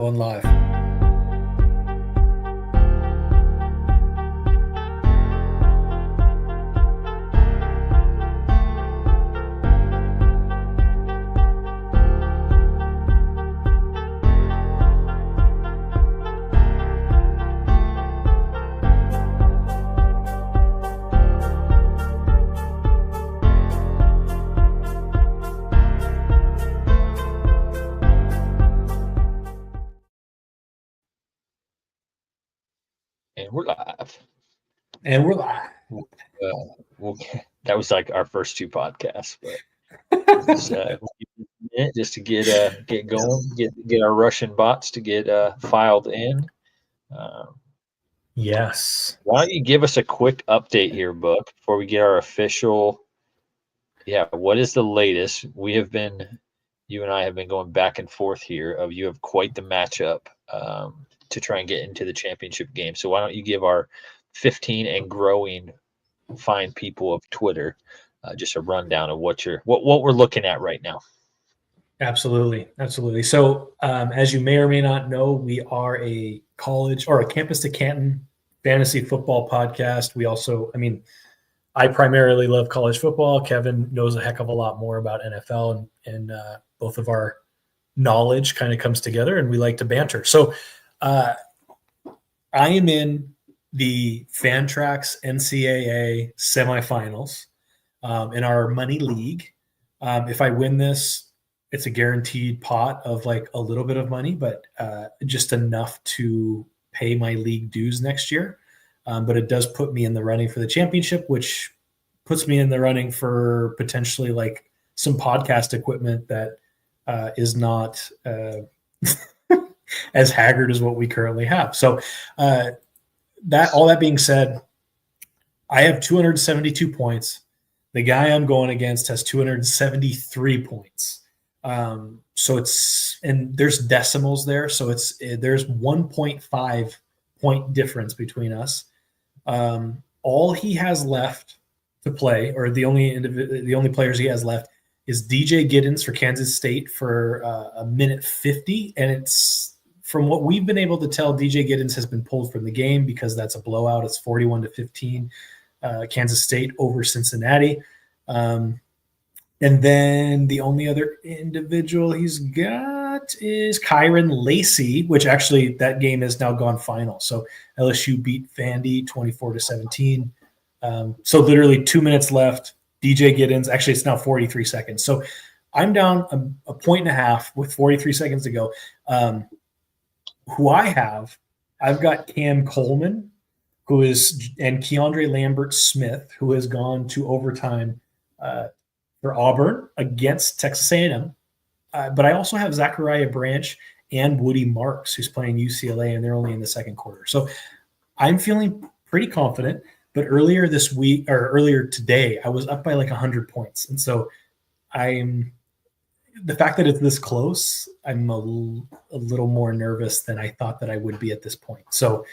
Going live. And we're live. And we're live. That was like our first two podcasts, but just to get going, get our Russian bots to get filed in. Yes. Why don't you give us a quick update here, Book, before we get our official? Yeah, what is the latest? You and I have been going back and forth here. You have quite the matchup to try and get into the championship game. So why don't you give our 15 and growing fine people of Twitter just a rundown of what we're looking at right now? Absolutely. So as you may or may not know, we are a college or a campus to Canton fantasy football podcast. We also, I primarily love college football. Kevin knows a heck of a lot more about NFL, and both of our knowledge kind of comes together, and we like to banter. So I am in the Fantrax NCAA semifinals in our money league. If I win this, it's a guaranteed pot of like a little bit of money, but just enough to pay my league dues next year. But it does put me in the running for the championship, which puts me in the running for potentially like some podcast equipment that is not as haggard as what we currently have. So all that being said, I have 272 points. The guy I'm going against has 273 points. So and there's decimals there. So there's 1.5 point difference between us. All he has left to play, or the only players he has left, is DJ Giddens for Kansas State for a minute 50. And it's, from what we've been able to tell, DJ Giddens has been pulled from the game because that's a blowout. It's 41-15, Kansas State over Cincinnati. And then the only other individual he's got is Kyron Lacey, which actually that game has now gone final. So LSU beat Vandy 24-17. So literally 2 minutes left. DJ Giddens, actually it's now 43 seconds. So I'm down a point and a half with 43 seconds to go. Who I've got Cam Coleman, and Keandre Lambert-Smith, who has gone to overtime for Auburn against Texas A&M. But I also have Zachariah Branch and Woody Marks, who's playing UCLA, and they're only in the second quarter. So I'm feeling pretty confident. But earlier today, I was up by like 100 points. And so the fact that it's this close, I'm a little more nervous than I thought that I would be at this point. So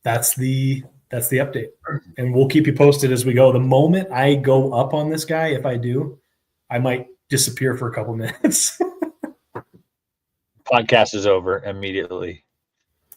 that's the update, and we'll keep you posted as we go. The moment I go up on this guy, if I do, I might disappear for a couple minutes. Podcast is over immediately.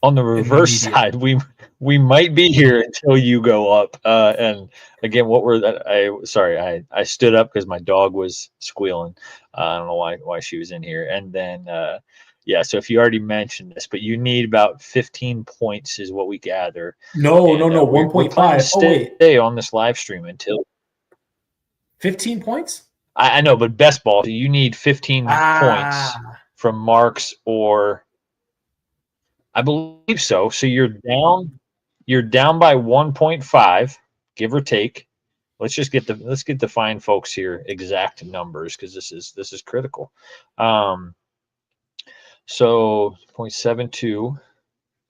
On the reverse side, we might be here until you go up. And again, I stood up because my dog was squealing. I don't know why she was in here. And then so if you already mentioned this, but you need about 15 points is what we gather. No, 1.5. Stay on this live stream until 15 points. I know, but best ball, you need 15 points from Marks, or I believe so. So you're down by 1.5, give or take. Let's get the fine folks here exact numbers, because this is critical. So 0.72.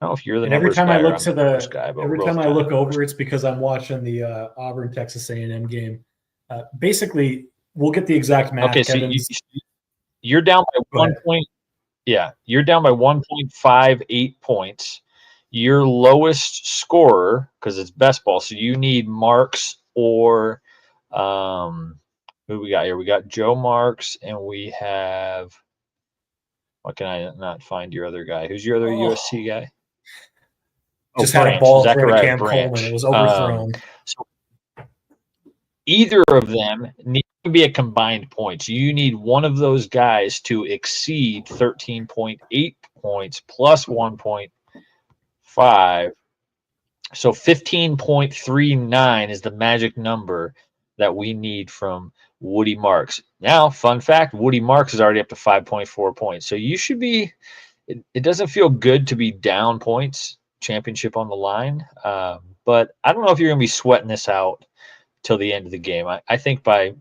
I don't know if you're the every time I look I look over, it's because I'm watching the Auburn Texas A&M game. Basically, we'll get the exact math. Okay, so you're down by 1 point. Yeah, you're down by 1.58 points. Your lowest scorer, because it's best ball, so you need Marks or who we got here? We got Joe Marks, and we have Why can I not find your other guy? Who's your other Oh, USC guy? Oh, just had a Branch, ball thrown to Zachariah Cam Coleman. It Branch. was overthrown. So either of them need to be a combined points. You need one of those guys to exceed 13.8 points plus 1.5. So 15.39 is the magic number that we need from Woody Marks. Now, fun fact, Woody Marks is already up to 5.4 points. So you should be, it doesn't feel good to be down points, championship on the line. But I don't know if you're going to be sweating this out till the end of the game. I think by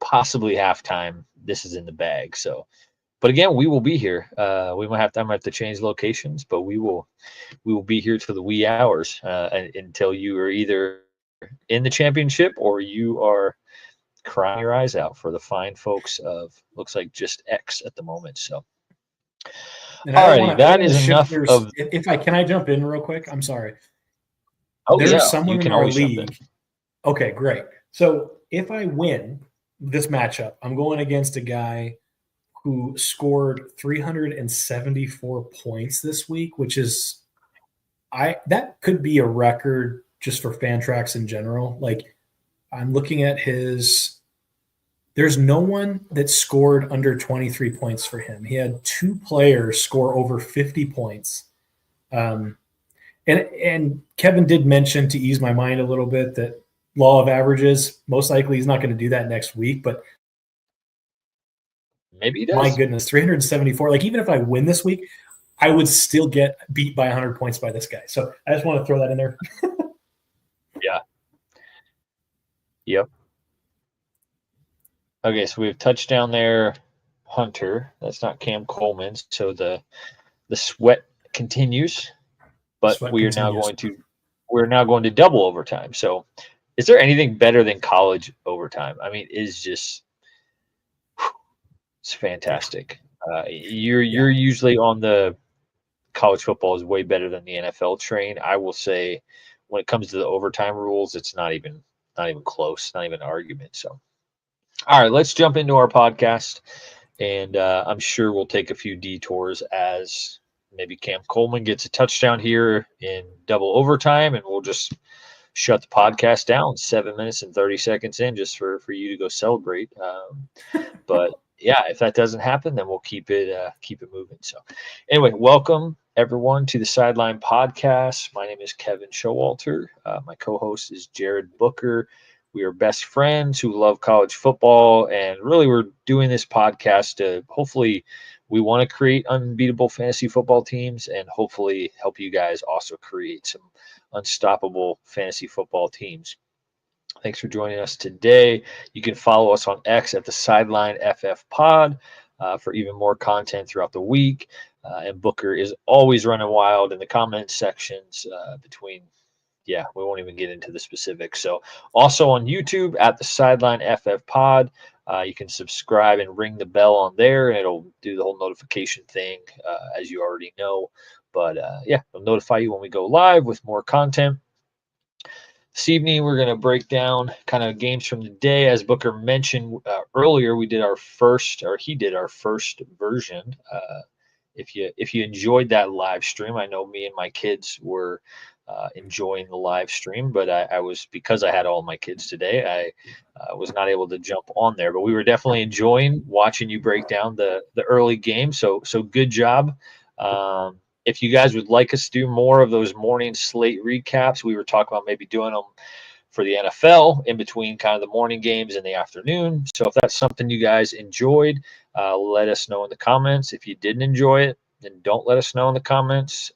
possibly halftime, this is in the bag. So, but again, we will be here. We might have to, I might have to change locations, but we will be here till the wee hours until you are either in the championship or you are crying your eyes out for the fine folks of looks like just X at the moment. So, And alrighty, I don't that want is to shift enough gears. of. If I can, I jump in real quick. I'm sorry. Oh There's yeah, you someone in can our always jump in. league. Okay, great. So if I win this matchup, I'm going against a guy who scored 374 points this week, which is that could be a record just for Fantrax in general. Like I'm looking at his there's no one that scored under 23 points for him. He had two players score over 50 points. And Kevin did mention, to ease my mind a little bit, that law of averages, most likely he's not going to do that next week, but maybe he my does. goodness, 374. Like even if I win this week, I would still get beat by 100 points by this guy. So I just want to throw that in there. Yeah. Yep. Okay, so we have touchdown there, Hunter. That's not Cam Coleman. So the sweat continues, but Sweat we're now continues. going to double overtime. So is there anything better than college overtime? I mean, it's fantastic. You're usually on the college football is way better than the NFL train. I will say, when it comes to the overtime rules, it's not even close, not even an argument. So, all right, let's jump into our podcast, and I'm sure we'll take a few detours as maybe Cam Coleman gets a touchdown here in double overtime, and we'll just shut the podcast down 7 minutes and 30 seconds in just for you to go celebrate. But yeah, if that doesn't happen, then we'll keep it moving. So anyway, welcome everyone to the Sideline Podcast. My name is Kevin Showalter. My co-host is Jared Booker. We are best friends who love college football, and really we're doing this podcast to hopefully we want to create unbeatable fantasy football teams and hopefully help you guys also create some unstoppable fantasy football teams. Thanks for joining us today. You can follow us on X at the Sideline FF Pod for even more content throughout the week. And Booker is always running wild in the comment sections between. Yeah, we won't even get into the specifics. So, also on YouTube at the Sideline FF Pod, you can subscribe and ring the bell on there, and it'll do the whole notification thing, as you already know. But yeah, it'll notify you when we go live with more content. This evening, we're going to break down kind of games from the day. As Booker mentioned earlier, we did our first, or he did our first version. If you enjoyed that live stream, I know me and my kids were enjoying the live stream, but I was, because I had all my kids today, I was not able to jump on there. But we were definitely enjoying watching you break down the early game. So good job. If you guys would like us to do more of those morning slate recaps, we were talking about maybe doing them for the NFL in between kind of the morning games and the afternoon. So if that's something you guys enjoyed, let us know in the comments. If you didn't enjoy it, then don't let us know in the comments.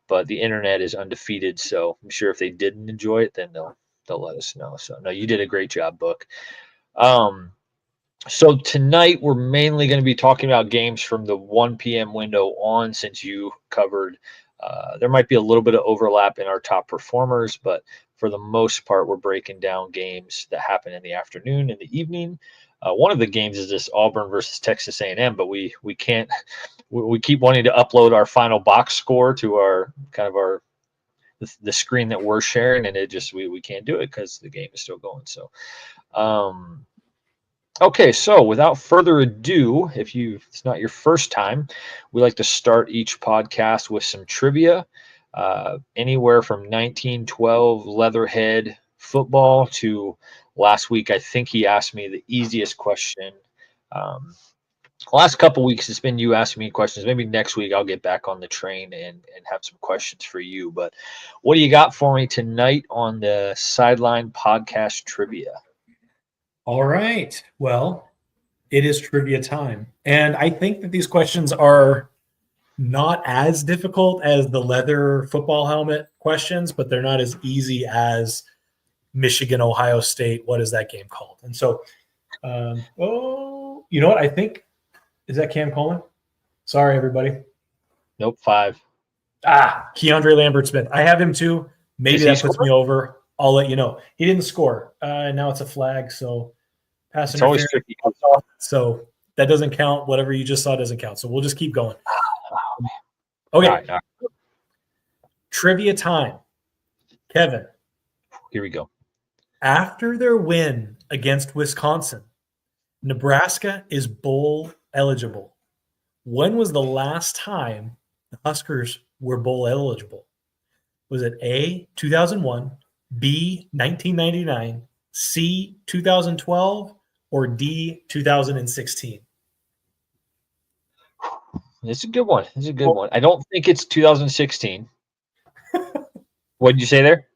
But the internet is undefeated, so I'm sure if they didn't enjoy it, then they'll let us know. So no, you did a great job, Book. So tonight we're mainly going to be talking about games from the 1 p.m. window on, since you covered. There might be a little bit of overlap in our top performers, but for the most part, we're breaking down games that happen in the afternoon and the evening. One of the games is this Auburn versus Texas A&M, but we can't. We keep wanting to upload our final box score to our the screen that we're sharing, and it just we can't do it because the game is still going. So. Okay, so without further ado, if it's not your first time, we like to start each podcast with some trivia, anywhere from 1912 Leatherhead football to last week. I think he asked me the easiest question. Um, last couple weeks, it's been you asking me questions. Maybe next week I'll get back on the train and have some questions for you. But what do you got for me tonight on the Sideline Podcast Trivia? All right. Well, it is trivia time. And I think that these questions are not as difficult as the leather football helmet questions, but they're not as easy as Michigan, Ohio State. What is that game called? And so, you know what? I think, is that Cam Coleman? Sorry, everybody. Nope, 5. Keandre Lambert-Smith. I have him too. Maybe that puts me over. I'll let you know. He didn't score. Now it's a flag, so pass It's always interference tricky. comes off. So that doesn't count. Whatever you just saw doesn't count. So we'll just keep going. Okay. All right. Trivia time. Kevin. Here we go. After their win against Wisconsin, Nebraska is bowl eligible. When was the last time the Huskers were bowl eligible? Was it A, 2001, B, 1999, C, 2012, or D, 2016? This is a good one. I don't think it's 2016. What did you say there?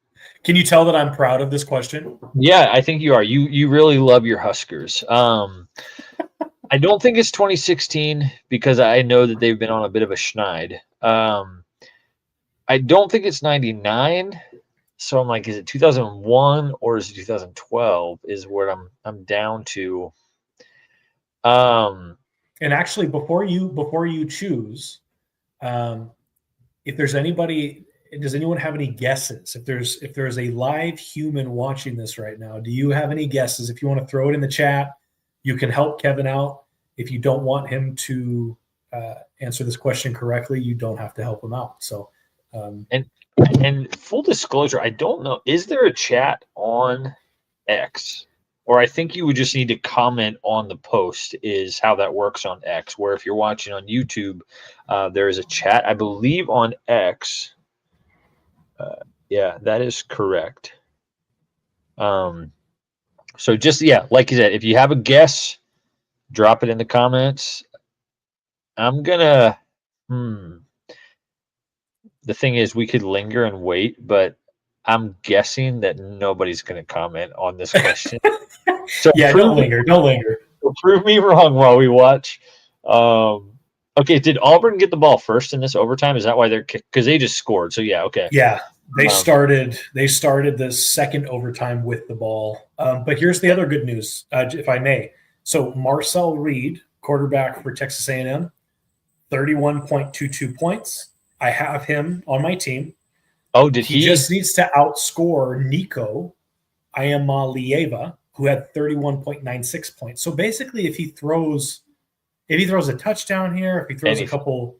Can you tell that I'm proud of this question? Yeah, I think you are. You really love your Huskers. I don't think it's 2016 because I know that they've been on a bit of a schneid. I don't think it's 99. So I'm like, is it 2001 or is it 2012? Is where I'm down to. And actually, before you choose, if there's anybody, does anyone have any guesses? If there's a live human watching this right now, do you have any guesses? If you want to throw it in the chat, you can help Kevin out. If you don't want him to answer this question correctly, you don't have to help him out. So, and full disclosure, I don't know. Is there a chat on X? Or I think you would just need to comment on the post is how that works on X, where if you're watching on YouTube, there is a chat. I believe on X. Yeah, that is correct. So just, like you said, if you have a guess, drop it in the comments. I'm going to, the thing is we could linger and wait, but I'm guessing that nobody's going to comment on this question. So yeah, don't linger. Prove me wrong while we watch. Okay, did Auburn get the ball first in this overtime? Is that why they're kicked? Because they just scored. So yeah, okay. Yeah, they started the second overtime with the ball. But here's the other good news, if I may. So Marcel Reed, quarterback for Texas A&M, 31.22 points. I have him on my team. Oh, did he? He just needs to outscore Nico Iamaleava, who had 31.96 points. So basically, if he throws a touchdown here, if he throws a couple,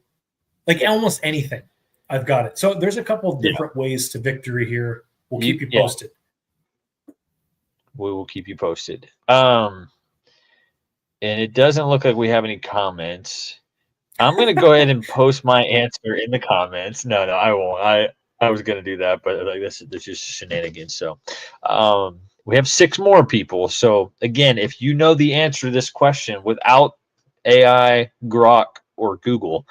like almost anything, I've got it. So there's a couple different ways to victory here. We'll keep you posted. We will keep you posted. And it doesn't look like we have any comments. I'm going to go ahead and post my answer in the comments. No, I won't. I was going to do that, but like this is just shenanigans. So, we have 6 more people. So again, if you know the answer to this question without AI, Grok, or Google,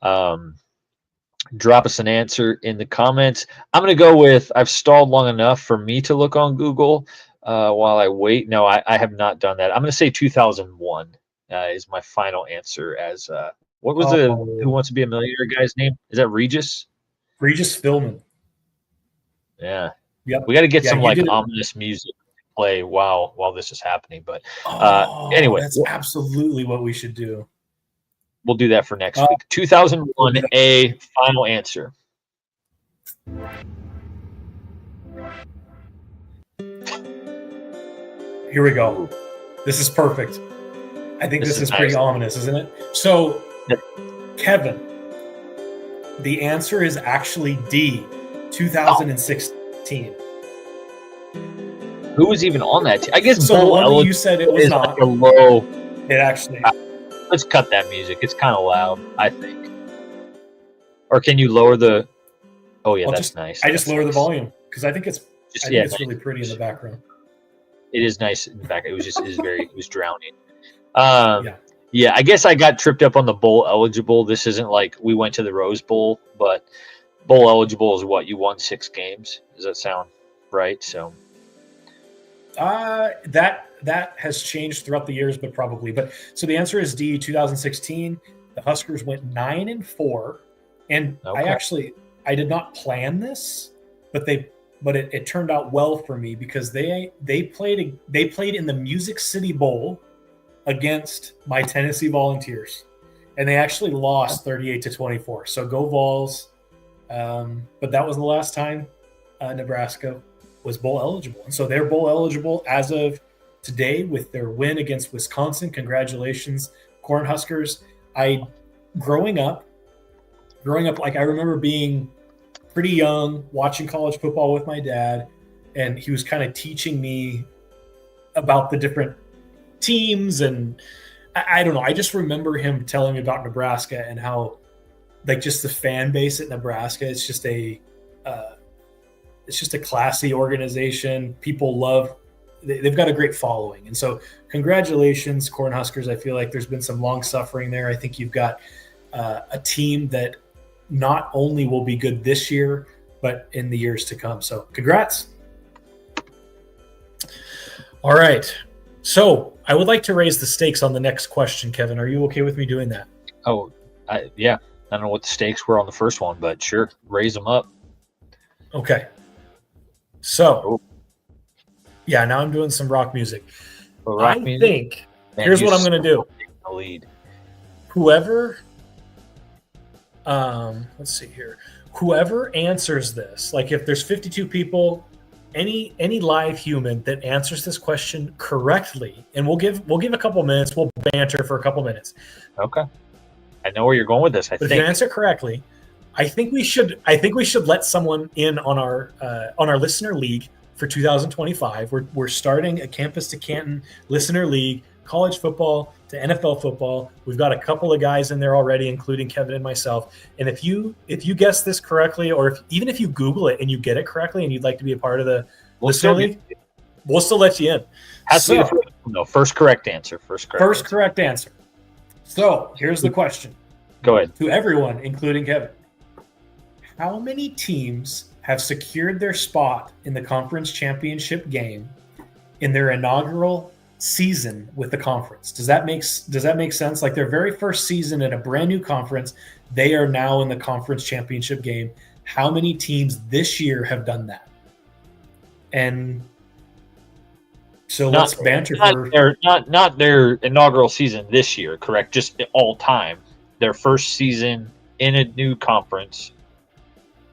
drop us an answer in the comments. I'm going to go with, I've stalled long enough for me to look on Google while I wait. No, I have not done that. I'm going to say 2001 is my final answer. As what was the Who Wants to Be a Millionaire guy's name? Is that Regis? Regis Philbin. Yeah. Yep. We got to get some like ominous music to play while this is happening. But anyway, that's absolutely what we should do. We'll do that for next week. 2001, a final answer. Here we go. This is perfect. I think this is pretty ominous, isn't it? So, Kevin, the answer is actually D, 2016. Who was even on that team? I guess So the bowl one that you eligible said it was is not. like a low. It actually. Let's cut that music. It's kind of loud, I think. Or can you lower the? Oh yeah, that's nice. I just That's lower the nice. volume because I think it's Nice. really pretty in the background. It is nice in the back. It was drowning. Yeah. Yeah, I guess I got tripped up on the bowl eligible. This isn't like we went to the Rose Bowl, but bowl eligible is what you won 6 games. Does that sound right? So that has changed throughout the years, but probably. But so the answer is D. 2016, the Huskers went 9-4, and okay. I did not plan this, but it turned out well for me because they played in the Music City Bowl against my Tennessee Volunteers, and they actually lost 38-24. So go Vols! But that was the last time Nebraska was bowl eligible, and so they're bowl eligible as of today with their win against Wisconsin. Congratulations, Cornhuskers! Growing up, like I remember being pretty young, watching college football with my dad, and he was kind of teaching me about the different teams, and I don't know. I just remember him telling me about Nebraska and how, like, just the fan base at Nebraska. It's just a classy organization. People love. They've got a great following, and so congratulations, Cornhuskers. I feel like there's been some long suffering there. I think you've got a team that not only will be good this year, but in the years to come. So congrats. All right. So I would like to raise the stakes on the next question, Kevin. Are you okay with me doing that? Oh, yeah. I don't know what the stakes were on the first one, but sure, raise them up. Okay. So, yeah, now I'm doing some rock music. I think here's what I'm going to do. The lead. Whoever, let's see here. Whoever answers this, like if there's 52 people, any live human that answers this question correctly, and we'll give a couple minutes. We'll banter for a couple minutes. Okay. I know where you're going with this. But if you answer correctly, I think we should let someone in on our listener league for 2025. We're starting a Campus to Canton listener league, college football to NFL football. We've got a couple of guys in there already, including Kevin and myself. And if you guess this correctly, or even if you Google it and you get it correctly, and you'd like to be a part of the listener league, we'll still let you in. First correct answer. First correct answer. So here's the question. Go ahead. To everyone, including Kevin. How many teams have secured their spot in the conference championship game in their inaugural season with the conference? Does that make sense? Like their very first season in a brand new conference, they are now in the conference championship game. How many teams this year have done that? And so let's banter not their inaugural season this year, correct? Just all time. Their first season in a new conference.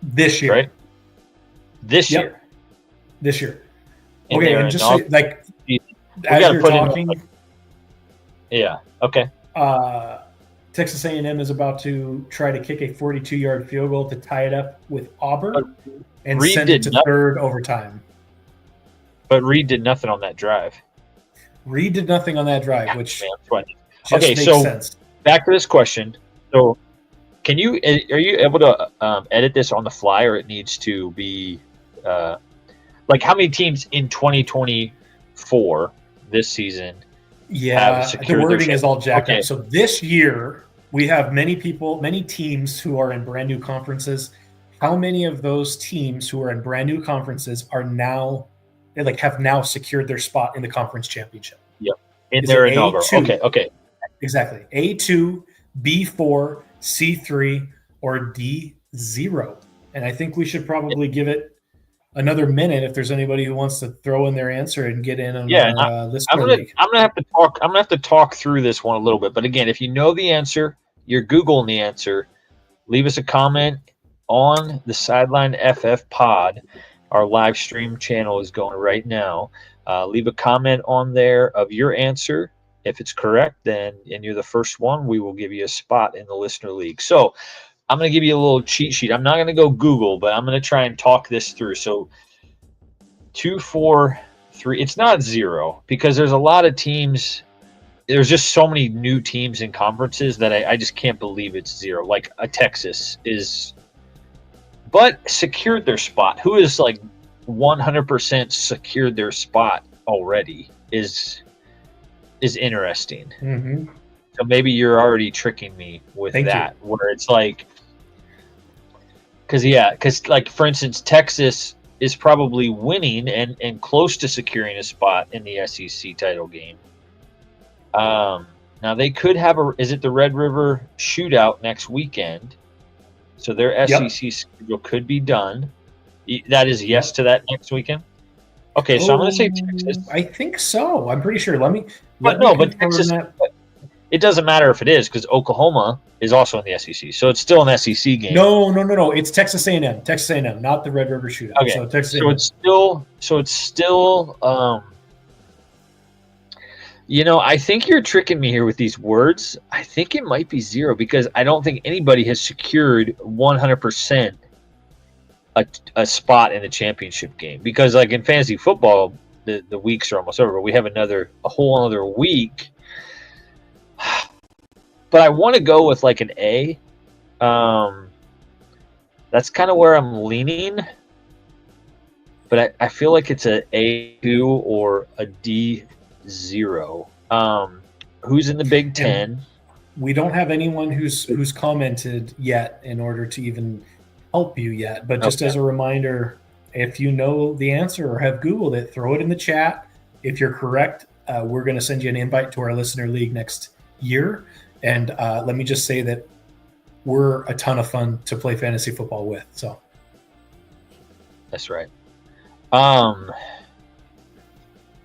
This year. Right? This year. Okay, and just so, like as you're talking. Yeah, okay. Texas A&M is about to try to kick a 42-yard field goal to tie it up with Auburn and send it to third overtime. But Reed did nothing on that drive. Which just makes sense. Back to this question. So, are you able to edit this on the fly, or it needs to be like how many teams in 2024 this season? Yeah, the wording is all jacked up. So this year we have many teams who are in brand new conferences. How many of those teams who are in brand new conferences are now have now secured their spot in the conference championship? Yep. In their inaugural. A2, okay. Exactly. A2, B4, C3, or D0. And I think we should probably give it another minute if there's anybody who wants to throw in their answer and get in on this. I'm gonna have to talk through this one a little bit. But again, if you know the answer, you're Googling the answer, leave us a comment on the Sideline FF pod. Our live stream channel is going right now. Leave a comment on there of your answer. If it's correct, and you're the first one, we will give you a spot in the listener league. So I'm going to give you a little cheat sheet. I'm not going to go Google, but I'm going to try and talk this through. So 2, 4, 3. It's not 0 because there's a lot of teams. There's just so many new teams in conferences that I just can't believe it's 0. Like a Texas but secured their spot. Who is like 100% secured their spot already is interesting. Mm-hmm. So maybe you're already tricking me with that, where it's like, because like for instance, Texas is probably winning and close to securing a spot in the SEC title game. Now they could have is it the Red River Shootout next weekend? So their SEC schedule could be done. That is yes to that next weekend. Okay, so I'm going to say Texas. I think so. I'm pretty sure. But Texas. It doesn't matter if it is because Oklahoma is also in the SEC, so it's still an SEC game. No. It's Texas A&M. Texas A&M, not the Red River Shootout. Okay, so it's still. I think you're tricking me here with these words. I think it might be 0 because I don't think anybody has secured 100% a spot in the championship game. Because like in fantasy football, the weeks are almost over, but we have a whole other week. But I want to go with like an A. That's kind of where I'm leaning. But I feel like it's a A2 or a D0. Who's in the Big Ten? We don't have anyone who's commented yet in order to even help you yet. But just as a reminder, if you know the answer or have Googled it, throw it in the chat. If you're correct, we're going to send you an invite to our listener league next year. And let me just say that we're a ton of fun to play fantasy football with. So that's right.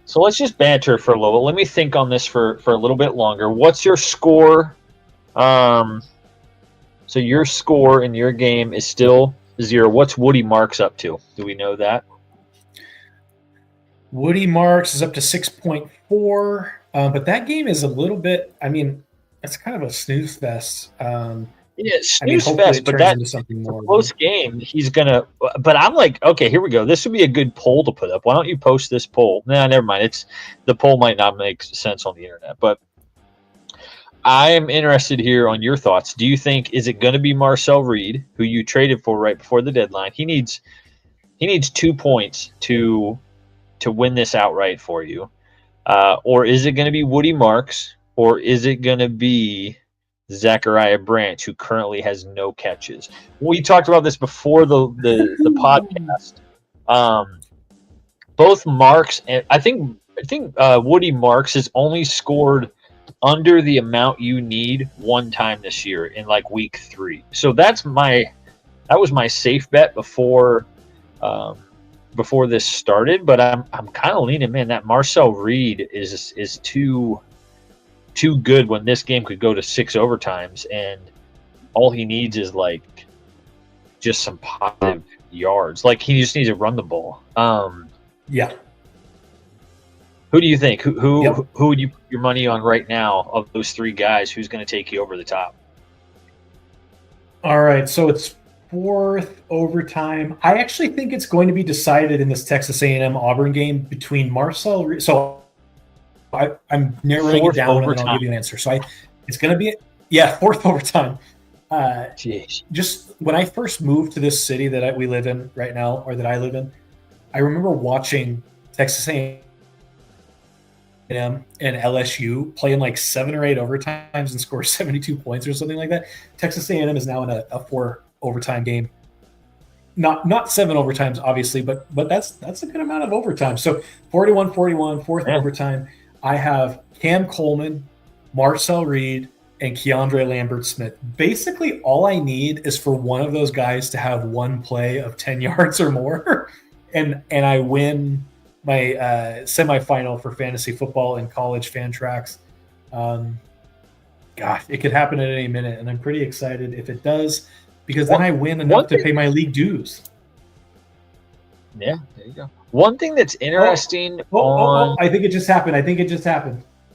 So let's just banter for a little bit. Let me think on this for a little bit longer. What's your score? So your score in your game is still 0. What's Woody Marks up to? Do we know that? Woody Marks is up to 6.4. But that game is a little bit, it's kind of a snooze fest. Snooze fest, but that's a close game. He's gonna. But I'm like, okay, here we go. This would be a good poll to put up. Why don't you post this poll? Nah, never mind. The poll might not make sense on the internet, but I am interested here on your thoughts. Do you think is it going to be Marcel Reed, who you traded for right before the deadline? He needs 2 points to win this outright for you, or is it going to be Woody Marks, or is it going to be Zachariah Branch, who currently has no catches? We talked about this before the podcast. Both Marks and I think Woody Marks has only scored under the amount you need one time this year in like week 3. So that was my safe bet before this started. But I'm kind of leaning, man, that Marcel Reed is too good when this game could go to 6 overtimes, and all he needs is like just some positive yards. Like he just needs to run the ball. Yeah. Who do you think? Who would you put your money on right now of those 3 guys? Who's going to take you over the top? All right, so it's 4th overtime. I actually think it's going to be decided in this Texas A&M Auburn game between Marcel Reed. So I'm narrowing it down and then I'll give you an answer. So it's going to be 4th overtime. Just when I first moved to this city that we live in right now, or that I live in, I remember watching Texas A&M and LSU play in like 7 or 8 overtimes and score 72 points or something like that. Texas A&M is now in a 4 overtime game. Not 7 overtimes, obviously, but that's a good amount of overtime. So 41-41, 4th overtime. I have Cam Coleman, Marcel Reed, and Keandre Lambert-Smith. Basically, all I need is for one of those guys to have one play of 10 yards or more, and I win my semifinal for fantasy football and college fan tracks. Gosh, it could happen at any minute, and I'm pretty excited if it does, because then I win enough to pay my league dues. Yeah, there you go. One thing that's interesting I think it just happened.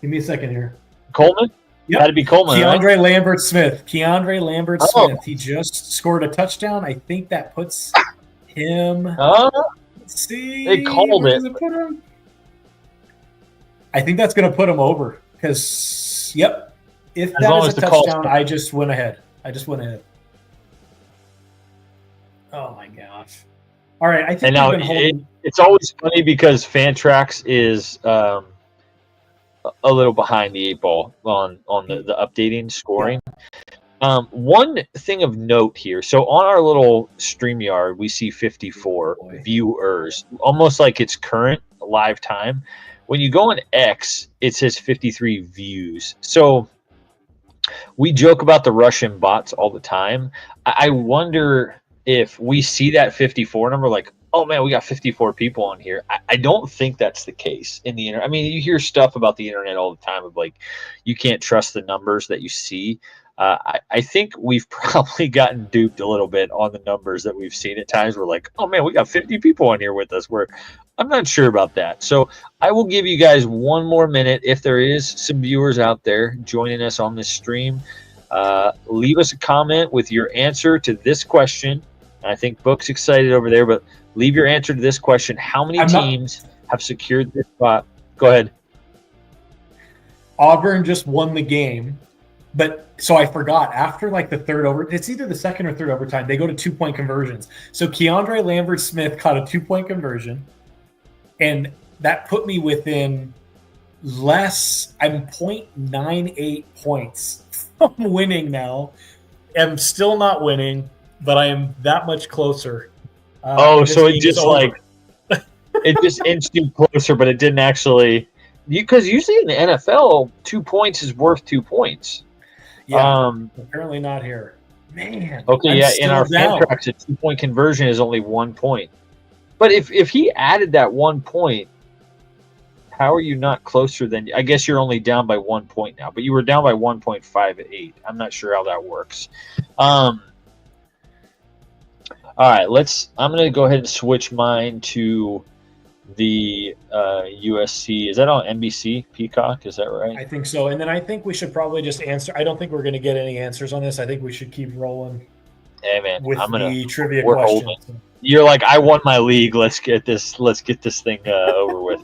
Give me a second here. Coleman? Yep. That'd be Coleman, Keandre Lambert-Smith. He just scored a touchdown. I think that puts him. Let's see. They called it. I think that's going to put them over because, yep, if As that long is as a the call touchdown, stands. I just went ahead. Oh my gosh! All right, I think And we've now been holding. it's always funny because Fantrax is a little behind the eight ball on the updating scoring. One thing of note here. So on our little StreamYard, we see 54 viewers, almost like it's current live time. When you go on X, it says 53 views. So we joke about the Russian bots all the time. I wonder if we see that 54 number, like, oh man, we got 54 people on here. I don't think that's the case in the internet. I mean, you hear stuff about the internet all the time of like, you can't trust the numbers that you see. I think we've probably gotten duped a little bit on the numbers that we've seen at times. We're like, oh man, we got 50 people on here with us. I'm not sure about that. So I will give you guys one more minute. If there is some viewers out there joining us on this stream, leave us a comment with your answer to this question. I think Book's excited over there, but leave your answer to this question. How many teams have secured this spot? Go ahead. Auburn just won the game, but so I forgot after like the third over. It's either the second or third overtime. They go to 2-point conversions. So Keandre Lambert-Smith caught a 2-point conversion, and that put me within less. I'm 0.98 points from winning now. I'm still not winning, but I am that much closer. So it just like it just inched you closer, but it didn't actually. Because usually in the NFL, 2 points is worth 2 points. Yeah, apparently not here. Man. Okay, in our Fantrax, a 2-point conversion is only 1 point. But if he added that 1 point, how are you not closer than? I guess you're only down by 1 point now, but you were down by 1.58. I'm not sure how that works. All right, I'm going to go ahead and switch mine to the USC. Is that on NBC Peacock? Is that right? I think so. And then I think we should probably just answer. I don't think we're going to get any answers on this. I think we should keep rolling. Hey man, with the trivia question. You're like, I won my league. Let's get this thing over with.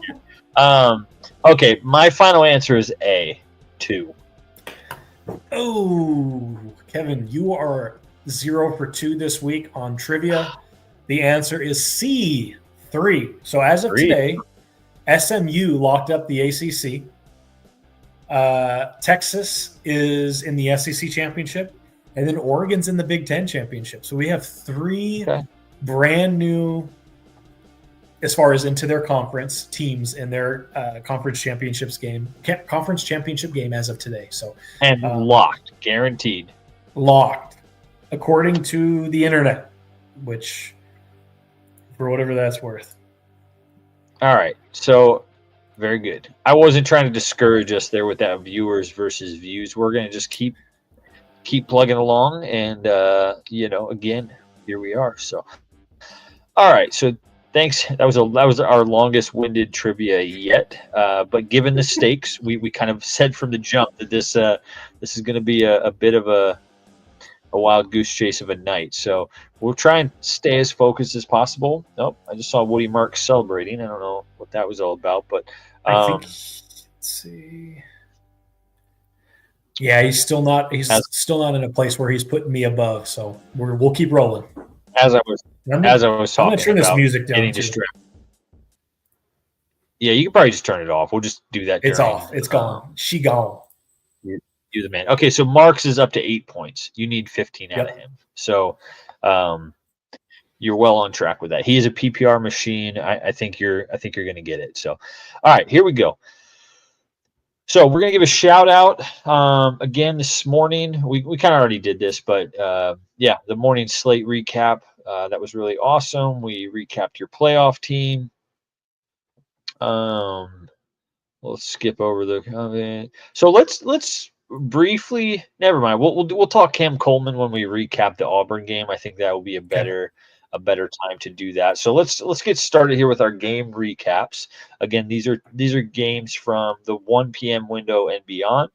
Okay, my final answer is A, 2. Oh, Kevin, you are 0 for 2 this week on trivia. The answer is C, 3. So as of today, SMU locked up the ACC. Texas is in the SEC championship, and then Oregon's in the Big Ten championship. So we have 3 brand new, as far as into their conference teams in their conference championship game as of today. So locked, guaranteed, locked, according to the internet, which for whatever that's worth. All right, so very good. I wasn't trying to discourage us there with that viewers versus views. We're going to just keep plugging along, and again, here we are. So, all right, so thanks. That was our longest-winded trivia yet. But given the stakes, we kind of said from the jump that this is going to be a bit of a wild goose chase of a night. So we'll try and stay as focused as possible. Nope, I just saw Woody Marks celebrating. I don't know what that was all about, but I think. Let's see. Yeah, he's still not in a place where he's putting me above. So we'll keep rolling. As I was talking, I'm gonna turn this music down too. Yeah, you can probably just turn it off. We'll just do that. It's off. It's gone. She gone. You're the man. Okay, so Marks is up to 8 points. You need 15 out of him. So you're well on track with that. He is a PPR machine. I think you're going to get it. So, all right, here we go. So we're going to give a shout out again this morning. We kind of already did this, but the morning slate recap. That was really awesome. We recapped your playoff team. Let's skip over the comment. So let's briefly. Never mind. We'll talk Cam Coleman when we recap the Auburn game. I think that will be a better time to do that. So let's get started here with our game recaps. Again, these are games from the 1 p.m. window and beyond.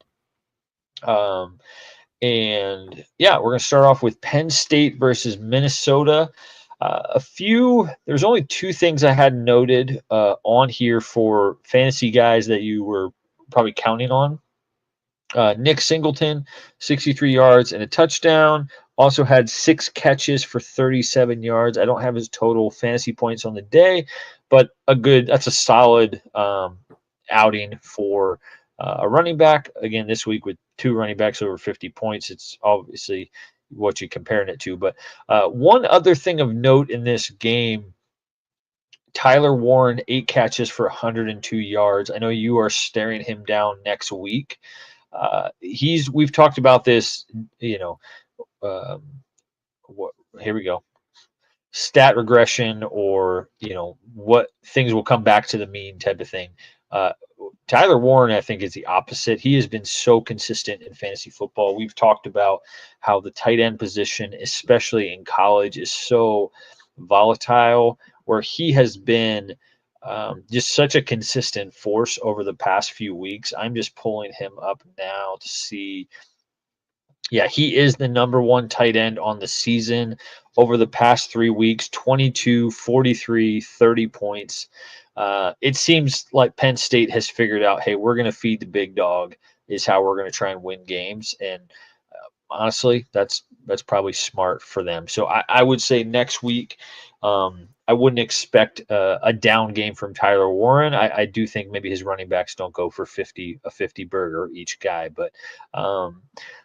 And we're gonna start off with Penn State versus Minnesota. There's only two things I had noted on here for fantasy guys that you were probably counting on. Nick Singleton, 63 yards and a touchdown. Also had 6 catches for 37 yards. I don't have his total fantasy points on the day, but that's a solid outing for a running back. Again, this week with 2 running backs over 50 points, it's obviously what you're comparing it to. But one other thing of note in this game, Tyler Warren, 8 catches for 102 yards. I know you are staring him down next week. We've talked about this, here we go. Stat regression, or what things will come back to the mean type of thing. Tyler Warren, I think, is the opposite. He has been so consistent in fantasy football. We've talked about how the tight end position, especially in college, is so volatile, where he has been just such a consistent force over the past few weeks. I'm just pulling him up now to see. Yeah, he is the number 1 tight end on the season over the past 3 weeks, 22, 43, 30 points. It seems like Penn State has figured out, hey, we're going to feed the big dog is how we're going to try and win games. And honestly, that's probably smart for them. So I would say next week, I wouldn't expect a down game from Tyler Warren. I do think maybe his running backs don't go for a 50 burger each guy. But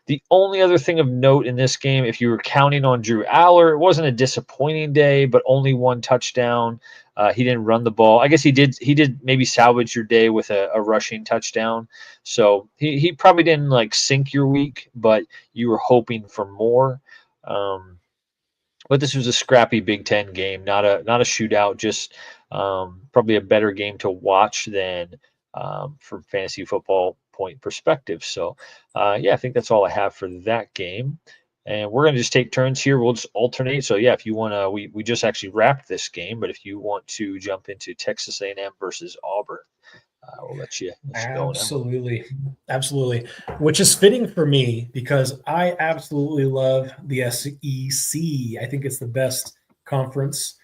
the only other thing of note in this game, if you were counting on Drew Aller, it wasn't a disappointing day, but only 1 touchdown. He didn't run the ball. I guess he did maybe salvage your day with a rushing touchdown. So he probably didn't sink your week, but you were hoping for more. But this was a scrappy Big Ten game, not a shootout. Just probably a better game to watch than from fantasy football point perspective. So I think that's all I have for that game. And we're going to just take turns here. We'll just alternate. So if you want to, we just actually wrapped this game, but if you want to jump into Texas A&M versus Auburn, we'll let you go now. Absolutely. Which is fitting for me because I absolutely love the SEC. I think it's the best conference,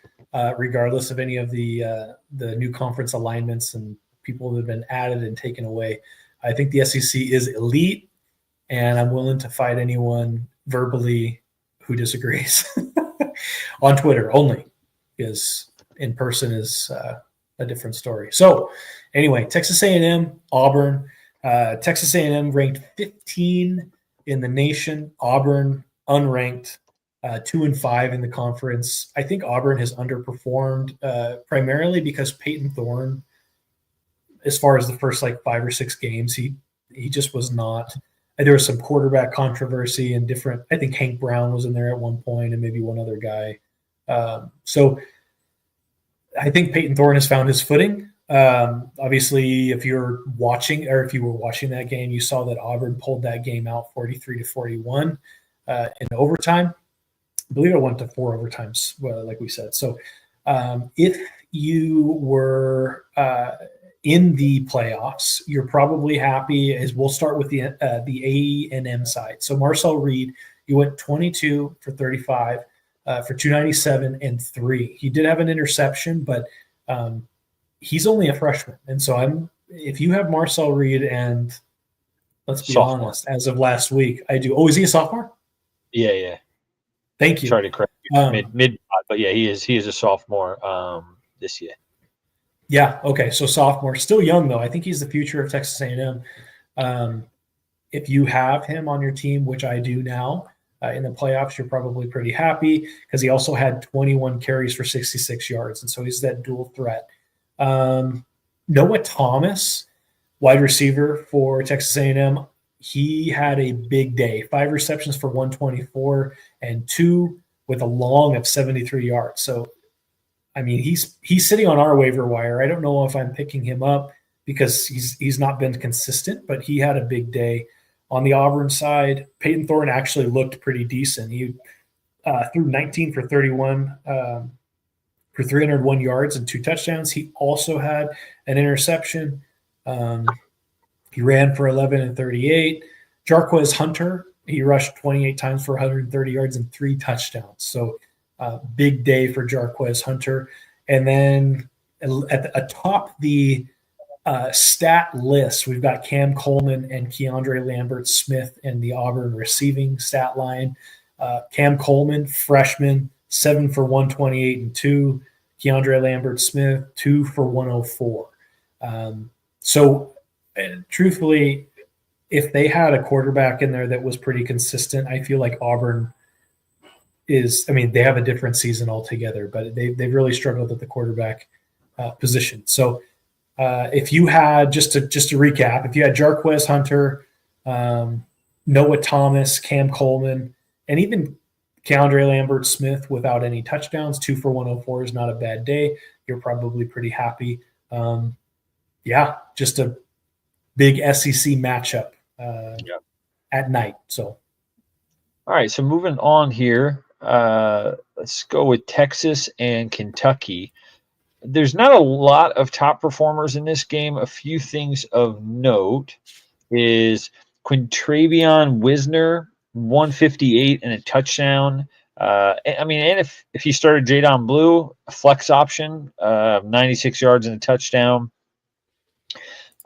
regardless of any of the new conference alignments and people that have been added and taken away. I think the SEC is elite, and I'm willing to fight anyone verbally who disagrees on Twitter only, because in person is a different story. So anyway, Texas A&M, Auburn. Texas A&M ranked 15 in the nation. Auburn unranked, 2-5 in the conference. I think Auburn has underperformed primarily because Peyton Thorne, as far as the first 5 or 6 games, he just was not. There was some quarterback controversy and different. I think Hank Brown was in there at one point and maybe one other guy. So I think Peyton Thorne has found his footing. Obviously, if you were watching that game, you saw that Auburn pulled that game out 43-41 in overtime. I believe it went to 4 overtimes, like we said. So if you were in the playoffs, you're probably happy. As we'll start with the A&M side. So Marcel Reed, he went 22 for 35 for 297 and 3. He did have an interception, but he's only a freshman. And so if you have Marcel Reed, and let's be honest, as of last week, I do. Oh, is he a sophomore? Yeah. Thank you. Sorry to correct you. Mid, but yeah, he is a sophomore this year. Yeah. Okay. So sophomore, still young though. I think he's the future of Texas A&M. If you have him on your team, which I do now, in the playoffs, you're probably pretty happy because he also had 21 carries for 66 yards. And so he's that dual threat. Noah Thomas, wide receiver for Texas A&M, he had a big day. 5 receptions for 124 and 2 with a long of 73 yards. So, I mean, he's sitting on our waiver wire. I don't know if I'm picking him up because he's not been consistent, but he had a big day. On the Auburn side, Peyton Thorne actually looked pretty decent. He threw 19 for 31 for 301 yards and 2 touchdowns. He also had an interception. He ran for 11 and 38. Jarquez Hunter, he rushed 28 times for 130 yards and 3 touchdowns. So Big day for Jarquez Hunter. And then atop the stat list, we've got Cam Coleman and Keandre Lambert Smith in the Auburn receiving stat line. Cam Coleman, freshman, 7 for 128 and 2. Keandre Lambert Smith, 2 for 104. So, truthfully, if they had a quarterback in there that was pretty consistent, I feel like Auburn they have a different season altogether, but they've really struggled at the quarterback position. So, if you had, just to recap, if you had Jarquez Hunter, Noah Thomas, Cam Coleman, and even Keandre Lambert Smith without any touchdowns, 2 for 104 is not a bad day. You're probably pretty happy. Just a big SEC matchup at night. So, all right. So moving on here, let's go with Texas and Kentucky. There's not a lot of top performers in this game. A few things of note is Quintravion Wisner, 158 and a touchdown. And if he started Jadon Blue, a flex option, 96 yards and a touchdown.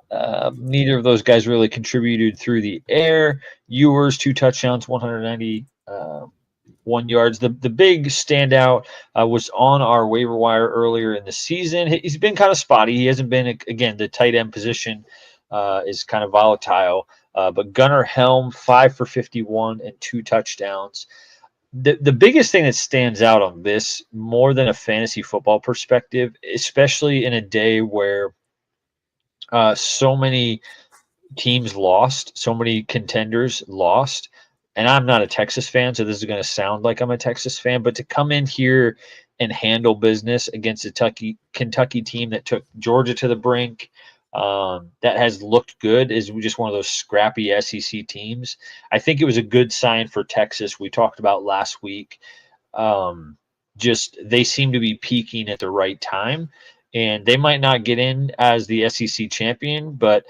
Neither of those guys really contributed through the air. Ewers, 2 touchdowns, 191 yards. The big standout was on our waiver wire earlier in the season. He's been kind of spotty. He hasn't been, again, the tight end position is kind of volatile. But Gunnar Helm, 5 for 51 and 2 touchdowns. The biggest thing that stands out on this, more than a fantasy football perspective, especially in a day where so many teams lost, so many contenders lost, and I'm not a Texas fan, so this is going to sound like I'm a Texas fan, but to come in here and handle business against a Kentucky team that took Georgia to the brink, that has looked good, is just one of those scrappy SEC teams. I think it was a good sign for Texas. We talked about last week. Just they seem to be peaking at the right time, and they might not get in as the SEC champion, but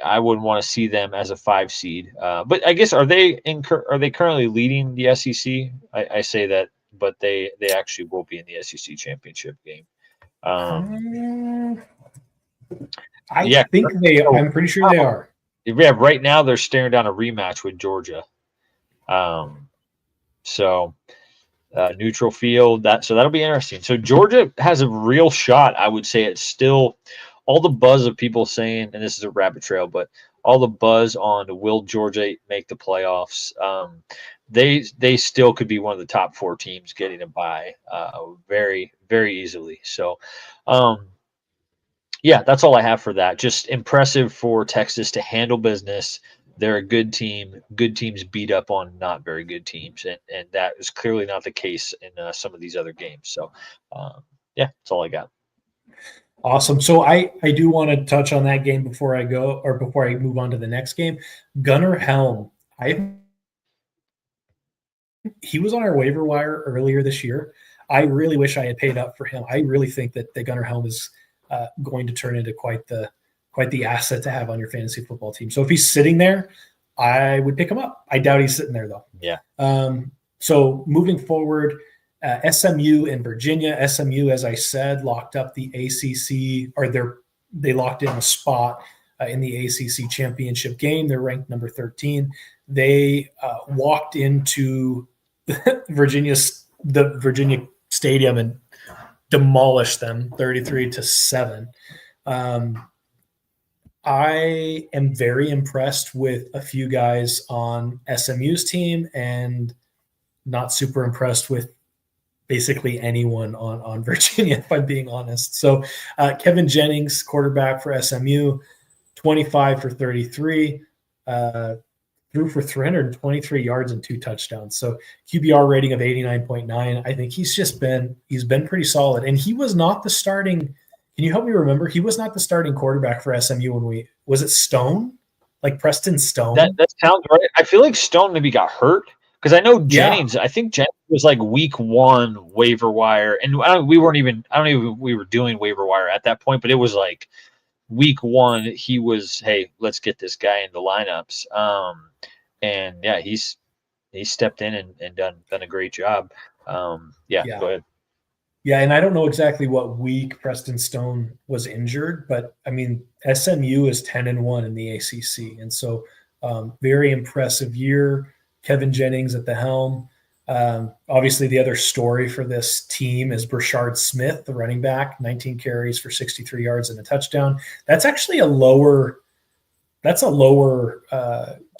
I wouldn't want to see them as a 5 seed. But I guess are they currently leading the SEC? I say that, but they actually will be in the SEC championship game. I think they. I'm pretty sure they are. Yeah, right now they're staring down a rematch with Georgia. Neutral field. That'll be interesting. So Georgia has a real shot. I would say it's still all the buzz of people saying, and this is a rabbit trail, but all the buzz on will Georgia make the playoffs? They still could be one of the top 4 teams getting a bye very, very easily. So, that's all I have for that. Just impressive for Texas to handle business. They're a good team. Good teams beat up on not very good teams, and that is clearly not the case in some of these other games. So, that's all I got. Awesome. So I do want to touch on that game before I move on to the next game. Gunnar Helm. He was on our waiver wire earlier this year. I really wish I had paid up for him. I really think that the Gunnar Helm is going to turn into quite the asset to have on your fantasy football team. So if he's sitting there, I would pick him up. I doubt he's sitting there though. Yeah. So moving forward, SMU and Virginia. SMU, as I said, locked up the ACC, or they locked in a spot in the ACC championship game. They're ranked number 13. They walked into the Virginia Stadium and demolished them 33-7. I am very impressed with a few guys on SMU's team and not super impressed with basically anyone on Virginia, if I'm being honest. So Kevin Jennings, quarterback for SMU, 25 for 33, threw for 323 yards and 2 touchdowns. So QBR rating of 89.9. I think he's been pretty solid. And he was not the starting. Can you help me remember? He was not the starting quarterback for SMU was it Stone? Like Preston Stone? That sounds right. I feel like Stone maybe got hurt. Because I know Jennings, I think Jennings was like week 1 waiver wire, and we were doing waiver wire at that point, but it was like week 1. He was, hey, let's get this guy into lineups, and yeah, he stepped in and done a great job. Yeah. Go ahead. Yeah, and I don't know exactly what week Preston Stone was injured, but I mean SMU is 10-1 in the ACC, and so very impressive year. Kevin Jennings at the helm. Obviously, the other story for this team is Brashard Smith, the running back, 19 carries for 63 yards and a touchdown. That's actually a lower. That's a lower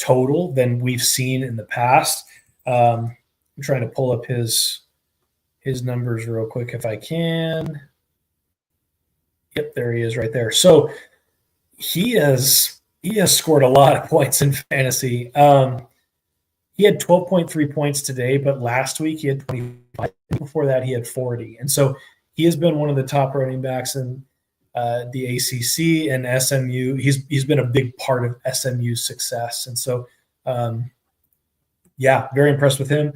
total than we've seen in the past. I'm trying to pull up his numbers real quick if I can. Yep, there he is right there. So he has scored a lot of points in fantasy. He had 12.3 points today, but last week he had 25. Before that, he had 40. And so he has been one of the top running backs in the ACC and SMU. He's been a big part of SMU's success. And so, very impressed with him.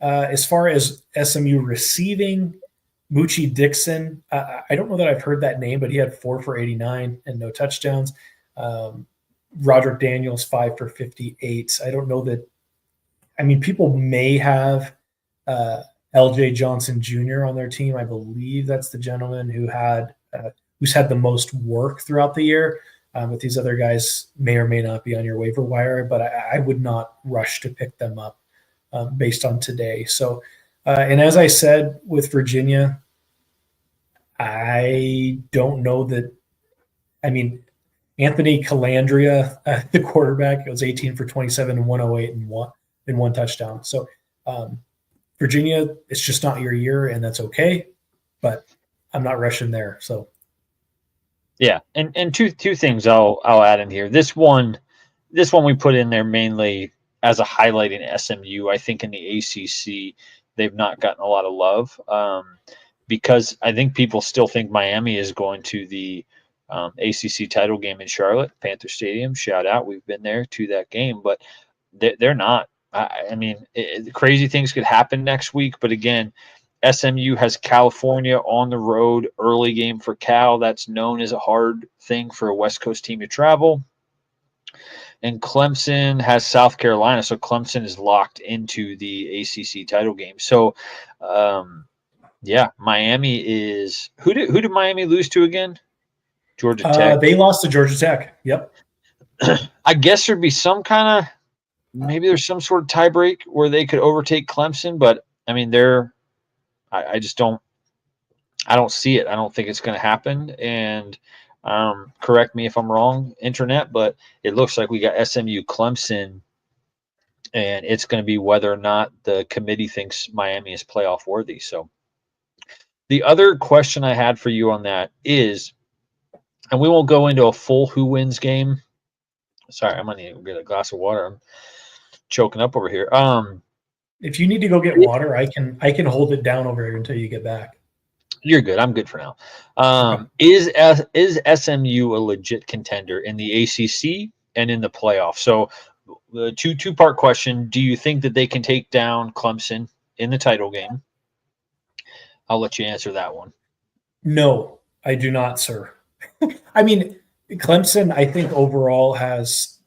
As far as SMU receiving, Moochie Dixon, I don't know that I've heard that name, but he had 4 for 89 and no touchdowns. Roderick Daniels, 5 for 58. I don't know that. I mean, people may have LJ Johnson Jr. on their team. I believe that's the gentleman who's had the most work throughout the year. But these other guys may or may not be on your waiver wire, but I would not rush to pick them up based on today. So, and as I said with Virginia, I don't know that. I mean, Anthony Calandria, the quarterback, it was 18 for 27 and 108 and one touchdown. So, Virginia, it's just not your year, and that's okay. But I'm not rushing there. So, yeah, and two things I'll add in here. This one we put in there mainly as a highlight in SMU. I think in the ACC they've not gotten a lot of love because I think people still think Miami is going to the ACC title game in Charlotte, Panther Stadium. Shout out, we've been there to that game, but they're not. I mean, crazy things could happen next week, but again, SMU has California on the road, early game for Cal. That's known as a hard thing for a West Coast team to travel. And Clemson has South Carolina, so Clemson is locked into the ACC title game. So, Miami is who did Miami lose to again? Georgia Tech. They lost to Georgia Tech. Yep. I guess there'd be some kind of maybe there's some sort of tiebreak where they could overtake Clemson, but I mean I just don't see it. I don't think it's going to happen. And correct me if I'm wrong, internet, but it looks like we got SMU Clemson, and it's going to be whether or not the committee thinks Miami is playoff worthy. So the other question I had for you on that is, and we won't go into a full who wins game. Sorry, I'm going to get a glass of water. I'm choking up over here. If you need to go get water, I can hold it down over here until you get back. You're good. I'm good for now. Is SMU a legit contender in the ACC and in the playoff? So the two-part question: do you think that they can take down Clemson in the title game? I'll let you answer that one. No, I do not, sir. I mean, Clemson, I think overall has.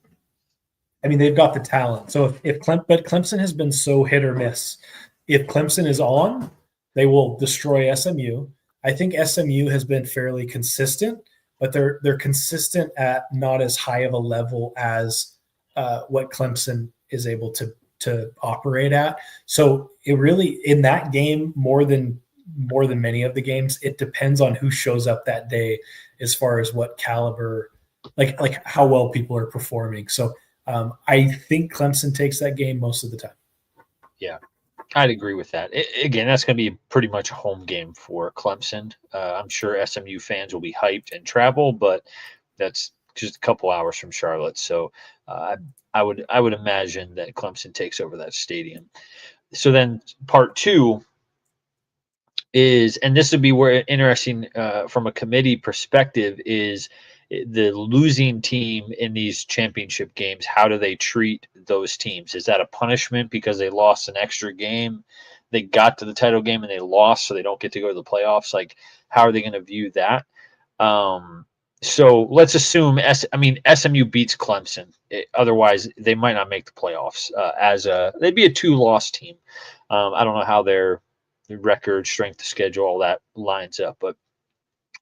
I mean, they've got the talent. So but Clemson has been so hit or miss. If Clemson is on, they will destroy SMU. I think SMU has been fairly consistent, but they're consistent at not as high of a level as what Clemson is able to operate at. So it really, in that game, more than many of the games, it depends on who shows up that day as far as what caliber, like how well people are performing. So I think Clemson takes that game most of the time. Yeah, I'd agree with that. Again, that's going to be pretty much a home game for Clemson. I'm sure SMU fans will be hyped and travel, but that's just a couple hours from Charlotte. So I would imagine that Clemson takes over that stadium. So then part two is, and this would be where interesting from a committee perspective, is the losing team in these championship games. How do they treat those teams? Is that a punishment because they lost an extra game? They got to the title game and they lost, so they don't get to go to the playoffs. Like, how are they going to view that? So let's assume SMU beats Clemson. Otherwise, they might not make the playoffs. They'd be a 2-loss team. I don't know how they're record, strength of schedule, all that lines up. But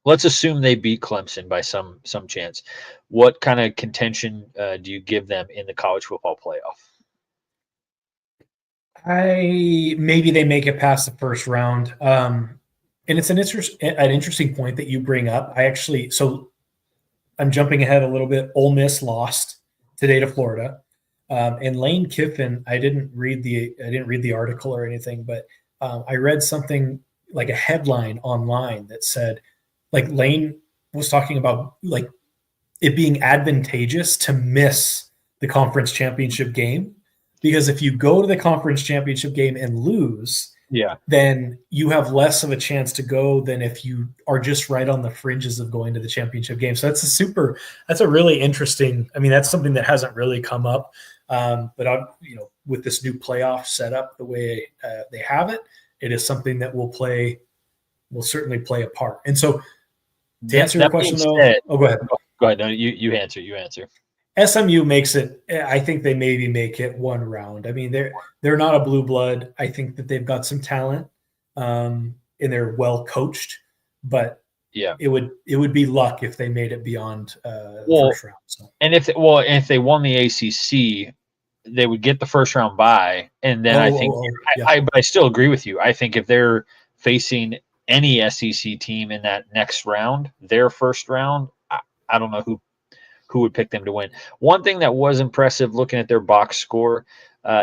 let's assume they beat Clemson by some chance. What kind of contention do you give them in the college football playoff? Maybe they make it past the first round. And it's an interesting point that you bring up. I'm jumping ahead a little bit. Ole Miss lost today to Florida, and Lane Kiffin. I didn't read the article or anything, but I read something like a headline online that said, like, Lane was talking about like it being advantageous to miss the conference championship game, because if you go to the conference championship game and lose, then you have less of a chance to go than if you are just right on the fringes of going to the championship game. So that's a really interesting, I mean, that's something that hasn't really come up. But with this new playoff setup, the way they have it, it is something that will certainly play a part. And so to answer your question though, go ahead. Go ahead. No, you answer. SMU makes it. I think they maybe make it one round. I mean, they're not a blue blood. I think that they've got some talent, and they're well coached. But it would be luck if they made it beyond first round. So. And if they won the ACC, they would get the first round bye, and then I still agree with you. I think if they're facing any SEC team in that next round, their first round, I don't know who would pick them to win. One thing that was impressive looking at their box score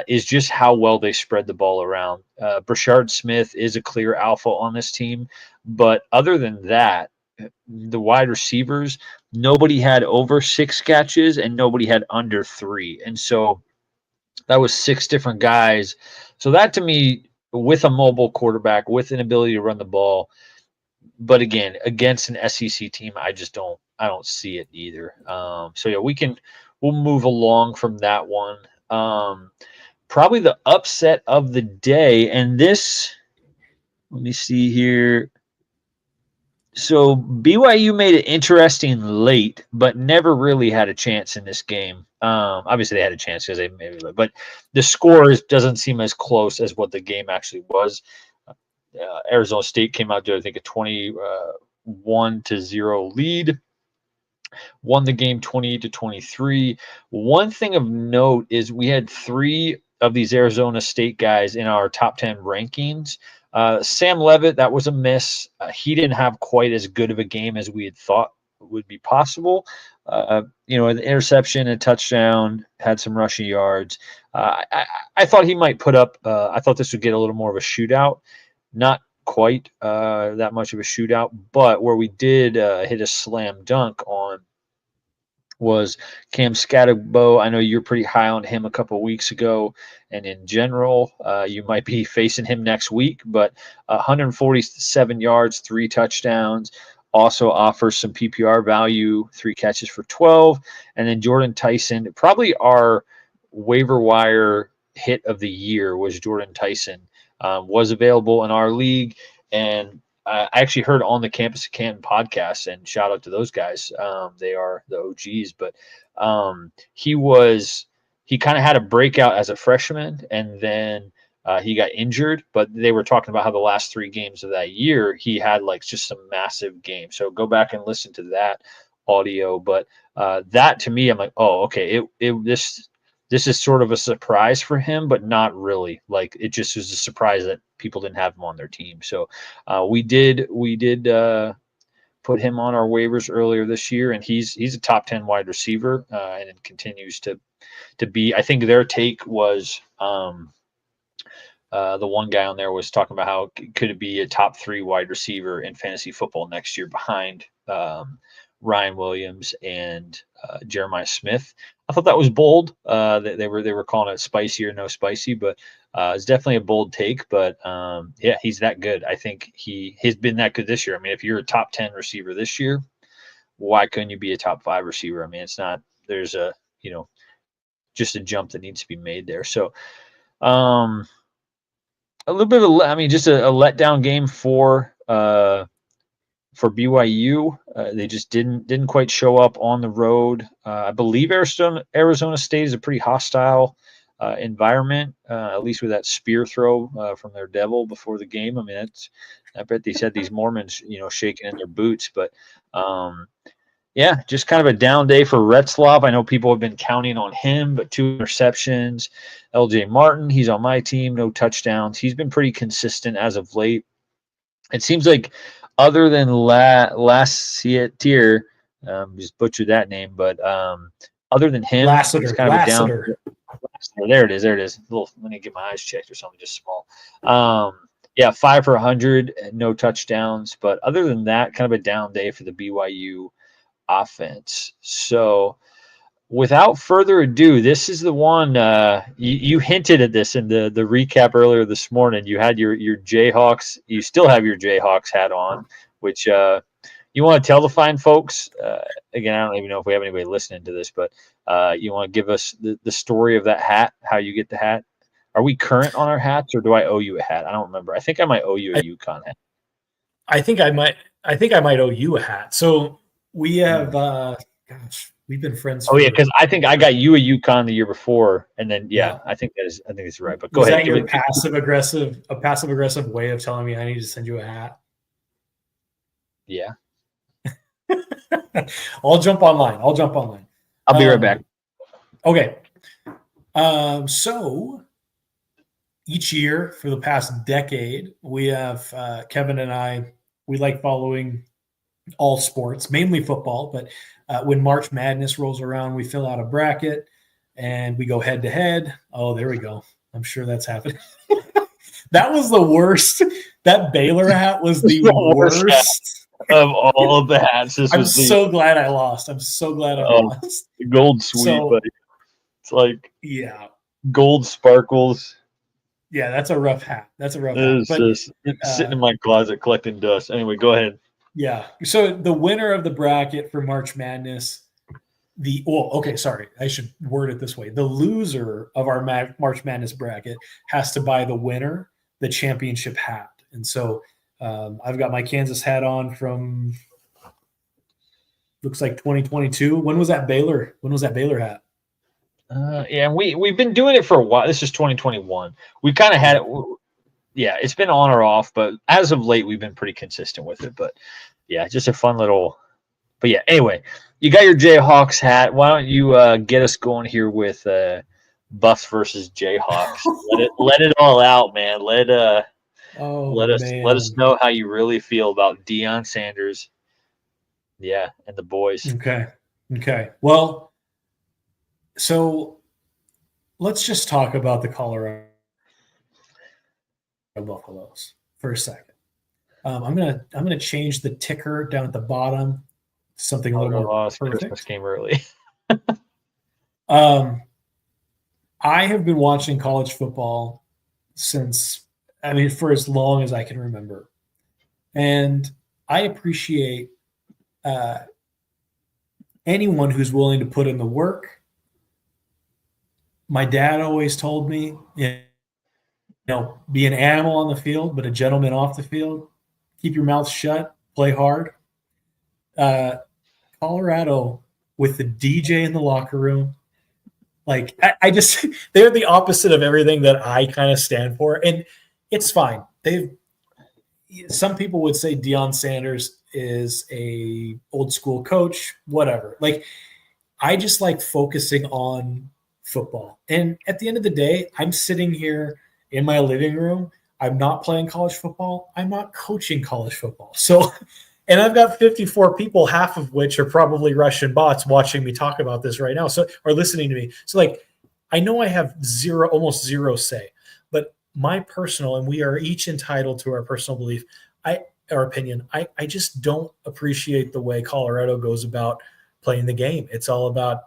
is just how well they spread the ball around. Brashard Smith is a clear alpha on this team, but other than that, the wide receivers, nobody had over 6 catches and nobody had under 3. And so that was 6 different guys. So that, to me, with a mobile quarterback, with an ability to run the ball, but again, against an SEC team, I don't see it either. We'll move along from that one. Probably the upset of the day, and this, let me see here. So BYU made it interesting late, but never really had a chance in this game. Obviously they had a chance because they maybe, but the score doesn't seem as close as what the game actually was. Arizona State came out to, I think, a 21-0 lead. Won the game 28-23. One thing of note is we had 3 of these Arizona State guys in our top 10 rankings. Sam Levitt, that was a miss. He didn't have quite as good of a game as we had thought would be possible. An interception, a touchdown, had some rushing yards. I thought he might put up. I thought this would get a little more of a shootout. Not quite that much of a shootout, but where we did hit a slam dunk on was Cam Scatterbo. I know you're pretty high on him a couple of weeks ago, and in general, you might be facing him next week, but 147 yards, 3 touchdowns, also offers some PPR value, 3 catches for 12. And then Jordan Tyson, probably our waiver wire hit of the year was Jordan Tyson, was available in our league. And I actually heard on the Campus of Canton podcast, and shout out to those guys. They are the OGs, but he kind of had a breakout as a freshman, and then he got injured. But they were talking about how the last 3 games of that year he had like just some massive games. So go back and listen to that audio. But that, to me, I'm like, oh, okay, this is sort of a surprise for him, but not really. Like, it just was a surprise that people didn't have him on their team. So we did put him on our waivers earlier this year, and he's a top 10 wide receiver, and it continues to be. I think their take was the one guy on there was talking about how could it be a top 3 wide receiver in fantasy football next year behind Ryan Williams and Jeremiah Smith. I thought that was bold. They were calling it spicy or no spicy, but it's definitely a bold take. But he's that good. I think he's been that good this year. I mean, if you're a top 10 receiver this year, why couldn't you be a top 5 receiver? I mean, it's not. There's just a jump that needs to be made there. So a little bit of, just a letdown game for BYU. They just didn't quite show up on the road. I believe Arizona State is a pretty hostile environment, at least with that spear throw from their devil before the game. I mean, I bet they said these Mormons, shaking in their boots, but yeah, just kind of a down day for Retzlaff. I know people have been counting on him, but 2 interceptions. LJ Martin, he's on my team, no touchdowns. He's been pretty consistent as of late. It seems like other than last tier, just butchered that name, but other than him, it's kind of a down. There it is. Let me get my eyes checked or something, just small. Yeah, 5 for 100, no touchdowns. But other than that, kind of a down day for the BYU offense. So without further ado, this is the one you hinted at this in the recap earlier this morning. You had your Jayhawks. You still have your Jayhawks hat on, which you want to tell the fine folks. Again, I don't even know if we have anybody listening to this, but you want to give us the story of that hat, how you get the hat. Are we current on our hats, or do I owe you a hat? I don't remember. I think I might owe you a UConn hat. I think I might owe you a hat. So we have, we've been friends. Oh yeah, because I think I got you a UConn the year before, and then I think that's right. But go ahead. Is that your passive aggressive way of telling me I need to send you a hat? Yeah. I'll jump online. I'll be right back. Okay. So each year for the past decade, we have Kevin and I. We like following all sports, mainly football, but when March Madness rolls around, we fill out a bracket and we go head to head. Oh, there we go. I'm sure that's happening. That was the worst. That Baylor hat was the worst of all of the hats. I'm so glad I lost. The gold sweep, buddy. It's like gold sparkles. Yeah, that's a rough hat. It's sitting in my closet collecting dust. Anyway, go ahead. Yeah. So the winner of the bracket for March Madness, I should word it this way. The loser of our March Madness bracket has to buy the winner the championship hat. And so I've got my Kansas hat on from looks like 2022. When was that Baylor hat? Yeah, we've been doing it for a while. This is 2021. We kind of had it. Yeah, it's been on or off, but as of late, we've been pretty consistent with it. But yeah, just a fun little. But yeah, anyway, you got your Jayhawks hat. Why don't you get us going here with Buffs versus Jayhawks? let it all out, man. Let us know how you really feel about Deion Sanders. Yeah, and the boys. Okay. Well, so let's just talk about the Colorado Buffaloes for a second. I'm gonna change the ticker down at the bottom to something a little more perfect. Christmas came early. I have been watching college football for as long as I can remember, and I appreciate anyone who's willing to put in the work. My dad always told me, be an animal on the field, but a gentleman off the field. Keep your mouth shut, play hard. Colorado with the DJ in the locker room, I just they're the opposite of everything that I kind of stand for, and it's fine. Some people would say Deion Sanders is a old school coach, whatever. I just like focusing on football. And at the end of the day, I'm sitting here in my living room. I'm not playing college football. I'm not coaching college football. So, and I've got 54 people, half of which are probably Russian bots watching me talk about this right now. So, or listening to me. So I know I have almost zero say, but my personal, and we are each entitled to our personal belief, our opinion. I just don't appreciate the way Colorado goes about playing the game. It's all about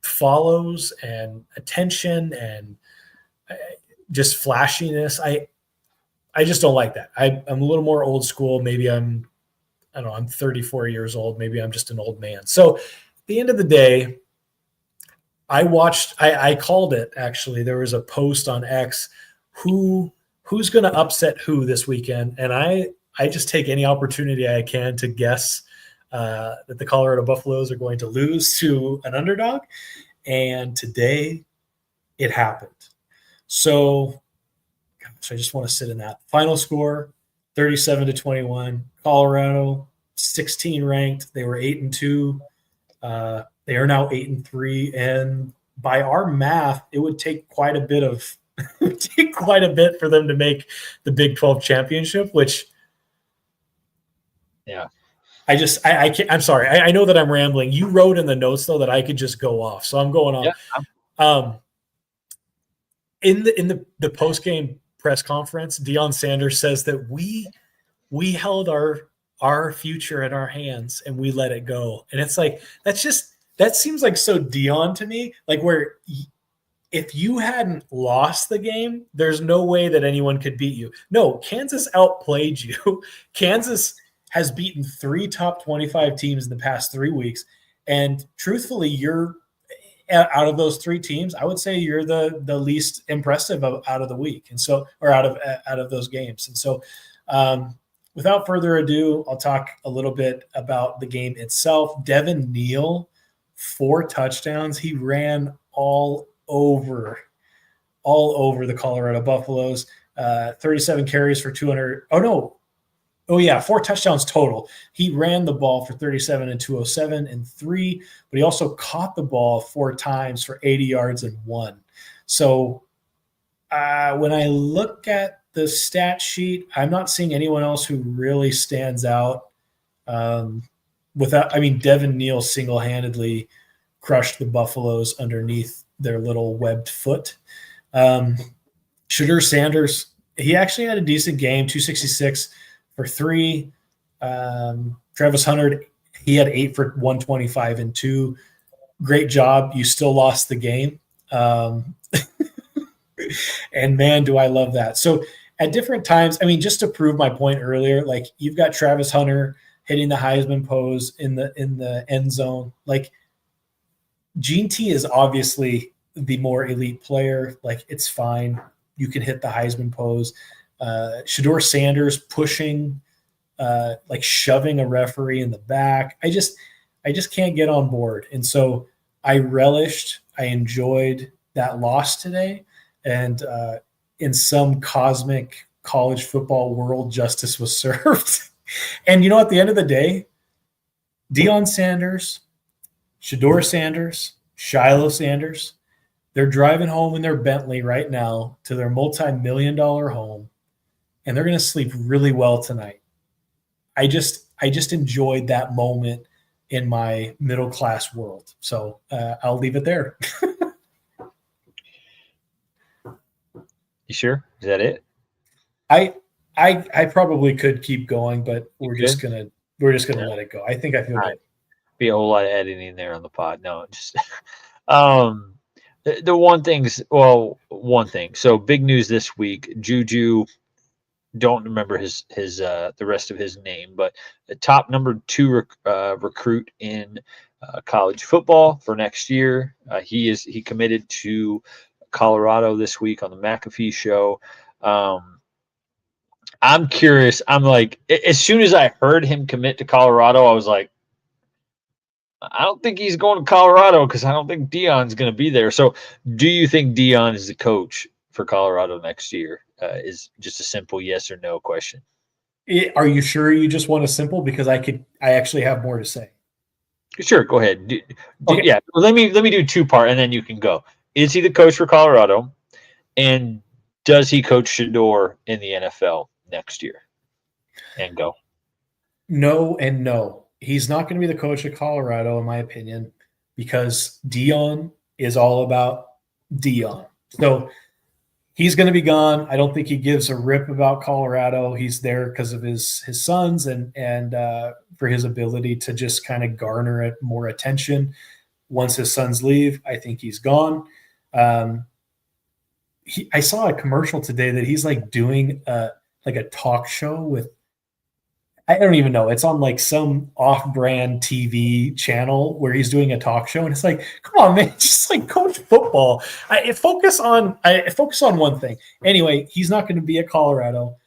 follows and attention and just flashiness. I just don't like that. I'm a little more old school. Maybe I'm 34 years old. Maybe I'm just an old man. So at the end of the day, I called it actually. There was a post on X, who's going to upset who this weekend. And I just take any opportunity I can to guess that the Colorado Buffaloes are going to lose to an underdog. And today it happened. So, gosh, I just want to sit in that. Final score, 37-21. Colorado, 16 ranked. They were 8-2. They are now 8-3, and by our math, it would take quite a bit for them to make the Big 12 championship. Which, yeah, I can't. I'm sorry. I know that I'm rambling. You wrote in the notes though that I could just go off, so I'm going on. Yeah. In the post game press conference, Deion Sanders says that we held our future in our hands and we let it go, and it's like that seems like so Deion to me, like where if you hadn't lost the game, there's no way that anyone could beat you. No, Kansas outplayed you. Kansas has beaten 3 top 25 teams in the past 3 weeks, and truthfully, you're out of those 3 teams, I would say you're the least impressive out of the week, and so or out of those games. And so, without further ado, I'll talk a little bit about the game itself. Devin Neal, 4 touchdowns. He ran all over the Colorado Buffaloes. 37 carries for 200. Oh yeah, 4 touchdowns total. He ran the ball for 37 and 207 and 3, but he also caught the ball 4 times for 80 yards and 1. So when I look at the stat sheet, I'm not seeing anyone else who really stands out. Devin Neal single-handedly crushed the Buffaloes underneath their little webbed foot. Shedeur Sanders, he actually had a decent game, 266 for 3. Travis Hunter, he had 8 for 125 and 2. Great job. You still lost the game. And man, do I love that. So at different times, just to prove my point earlier, like you've got Travis Hunter hitting the Heisman pose in the end zone. Like Gene T is obviously the more elite player. Like it's fine. You can hit the Heisman pose. Shedeur Sanders pushing, like shoving a referee in the back. I just can't get on board. And so I enjoyed that loss today. And in some cosmic college football world, justice was served. And at the end of the day, Deion Sanders, Shedeur Sanders, Shiloh Sanders, they're driving home in their Bentley right now to their multi-million-dollar home, and they're going to sleep really well tonight. I just enjoyed that moment in my middle-class world. So I'll leave it there. You sure? Is that it? I probably could keep going, but we're just gonna let it go. I think I feel good. Be a whole lot of editing there on the pod. No, just the one thing. So big news this week. Juju, don't remember his the rest of his name, but the top number 2 recruit in college football for next year. He committed to Colorado this week on the McAfee show. I'm curious. I'm like, as soon as I heard him commit to Colorado, I was like, I don't think he's going to Colorado because I don't think Deion's going to be there. So do you think Deion is the coach for Colorado next year? Is just a simple yes or no question. Are you sure you just want a simple? Because I actually have more to say. Sure, go ahead. Okay. Yeah, well, let me do 2-part and then you can go. Is he the coach for Colorado? And does he coach Shedeur in the NFL next year? And go. No and no. He's not going to be the coach of Colorado, in my opinion, because Deion is all about Deion. So he's going to be gone. I don't think he gives a rip about Colorado. He's there because of his sons and for his ability to just kind of garner more attention. Once his sons leave, I think he's gone. I saw a commercial today that he's like doing like a talk show with, I don't even know. It's on like some off-brand TV channel where he's doing a talk show, and it's like, come on, man, just like coach football. I focus on one thing. Anyway, he's not going to be at Colorado,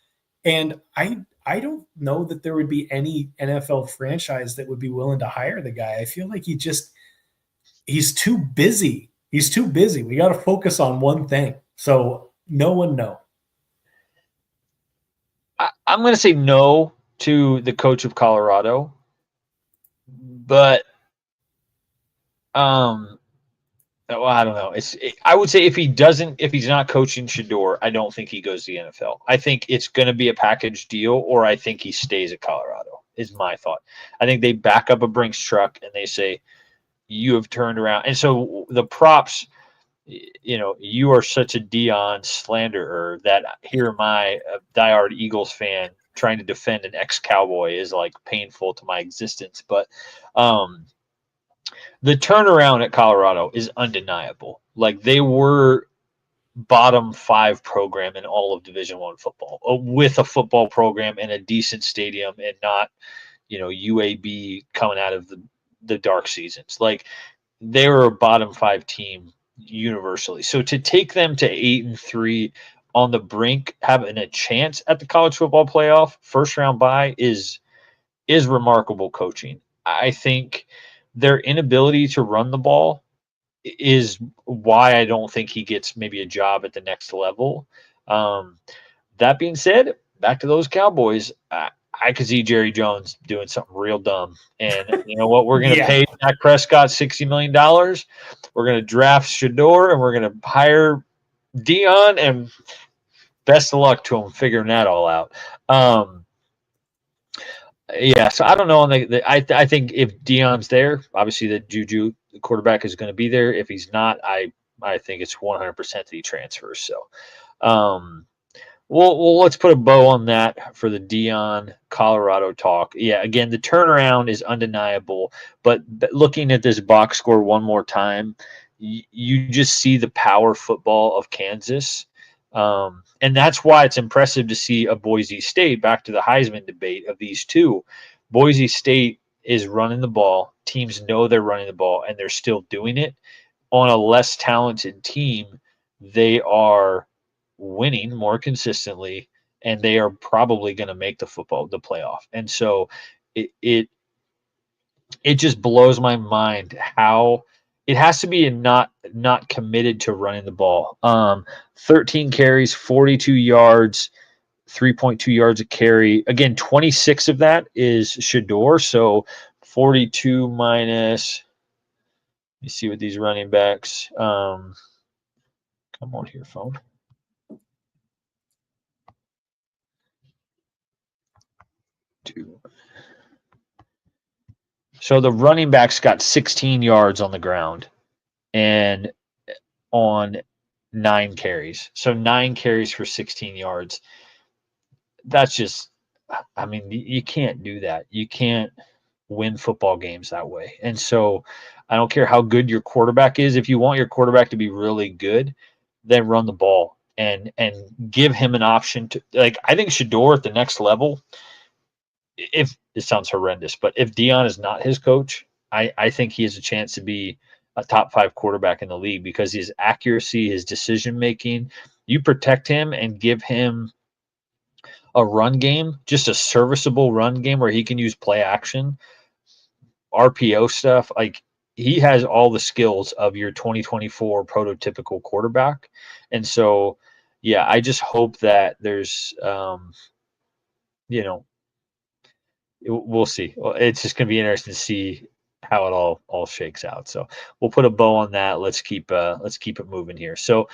and I don't know that there would be any NFL franchise that would be willing to hire the guy. I feel like he's too busy He's too busy. We got to focus on one thing. So no one know. I'm going to say no to the coach of Colorado, but well, I don't know. I would say if he's not coaching Shador, I don't think he goes to the NFL. I think it's going to be a package deal, or I think he stays at Colorado. Is my thought. I think they back up a Brinks truck and they say, "You have turned around." And so the props, you are such a Dion slanderer that here am I, a diehard Eagles fan, trying to defend an ex-Cowboy is like painful to my existence. But the turnaround at Colorado is undeniable. Like they were bottom 5 program in all of Division I football, with a football program and a decent stadium, and not UAB coming out of the dark seasons. Like they were a bottom 5 team universally. So to take them to 8-3 on the brink, having a chance at the college football playoff, first round bye is remarkable coaching. I think their inability to run the ball is why I don't think he gets maybe a job at the next level. That being said, back to those Cowboys, I could see Jerry Jones doing something real dumb. And you know what? We're going to pay Dak Prescott $60 million. We're going to draft Shador, and we're going to hire Dion, and best of luck to him figuring that all out. Yeah, so I don't know. I think if Dion's there, obviously the Juju the quarterback is going to be there. If he's not, I think it's 100% that he transfers. So, well, let's put a bow on that for the Dion Colorado talk. Yeah, again, the turnaround is undeniable, but looking at this box score one more time, you just see the power football of Kansas. And that's why it's impressive to see a Boise State, back to the Heisman debate of these two. Boise State is running the ball. Teams know they're running the ball, and they're still doing it. On a less talented team, they are winning more consistently, and they are probably going to make the playoff. And so it just blows my mind how it has to be not committed to running the ball. 13 carries, 42 yards, 3.2 yards a carry. Again, 26 of that is Shador. So 42 minus. Let me see what these running backs. Come on here, phone. So the running backs got 16 yards on the ground and on 9 carries. So 9 carries for 16 yards. That's just, I mean, you can't do that. You can't win football games that way. And so I don't care how good your quarterback is. If you want your quarterback to be really good, then run the ball and give him an option to, like, I think Shador at the next level, if it sounds horrendous, but if Dion is not his coach, I think he has a chance to be a top 5 quarterback in the league, because his accuracy, his decision making, you protect him and give him a run game, just a serviceable run game where he can use play action, RPO stuff. Like, he has all the skills of your 2024 prototypical quarterback. And so, yeah, I just hope that there's, we'll see. It's just going to be interesting to see how it all shakes out. So we'll put a bow on that. Let's keep it moving here. So,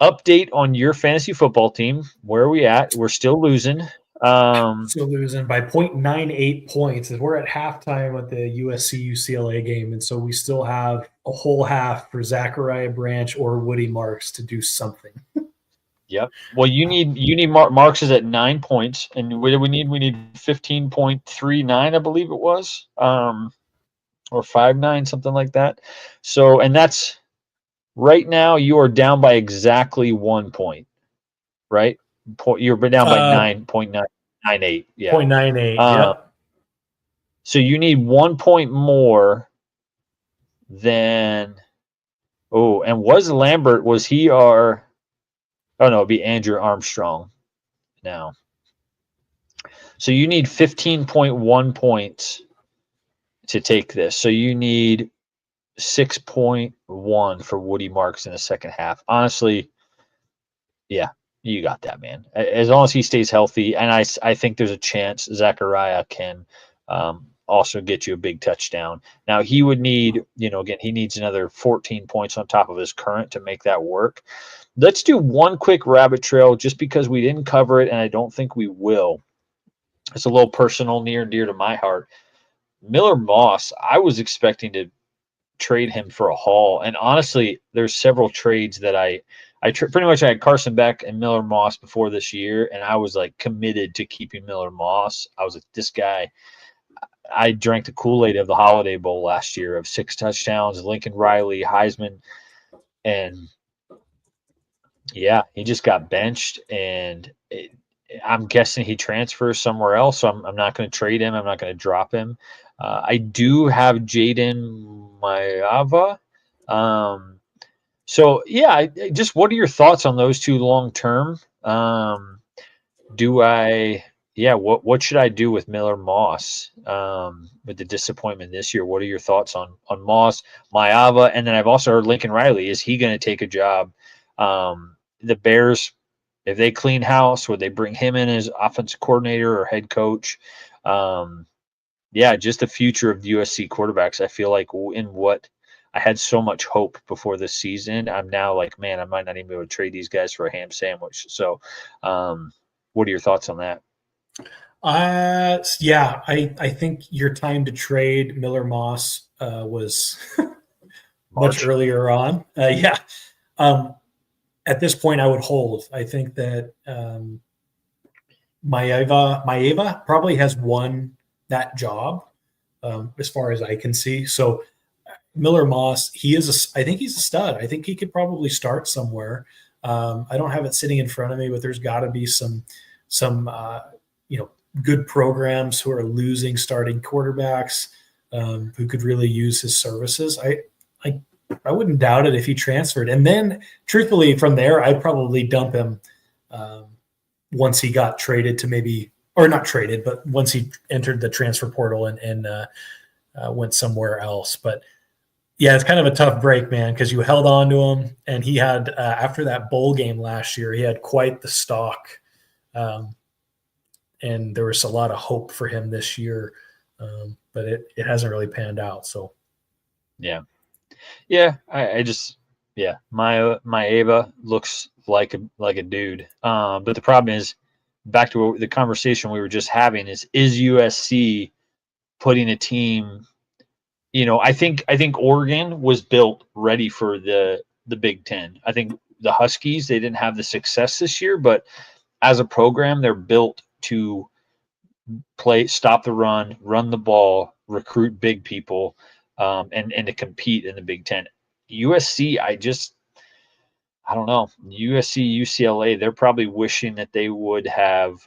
update on your fantasy football team. Where are we at? We're still losing. Still losing by 0.98 points. We're at halftime at the USC UCLA game, and so we still have a whole half for Zachariah Branch or Woody Marks to do something. Yep. Well, you need Marks is at 9 points, and what do we need? We need 15.39, I believe it was, or 5.9, something like that. So, and that's right now you are down by exactly 1 point, right? You're down by 9.998. Yeah. 0.98. Yep. So you need 1 point more than. Oh, and was Lambert? Was he our? Oh no, it'd be Andrew Armstrong now. So you need 15.1 points to take this. So you need 6.1 for Woody Marks in the second half. Honestly, yeah, you got that, man. As long as he stays healthy, and I think there's a chance Zachariah can also get you a big touchdown. Now he would need, again, he needs another 14 points on top of his current to make that work. Let's do one quick rabbit trail just because we didn't cover it, and I don't think we will. It's a little personal, near and dear to my heart. Miller Moss, I was expecting to trade him for a haul, and honestly, there's several trades that pretty much I had Carson Beck and Miller Moss before this year, and I was like committed to keeping Miller Moss. I was like, this guy. I drank the Kool-Aid of the Holiday Bowl last year of 6 touchdowns, Lincoln Riley, Heisman, and yeah, he just got benched, and I'm guessing he transfers somewhere else. So I'm not going to trade him. I'm not going to drop him. I do have Jaden Mayava. So yeah, just what are your thoughts on those two long term? What should I do with Miller Moss with the disappointment this year? What are your thoughts on Moss, Mayava, and then I've also heard Lincoln Riley. Is he going to take a job? The Bears, if they clean house, would they bring him in as offensive coordinator or head coach? Just the future of USC quarterbacks. I feel like in what I had so much hope before this season, I'm now like, man, I might not even be able to trade these guys for a ham sandwich. So, what are your thoughts on that? I think your time to trade Miller Moss was much earlier on. At this point, I would hold. I think that Maeva probably has won that job as far as I can see. So Miller Moss, I think he's a stud. I think he could probably start somewhere. I don't have it sitting in front of me, but there's got to be some good programs who are losing starting quarterbacks who could really use his services. I wouldn't doubt it if he transferred. And then, truthfully, from there, I'd probably dump him once he got traded to not traded, but once he entered the transfer portal and went somewhere else. But, yeah, it's kind of a tough break, man, because you held on to him. And he had, after that bowl game last year, he had quite the stock. And there was a lot of hope for him this year, but it hasn't really panned out. So, yeah. My Ava looks like a dude. But the problem is, back to the conversation we were just having, is USC putting a team? I think Oregon was built ready for the Big Ten. I think the Huskies, they didn't have the success this year, but as a program, they're built to stop the run the ball, recruit big people, and to compete in the Big Ten. USC, I don't know. USC, UCLA, they're probably wishing that they would have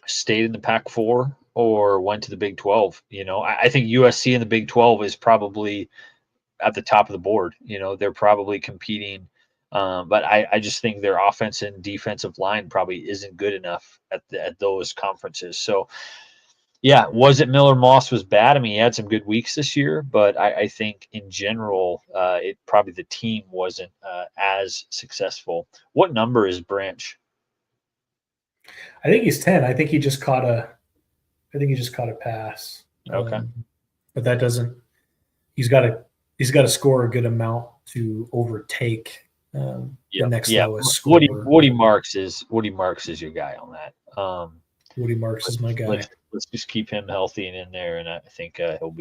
stayed in the Pac-4 or went to the Big 12. I think USC in the Big 12 is probably at the top of the board. They're probably competing. But I just think their offense and defensive line probably isn't good enough at those conferences. So, yeah, was it Miller Moss was bad? I mean, he had some good weeks this year, but I think in general, the team wasn't as successful. What number is Branch? I think he's 10. I think he just caught a pass. Okay. But that doesn't. He's got to score a good amount to overtake the next lowest score. Woody Marks is your guy on that. Woody Marks is my guy. Let's just keep him healthy and in there, and I think he'll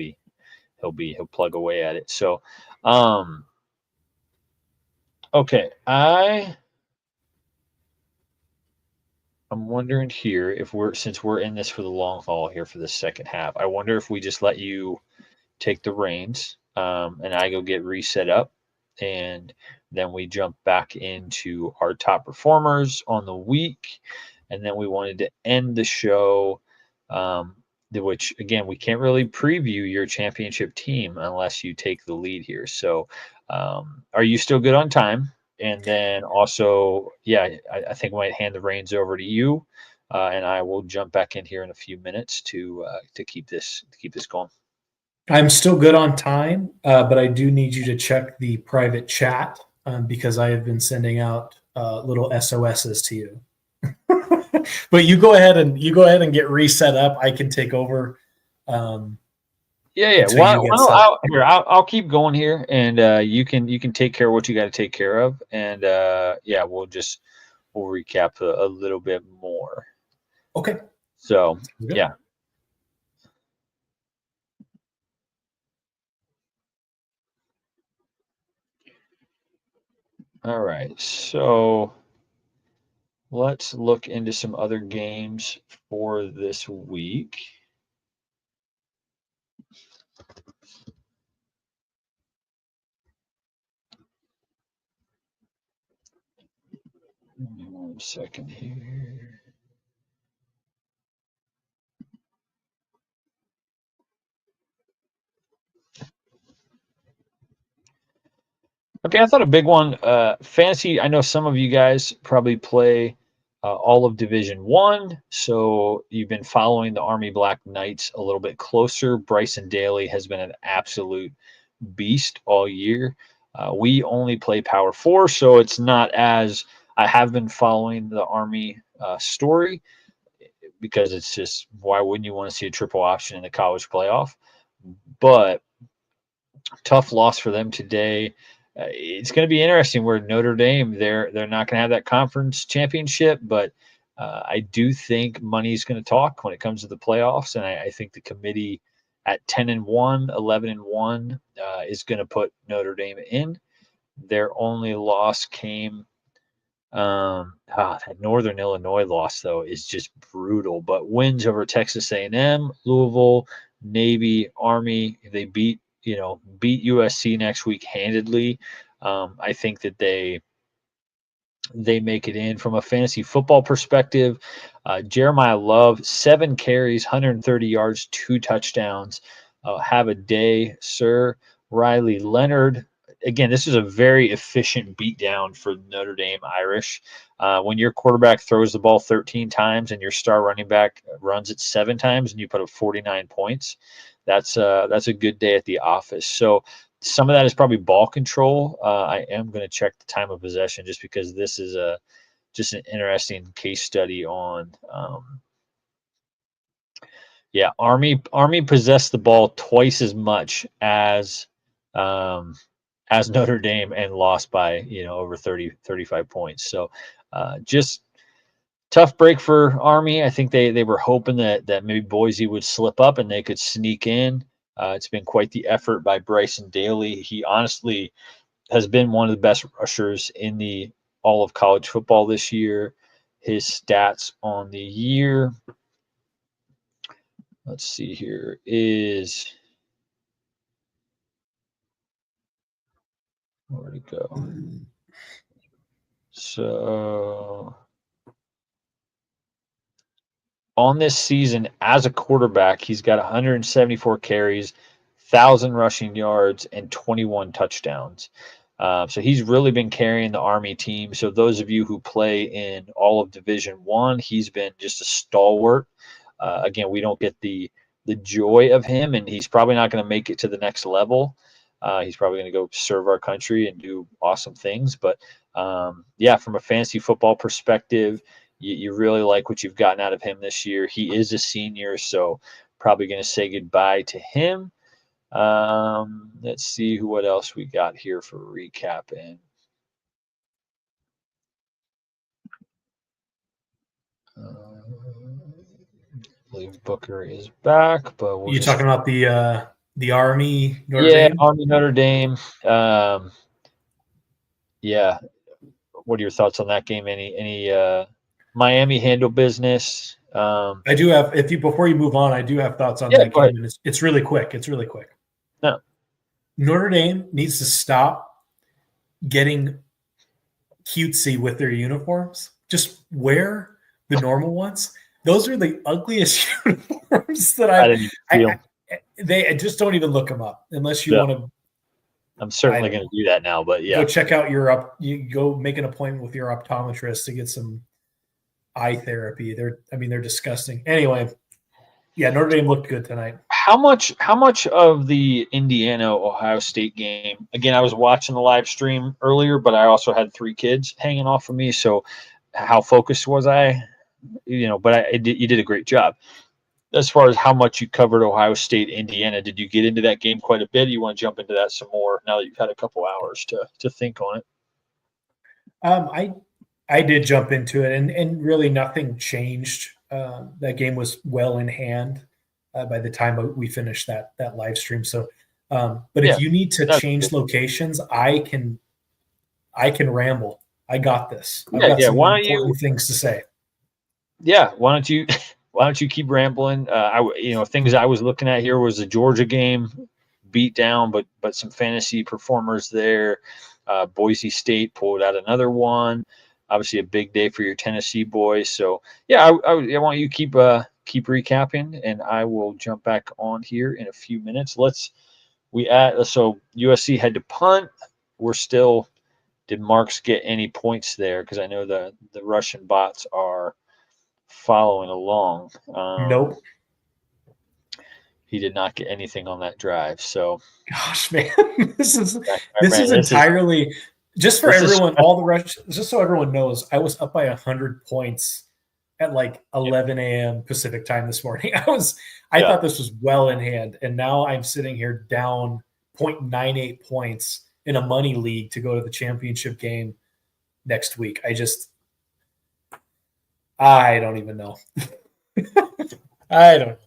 plug away at it. So, okay, I'm wondering here since we're in this for the long haul here for the second half, I wonder if we just let you take the reins, and I go get reset up, and then we jump back into our top performers on the week, and then we wanted to end the show, which again we can't really preview your championship team unless you take the lead here. So, are you still good on time? And then also, I think I might hand the reins over to you, and I will jump back in here in a few minutes to keep this going. I'm still good on time, but I do need you to check the private chat because I have been sending out little SOSs to you. But you go ahead and get reset up. I can take over. Yeah. Until you get set up. I'll keep going here, and you can take care of what you got to take care of, and we'll recap a little bit more. Okay. So yeah. All right. So let's look into some other games for this week. Give me 1 second here. Okay, I thought a big one, fantasy. I know some of you guys probably play all of Division One, so you've been following the Army Black Knights a little bit closer. Bryson Daly has been an absolute beast all year. We only play Power Four, so it's not as I have been following the Army story because it's just why wouldn't you want to see a triple option in the college playoff? But tough loss for them today. It's going to be interesting where Notre Dame they're not going to have that conference championship, but I do think money is going to talk when it comes to the playoffs, and I think the committee at 10-1, 11-1 is going to put Notre Dame in. Their only loss came. That Northern Illinois loss though is just brutal. But wins over Texas A&M, Louisville, Navy, Army. If they beat USC next week handedly, I think that they make it in. From a fantasy football perspective. Jeremiah Love, 7 carries, 130 yards, 2 touchdowns. Have a day, sir. Riley Leonard. Again, this is a very efficient beatdown for Notre Dame Irish. When your quarterback throws the ball 13 times and your star running back runs it 7 times and you put up 49 points, that's a good day at the office. So some of that is probably ball control. I am going to check the time of possession just because this is just an interesting case study on. Army possessed the ball twice as much as Notre Dame and lost by over 35 points. So just tough break for Army. I think they were hoping that maybe Boise would slip up and they could sneak in. It's been quite the effort by Bryson Daly. He honestly has been one of the best rushers in the all of college football this year. His stats on the year, let's see here, is where'd it go? So on this season as a quarterback, he's got 174 carries, 1,000 rushing yards, and 21 touchdowns. So he's really been carrying the Army team. So those of you who play in all of Division One, he's been just a stalwart. Again, we don't get the joy of him, and he's probably not going to make it to the next level. He's probably going to go serve our country and do awesome things. But from a fantasy football perspective, you really like what you've gotten out of him this year. He is a senior, so probably going to say goodbye to him. Let's see what else we got here for recapping. I believe Booker is back, but you talking about the Army Notre Dame? Army Notre Dame. What are your thoughts on that game? Any Miami handle business? I do have. Before you move on, I do have thoughts on that game, and it's really quick. No. Notre Dame needs to stop getting cutesy with their uniforms. Just wear the normal ones. Those are the ugliest uniforms that I just don't even look them up unless you want to. I'm certainly going to do that now, but go check out you go make an appointment with your optometrist to get some eye therapy. They're disgusting. Anyway, Notre Dame looked good tonight. How much of the Indiana Ohio State game? Again, I was watching the live stream earlier, but I also had 3 kids hanging off of me. So, how focused was I? But you did a great job. As far as how much you covered Ohio State, Indiana, did you get into that game quite a bit? You want to jump into that some more now that you've had a couple hours to think on it? I did jump into it, and really nothing changed. That game was well in hand by the time we finished that live stream. So, but if you need to change locations, I can ramble. I got this. I've got some important things to say. Yeah, why don't you keep rambling? Things I was looking at here was the Georgia game, beat down, but some fantasy performers there. Boise State pulled out another one. Obviously, a big day for your Tennessee boys. So yeah, I want you to keep recapping, and I will jump back on here in a few minutes. So USC had to punt. We're still. Did Marks get any points there? Because I know the Russian bots are following along. Nope. He did not get anything on that drive. So, gosh, man, this is entirely just for everyone. Just so everyone knows, I was up by 100 points at like 11 a.m. Pacific time this morning. I thought this was well in hand, and now I'm sitting here down 0.98 points in a money league to go to the championship game next week. I don't even know. I don't.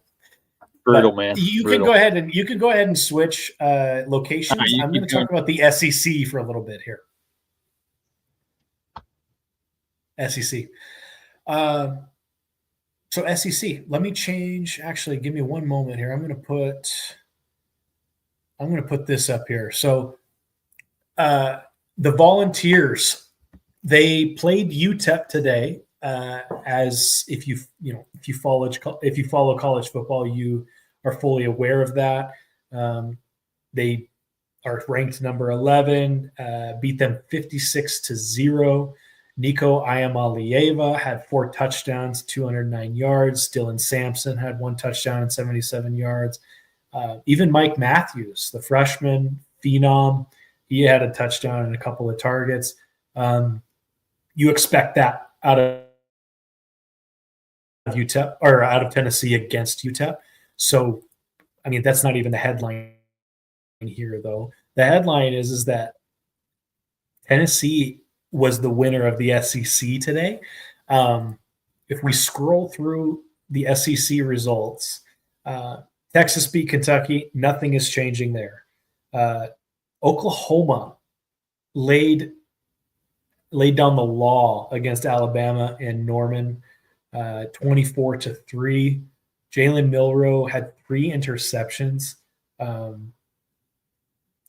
Brutal, man. You can go ahead and switch locations. I'm going to talk about the SEC for a little bit here. SEC. So SEC. Let me change. Actually, give me one moment here. I'm going to put this up here. So the Volunteers, they played UTEP today. As if you follow college football, you are fully aware of that. They are ranked number 11, beat them 56-0. Nico Iamalieva had 4 touchdowns, 209 yards. Dylan Sampson had 1 touchdown and 77 yards. Even Mike Matthews, the freshman phenom, he had a touchdown and a couple of targets. You expect that out of UTEP or out of Tennessee against UTEP. So, I mean, that's not even the headline here, though. The headline is that Tennessee was the winner of the SEC today. If we scroll through the SEC results, Texas beat Kentucky. Nothing is changing there. Oklahoma laid down the law against Alabama and Norman, 24-3. Jalen Milroe had 3 interceptions.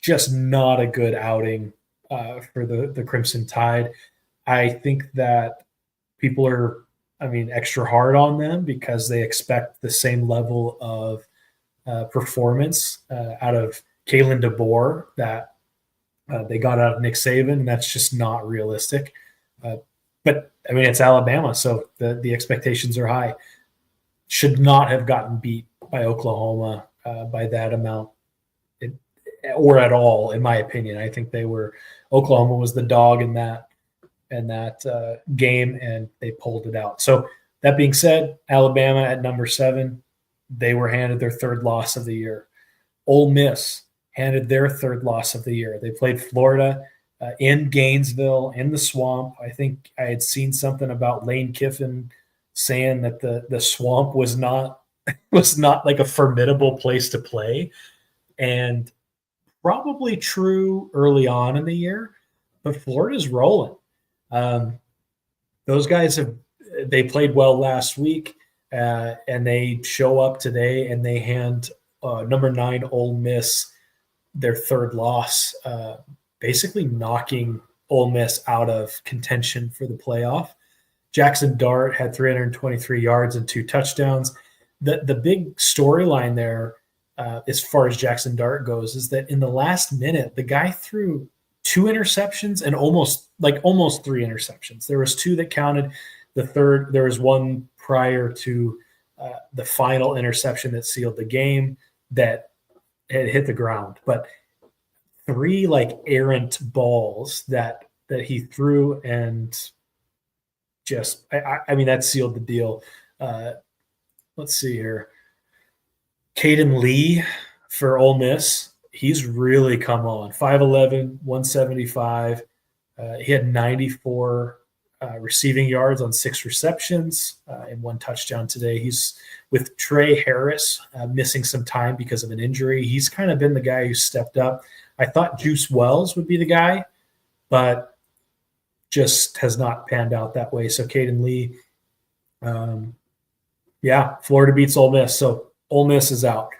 Just not a good outing for the Crimson Tide. I think that people are, extra hard on them because they expect the same level of performance out of Kalen DeBoer that they got out of Nick Saban, and that's just not realistic. But it's Alabama, so the expectations are high. Should not have gotten beat by Oklahoma by that amount, or at all, in my opinion. I think Oklahoma was the dog in that game, and they pulled it out. So that being said, Alabama at number 7, they were handed their 3rd loss of the year. Ole Miss handed their 3rd loss of the year. They played Florida in Gainesville, in the Swamp. I think I had seen something about Lane Kiffin saying that the Swamp was not like a formidable place to play, and probably true early on in the year. But Florida's rolling. Those guys they played well last week, and they show up today and they hand number 9 Ole Miss their 3rd loss, basically knocking Ole Miss out of contention for the playoff. Jackson Dart had 323 yards and 2 touchdowns. The big storyline there, as far as Jackson Dart goes, is that in the last minute, the guy threw 2 interceptions and almost 3 interceptions. There was 2 that counted. The third, there was one prior to the final interception that sealed the game. that had hit the ground, but 3 like errant balls that he threw, and just I mean that sealed the deal. Let's see here. Caden Lee for Ole Miss, he's really come on. 5'11", 175. He had 94 receiving yards on 6 receptions and 1 touchdown today. He's with Trey Harris missing some time because of an injury. He's kind of been the guy who stepped up. I thought Juice Wells would be the guy, but just has not panned out that way. So Caden Lee, Florida beats Ole Miss. So Ole Miss is out.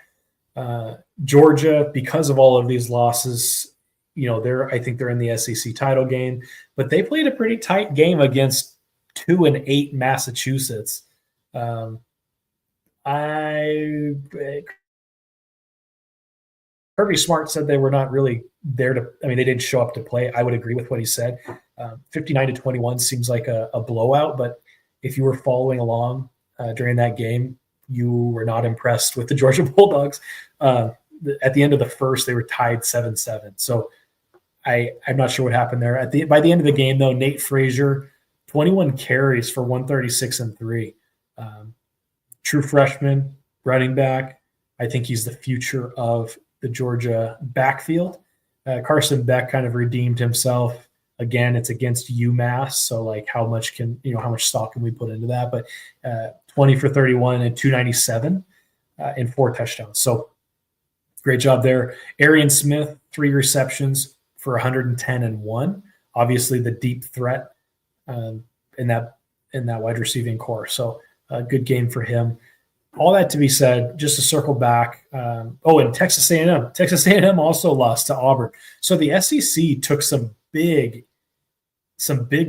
Georgia, because of all of these losses, I think they're in the SEC title game, but they played a pretty tight game against 2-8 Massachusetts. Kirby Smart said they were not really there they didn't show up to play. I would agree with what he said. 59-21 seems like a blowout, but if you were following along during that game, you were not impressed with the Georgia Bulldogs. At the end of the first, they were tied 7-7. So I'm not sure what happened there. By the end of the game, though, Nate Frazier, 21 carries for 136 and 3. True freshman, running back. I think he's the future of the Georgia backfield. Carson Beck kind of redeemed himself. Again, it's against UMass, so like how much stock can we put into that? But 20 for 31 and 297 and 4 touchdowns. So great job there. Arian Smith, 3 receptions for 110 and 1. Obviously, the deep threat in that wide receiving core. So a good game for him. All that to be said, just to circle back. And Texas A&M. Texas A&M also lost to Auburn. So the SEC took some big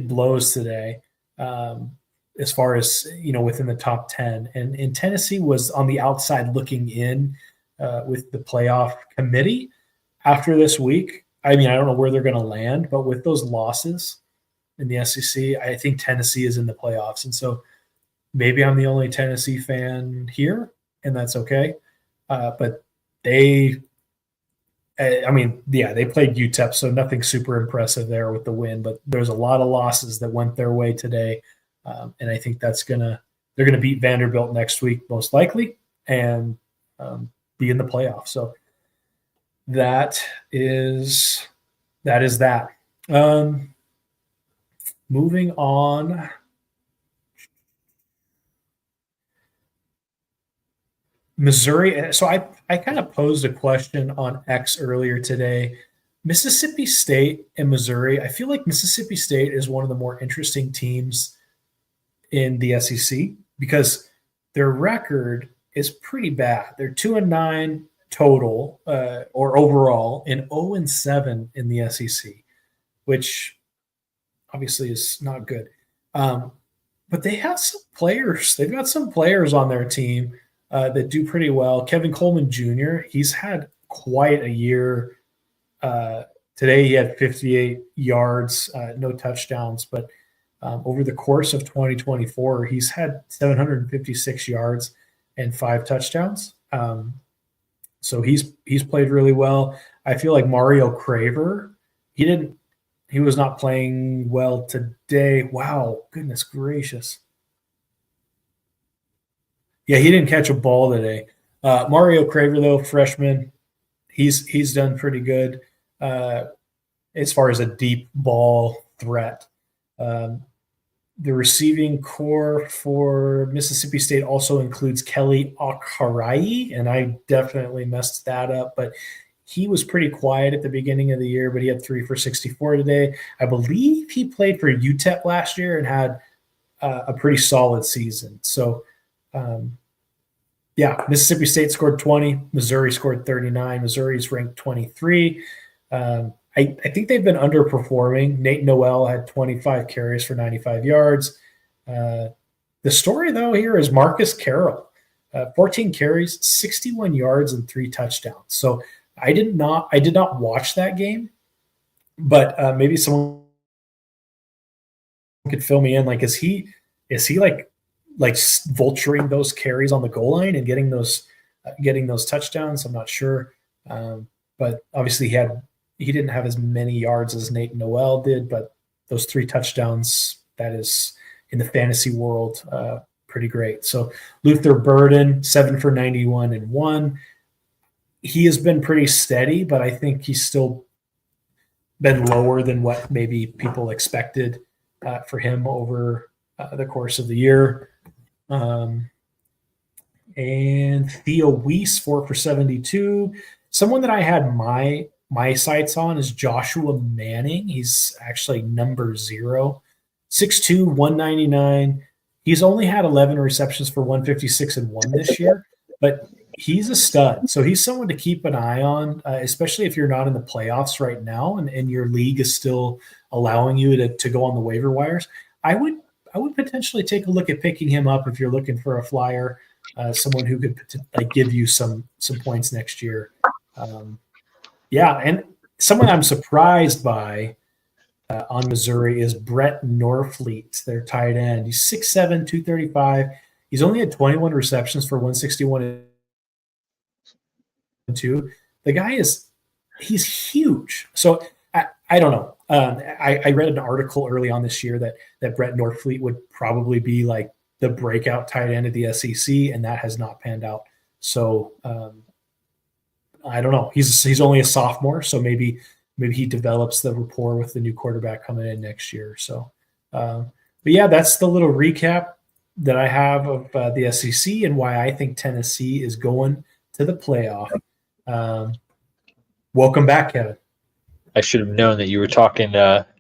blows today, as far as within the top 10. And Tennessee was on the outside looking in with the playoff committee after this week. I mean, I don't know where they're going to land, but with those losses in the SEC, I think Tennessee is in the playoffs. And so maybe I'm the only Tennessee fan here, and that's okay. But they played UTEP, so nothing super impressive there with the win. But there's a lot of losses that went their way today, and I think they're gonna beat Vanderbilt next week most likely, and be in the playoffs. So that is that. Moving on. Missouri. So I kind of posed a question on X earlier today. Mississippi State and Missouri. I feel like Mississippi State is one of the more interesting teams in the SEC because their record is pretty bad. They're 2-9 total or overall, and 0-7 in the SEC, which obviously is not good. But they have some players. They've got some players on their team that do pretty well. Kevin Coleman Jr., he's had quite a year. Today he had 58 yards, no touchdowns, but over the course of 2024, he's had 756 yards and 5 touchdowns. So he's played really well. I feel like Mario Craver, he was not playing well today. Wow, goodness gracious. Yeah, he didn't catch a ball today. Mario Craver, though, freshman, he's done pretty good as far as a deep ball threat. The receiving core for Mississippi State also includes Kelly Akharai, and I definitely messed that up, but he was pretty quiet at the beginning of the year, but he had 3 for 64 today. I believe he played for UTEP last year and had a pretty solid season. So, Mississippi State scored 20. Missouri scored 39. Missouri's ranked 23. I think they've been underperforming. Nate Noel had 25 carries for 95 yards. The story, though, here is Marcus Carroll, 14 carries, 61 yards, and 3 touchdowns. So I did not watch that game, but maybe someone could fill me in. Like, is he like vulturing those carries on the goal line and getting those getting those touchdowns. I'm not sure. But obviously he didn't have as many yards as Nate Noel did, but those 3 touchdowns, that is in the fantasy world, pretty great. So Luther Burden, 7 for 91 and 1. He has been pretty steady, but I think he's still been lower than what maybe people expected for him over the course of the year. And Theo Weiss, 4 for 72. Someone that I had my sights on is Joshua Manning. He's actually number 0, 6'2", 199. He's only had 11 receptions for 156 and 1 this year, but he's a stud. So he's someone to keep an eye on, especially if you're not in the playoffs right now and your league is still allowing you to go on the waiver wires. I would potentially take a look at picking him up if you're looking for a flyer, someone who could give you some points next year. And someone I'm surprised by on Missouri is Brett Norfleet, their tight end. He's 6'7", 235. He's only had 21 receptions for 161 and 2. The guy he's huge. So I don't know. I read an article early on this year that Brett Norfleet would probably be like the breakout tight end of the SEC, and that has not panned out. So I don't know. He's only a sophomore, so maybe he develops the rapport with the new quarterback coming in next year. So, but yeah, that's the little recap that I have of the SEC and why I think Tennessee is going to the playoff. Welcome back, Kevin. I should have known that you were talking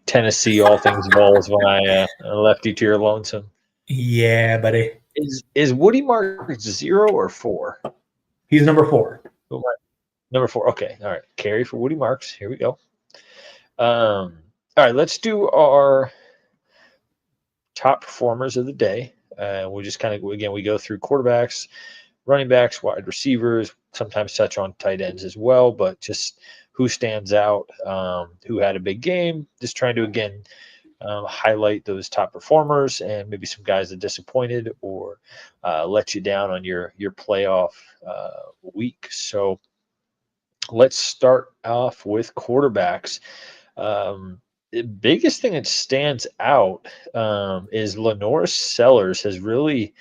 Tennessee, all things balls, when I left you to your lonesome. Yeah, buddy. Is Woody Marks 0 or 4? He's number 4. Number 4. Okay. All right. Carry for Woody Marks. Here we go. All right. Let's do our top performers of the day. We'll just kind of, again, we go through quarterbacks, running backs, wide receivers, sometimes touch on tight ends as well, but just who stands out, who had a big game, just trying to, again, highlight those top performers and maybe some guys that disappointed or let you down on your playoff week. So let's start off with quarterbacks. The biggest thing that stands out is Lenore Sellers has really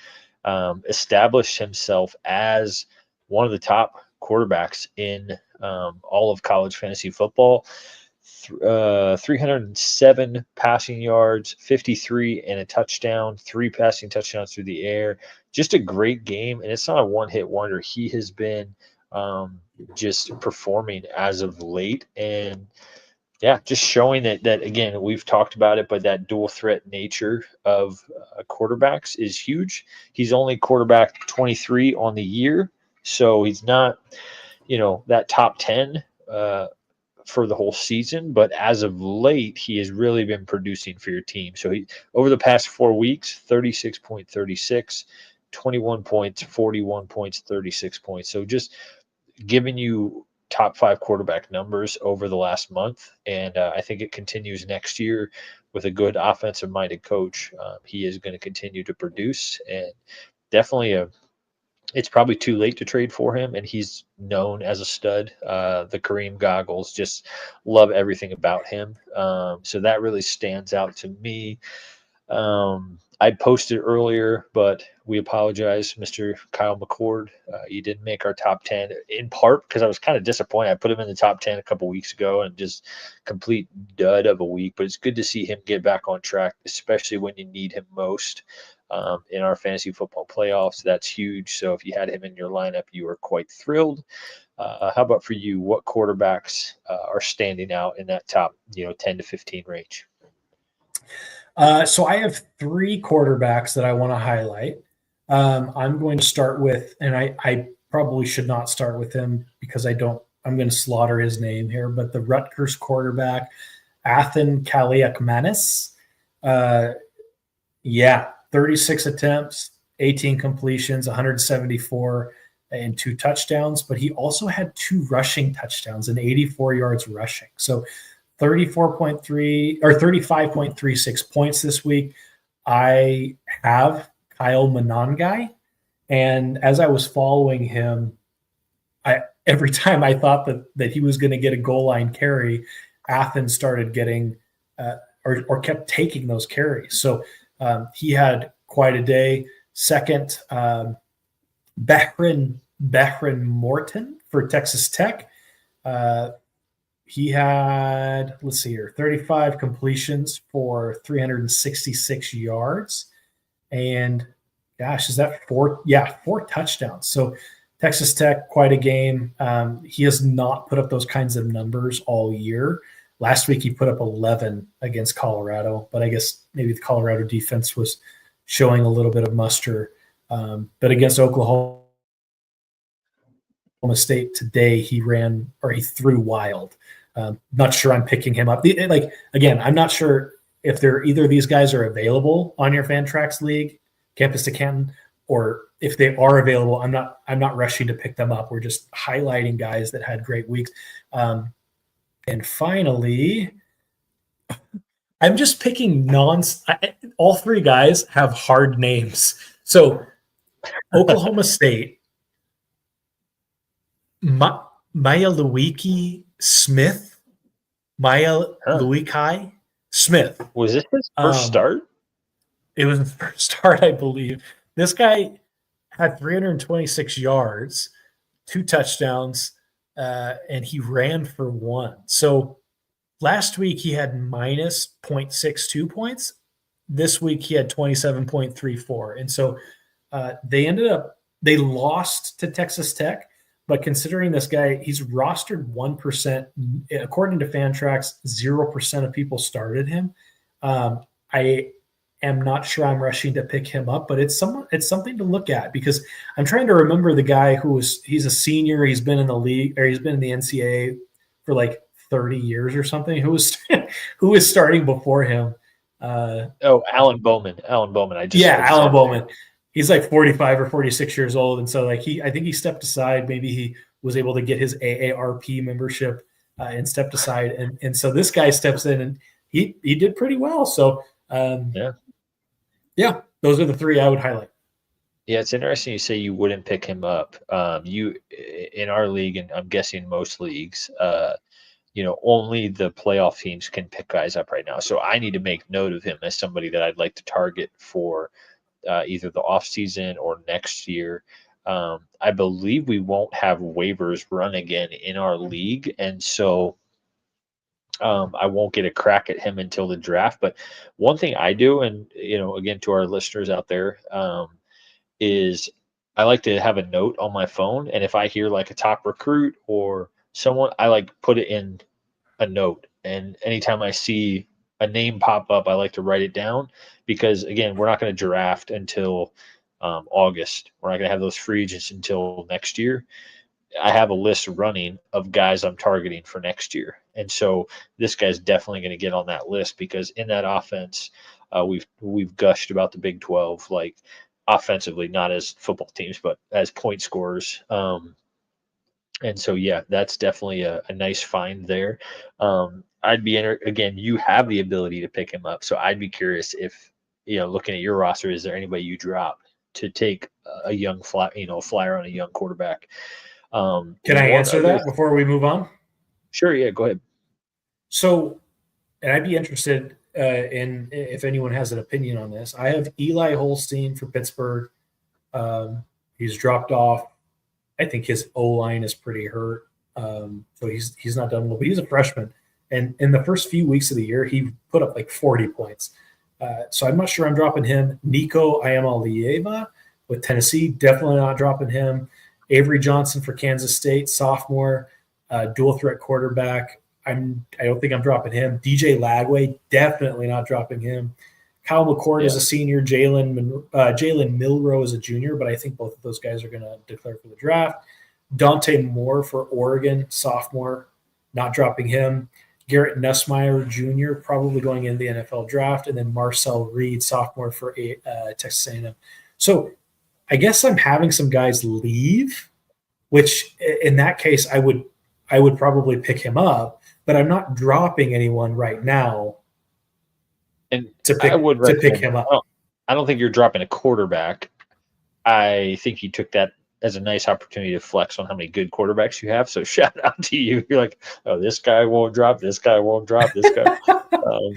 established himself as one of the top quarterbacks in all of college fantasy football. 307 passing yards, 53 and a touchdown, 3 passing touchdowns through the air. Just a great game, and it's not a one-hit wonder. He has been just performing as of late, and yeah, just showing that again, we've talked about it, but that dual threat nature of quarterbacks is huge. He's only quarterback 23 on the year, so he's not, that top 10 for the whole season, but as of late, he has really been producing for your team. So he, over the past 4 weeks, 36.36, 21 points, 41 points, 36 points. So just giving you top 5 quarterback numbers over the last month. And I think it continues next year with a good offensive minded coach. He is going to continue to produce, and definitely it's probably too late to trade for him, and he's known as a stud. The Kareem goggles, just love everything about him. So that really stands out to me. I posted earlier, but we apologize, Mr. Kyle McCord. You didn't make our top 10, in part because I was kind of disappointed. I put him in the top 10 a couple weeks ago and just complete dud of a week, but it's good to see him get back on track, especially when you need him most. In our fantasy football playoffs, that's huge. So if you had him in your lineup, you were quite thrilled. How about for you? What quarterbacks are standing out in that top, 10 to 15 range? So I have 3 quarterbacks that I want to highlight. I'm going to start with, and I probably should not start with him because I'm going to slaughter his name here, but the Rutgers quarterback, Athan Kaliakmanis. 36 attempts, 18 completions, 174 and 2 touchdowns, but he also had 2 rushing touchdowns and 84 yards rushing. So 34.3 or 35.36 points this week. I have Kyle Monangai, and as I was following him every time I thought that he was going to get a goal line carry, Athens started getting or kept taking those carries. So he had quite a day. Second, Behrin Morton for Texas Tech. He had, let's see here, 35 completions for 366 yards. And gosh, is that four? Yeah, 4 touchdowns. So Texas Tech, quite a game. He has not put up those kinds of numbers all year. Last week, he put up 11 against Colorado, but I guess maybe the Colorado defense was showing a little bit of muster. But against Oklahoma State today, he threw wild. Not sure I'm picking him up. Again, I'm not sure if either of these guys are available on your Fantrax League, Campus to Canton, or if they are available, I'm not rushing to pick them up. We're just highlighting guys that had great weeks. And finally, I'm just picking all 3 guys have hard names. So Oklahoma State, Maya Lewicki Smith. Was this his first start? It was his first start, I believe. This guy had 326 yards, 2 touchdowns, and he ran for 1. So last week he had minus 0.62 points. This week he had 27.34. And so they lost to Texas Tech, but considering this guy, he's rostered 1%. According to Fantrax, 0% of people started him. I am not sure I'm rushing to pick him up, but it's something to look at because I'm trying to remember the guy he's a senior. He's been in the league, or he's been in the NCAA for like 30 years or something. Who was starting before him? Alan Bowman. Alan Bowman. Alan Bowman. He's like 45 or 46 years old. And so I think he stepped aside. Maybe he was able to get his AARP membership and stepped aside. And so this guy steps in and he did pretty well. So yeah, those are the 3 I would highlight. Yeah, it's interesting you say you wouldn't pick him up. You in our league, and I'm guessing most leagues, only the playoff teams can pick guys up right now. So I need to make note of him as somebody that I'd like to target for either the off season or next year. I believe we won't have waivers run again in our league, and so I won't get a crack at him until the draft. But one thing I do, and again to our listeners out there, is I like to have a note on my phone, and if I hear like a top recruit or someone, I like put it in a note. And anytime I see a name pop up, I like to write it down because again, we're not going to draft until August. We're not going to have those free agents until next year. I have a list running of guys I'm targeting for next year. And so this guy's definitely going to get on that list because in that offense, we've gushed about the Big 12, like offensively, not as football teams, but as point scorers. And so, yeah, that's definitely a nice find there. I'd be again, you have the ability to pick him up. So I'd be curious if, looking at your roster, is there anybody you drop to take a young flyer on a young quarterback? Can I answer that before we move on? Sure. Yeah, go ahead. So, and I'd be interested in if anyone has an opinion on this. I have Eli Holstein for Pittsburgh. He's dropped off. I think his O-line is pretty hurt. So he's not done well, but he's a freshman. And in the first few weeks of the year, he put up like 40 points. So I'm not sure I'm dropping him. Nico Iamaleava with Tennessee, definitely not dropping him. Avery Johnson for Kansas State, sophomore, dual threat quarterback. I don't think I'm dropping him. DJ Lagway, definitely not dropping him. Kyle McCord is a senior. Jalen Milroe is a junior, but I think both of those guys are going to declare for the draft. Dante Moore for Oregon, sophomore, not dropping him. Garrett Nussmeier, junior, probably going in the NFL draft. And then Marcel Reed, sophomore for Texas A&M. So I guess I'm having some guys leave, which in that case I would probably pick him up, but I'm not dropping anyone right now. And to pick him up. I don't think you're dropping a quarterback. I think you took that as a nice opportunity to flex on how many good quarterbacks you have. So shout out to you. You're like, oh, this guy won't drop. This guy won't drop. This guy. Um,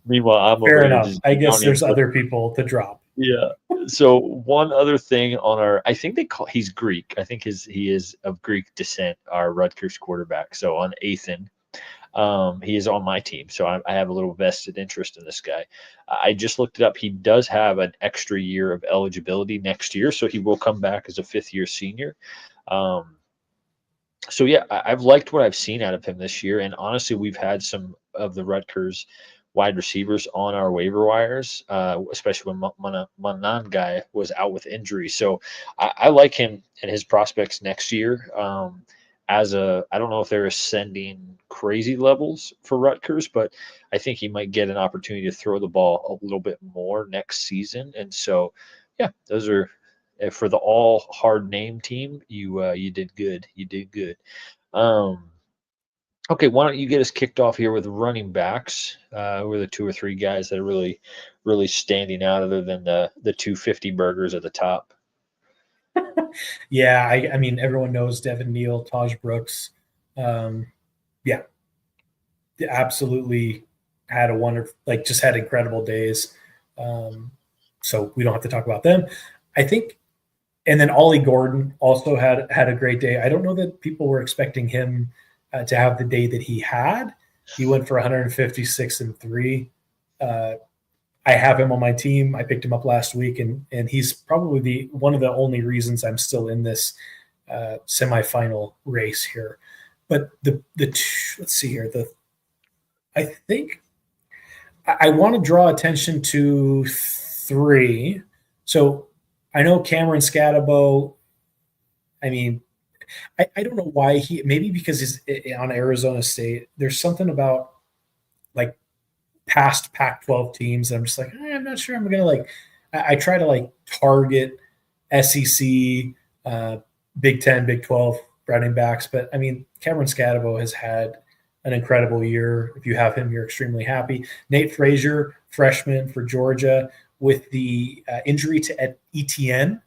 Meanwhile, I'm over Fair here enough. just I guess drowning. there's other people to drop. Yeah. So one other thing on I think he's Greek. I think he is of Greek descent. Our Rutgers quarterback. So on Athan, he is on my team. So I have a little vested interest in this guy. I just looked it up. He does have an extra year of eligibility next year, so he will come back as a fifth-year senior. So yeah, I've liked what I've seen out of him this year, and honestly, we've had some of the Rutgers wide receivers on our waiver wires, especially when Manan guy was out with injury. So I like him and his prospects next year. I don't know if they're ascending crazy levels for Rutgers, but I think he might get an opportunity to throw the ball a little bit more next season. And so, yeah, those are for the all hard name team. You did good. You did good. Okay, why don't you get us kicked off here with running backs? Who are the two or three guys that are really, really standing out, other than the 250 burgers at the top? Yeah, I mean, everyone knows Devin Neal, Taj Brooks. Yeah, absolutely had a wonderful, just had incredible days. So we don't have to talk about them. I think, and then Ollie Gordon also had a great day. I don't know that people were expecting him to have the day that he had. He went for 156 and 3. I have him on my team. I picked him up last week, and he's probably one of the only reasons I'm still in this semifinal race here. But let's see here. I think I want to draw attention to 3. So I know Cameron Scatabo. I mean, I don't know why maybe because he's on Arizona State. There's something about like past Pac-12 teams. I'm just like, I'm not sure I'm gonna I try to target SEC, Big 10, Big 12 running backs, but I mean Cameron Scatabo has had an incredible year. If you have him, you're extremely happy. Nate Frazier, freshman for Georgia, with the injury to Etienne,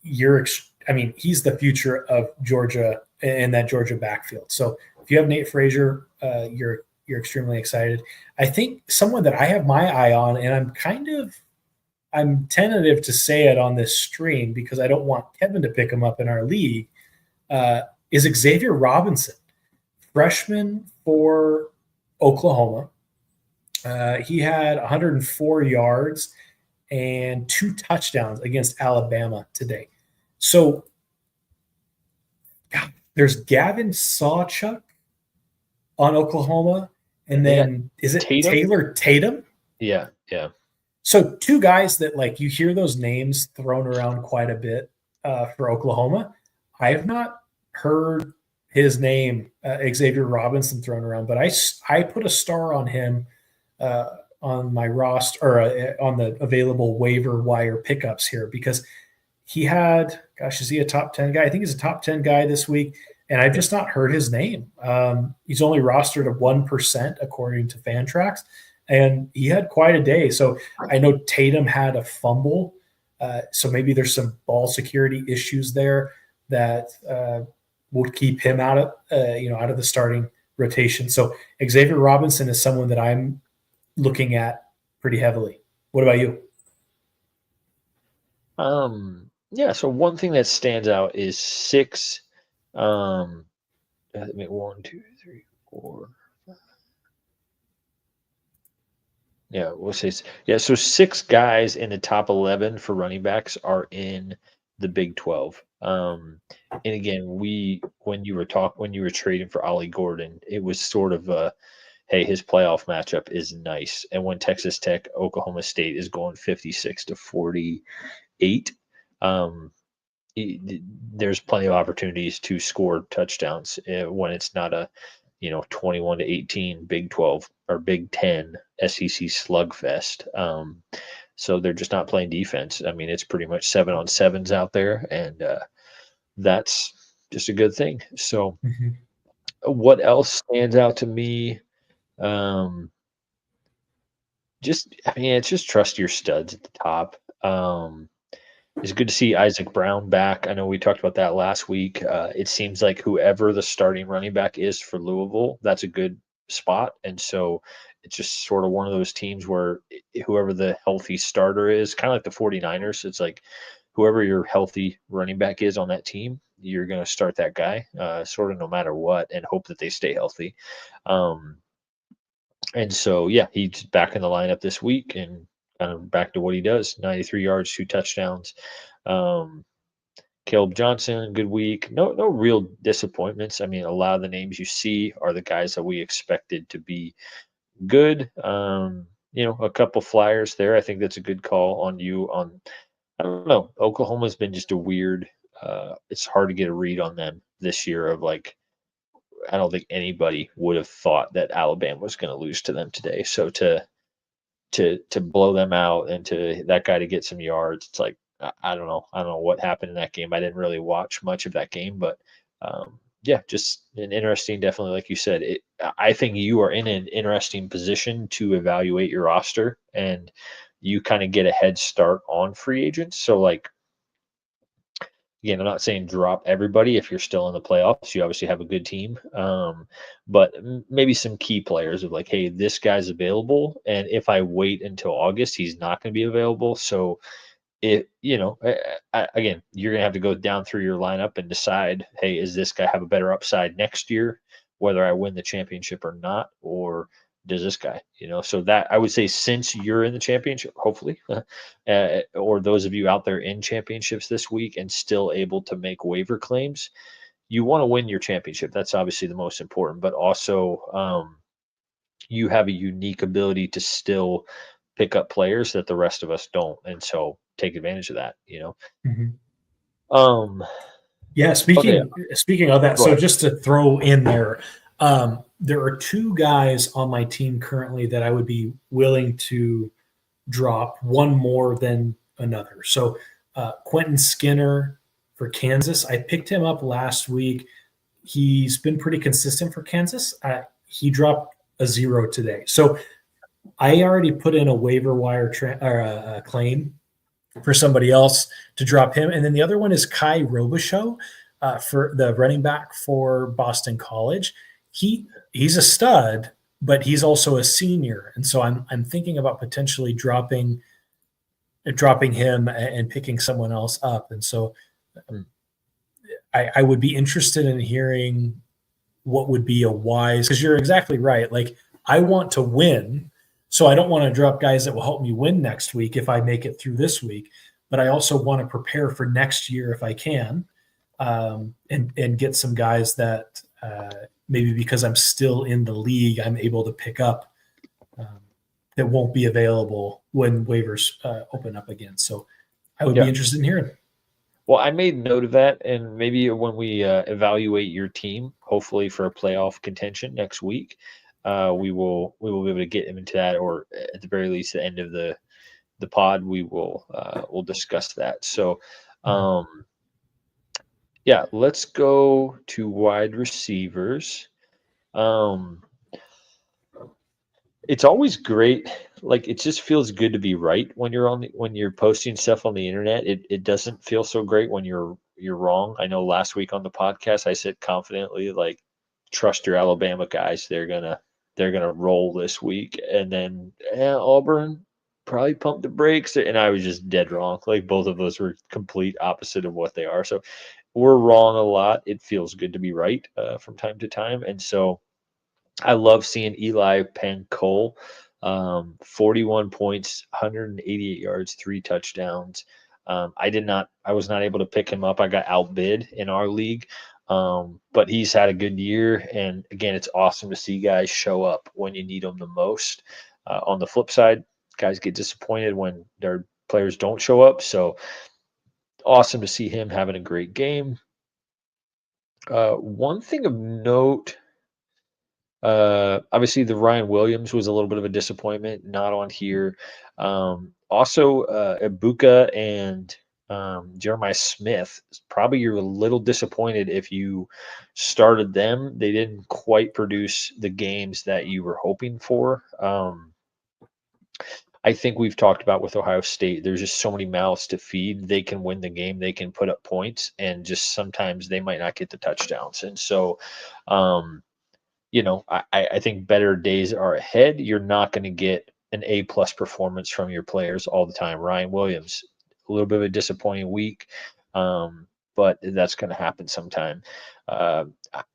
he's the future of Georgia in that Georgia backfield. So if you have Nate Frazier, you're extremely excited. I think someone that I have my eye on, and I'm tentative to say it on this stream because I don't want Kevin to pick him up in our league, is Xavier Robinson, freshman for Oklahoma. He had 104 yards and 2 touchdowns against Alabama today. So there's Gavin Sawchuk on Oklahoma, and then is it Taylor Tatum? Yeah. So 2 guys that you hear those names thrown around quite a bit for Oklahoma. I have not heard his name, Xavier Robinson, thrown around, but I put a star on him on my roster or on the available waiver wire pickups here because he had, is he a top 10 guy? I think he's a top 10 guy this week, and I've just not heard his name. He's only rostered at 1% according to Fantrax, and he had quite a day. So I know Tatum had a fumble, so maybe there's some ball security issues there that would keep him out of the starting rotation. So Xavier Robinson is someone that I'm looking at pretty heavily. What about you? Yeah, so one thing that stands out is 6. I mean, 1, 2, 3, 4, 5. Yeah, we'll say so 6 guys in the top 11 for running backs are in the Big 12. And again, when you were trading for Ollie Gordon, it was sort of hey, his playoff matchup is nice. And when Texas Tech, Oklahoma State is going 56 to 48, there's plenty of opportunities to score touchdowns when it's not a 21 to 18 Big 12 or Big 10 SEC slugfest. So they're just not playing defense. I mean, it's pretty much 7-on-7s out there, and that's just a good thing. So what else stands out to me? It's just trust your studs at the top. It's good to see Isaac Brown back. I know we talked about that last week. It seems like whoever the starting running back is for Louisville, that's a good spot. And so it's just sort of one of those teams where whoever the healthy starter is, kind of like the 49ers, it's like whoever your healthy running back is on that team, you're going to start that guy, sort of no matter what, and hope that they stay healthy. Um, and so, yeah, he's back in the lineup this week and kind of back to what he does: 93 yards, 2 touchdowns. Um, Caleb Johnson, good week. No real disappointments. I mean, a lot of the names you see are the guys that we expected to be good. A couple flyers there. I think that's a good call on you. I don't know. Oklahoma's been just a weird. It's hard to get a read on them this year. Of like, I don't think anybody would have thought that Alabama was going to lose to them today. So to blow them out and to that guy to get some yards, it's like I don't know. I don't know what happened in that game. I didn't really watch much of that game, but yeah, just an interesting. Definitely, like you said, I think you are in an interesting position to evaluate your roster, and you kind of get a head start on free agents. So like again, I'm not saying drop everybody if you're still in the playoffs. You obviously have a good team, but maybe some key players of like, hey, this guy's available, and if I wait until August, he's not going to be available. So again, you're going to have to go down through your lineup and decide, hey, is this guy have a better upside next year, whether I win the championship or not, or does this guy, so that I would say since you're in the championship, hopefully, or those of you out there in championships this week and still able to make waiver claims, you want to win your championship. That's obviously the most important, but also you have a unique ability to still pick up players that the rest of us don't. And so take advantage of that. Mhm. Um, Yeah, okay, speaking of that, go so ahead. just to throw in there are two guys on my team currently that I would be willing to drop, one more than another. So Quentin Skinner for Kansas, I picked him up last week. He's been pretty consistent for Kansas. He dropped a 0 today, so I already put in a waiver wire or a claim for somebody else to drop him. And then the other one is Kai Robichaux for the running back for Boston College. He's a stud, but he's also a senior, and so I'm thinking about potentially dropping him and picking someone else up. And so Hmm. I would be interested in hearing what would be a wise, because you're exactly right. Like, I want to win, so I don't want to drop guys that will help me win next week if I make it through this week. But I also want to prepare for next year if I can, and get some guys that maybe because I'm still in the league, I'm able to pick up that won't be available when waivers open up again. So I would be Yeah. interested in hearing. Well, I made note of that, and maybe when we evaluate your team, hopefully for a playoff contention next week, we will be able to get into that, or at the very least, the end of the pod, we'll discuss that. So, um, yeah, let's go to wide receivers. Um, it's always great. Like it just feels good to be right when you're posting stuff on the internet. It doesn't feel so great when you're wrong. I know last week on the podcast I said confidently like trust your Alabama guys. They're gonna roll this week, and then Auburn probably pumped the brakes, and I was just dead wrong. Like both of those were complete opposite of what they are. So we're wrong a lot. It feels good to be right from time to time, and so I love seeing Eli Pancol, 41 points, 188 yards, 3 touchdowns. I was not able to pick him up. I got outbid in our league, but he's had a good year. And again, it's awesome to see guys show up when you need them the most. On the flip side, guys get disappointed when their players don't show up. So awesome to see him having a great game. One thing of note. Obviously, the Ryan Williams was a little bit of a disappointment, not on here. Also, Ibuka and Jeremiah Smith, probably you're a little disappointed if you started them. They didn't quite produce the games that you were hoping for. I think we've talked about with Ohio State, there's just so many mouths to feed. They can win the game, they can put up points, and just sometimes they might not get the touchdowns. And so, um, I think better days are ahead. You're not going to get an A+ performance from your players all the time. Ryan Williams, a little bit of a disappointing week, but that's going to happen sometime.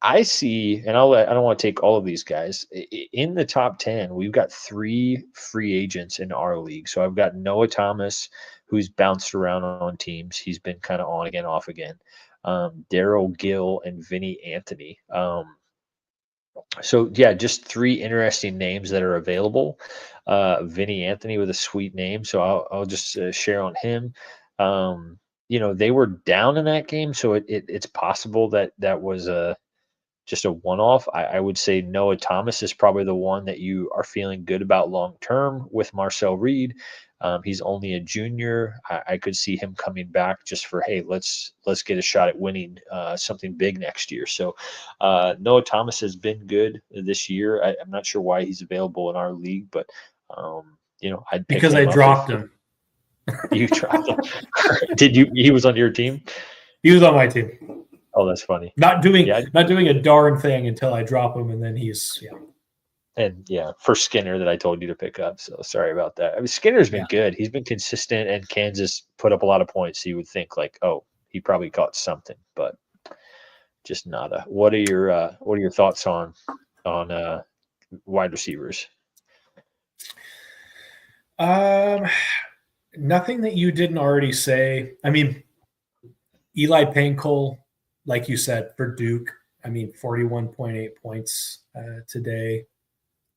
I see, and I don't want to take all of these guys in the top 10. We've got 3 free agents in our league. So I've got Noah Thomas, who's bounced around on teams. He's been kind of on again, off again. Daryl Gill and Vinny Anthony. So yeah, just 3 interesting names that are available. Vinny Anthony with a sweet name, so I'll just share on him. They were down in that game, so it's possible that was just a one-off. I would say Noah Thomas is probably the one that you are feeling good about long term with Marcel Reed. He's only a junior. I could see him coming back just for, hey, let's get a shot at winning something big next year. So Noah Thomas has been good this year. I'm not sure why he's available in our league, but I'd pick because him I up dropped him. You dropped him. Did you? He was on your team? He was on my team. Oh, that's funny. Not doing a darn thing until I drop him, and then he's And for Skinner that I told you to pick up. So sorry about that. I mean, Skinner's been good. He's been consistent, and Kansas put up a lot of points. So you would think like, oh, he probably caught something, but just nada. What are your thoughts on wide receivers? Nothing that you didn't already say. I mean, Eli Painkel, like you said, for Duke. I mean, 41.8 points today.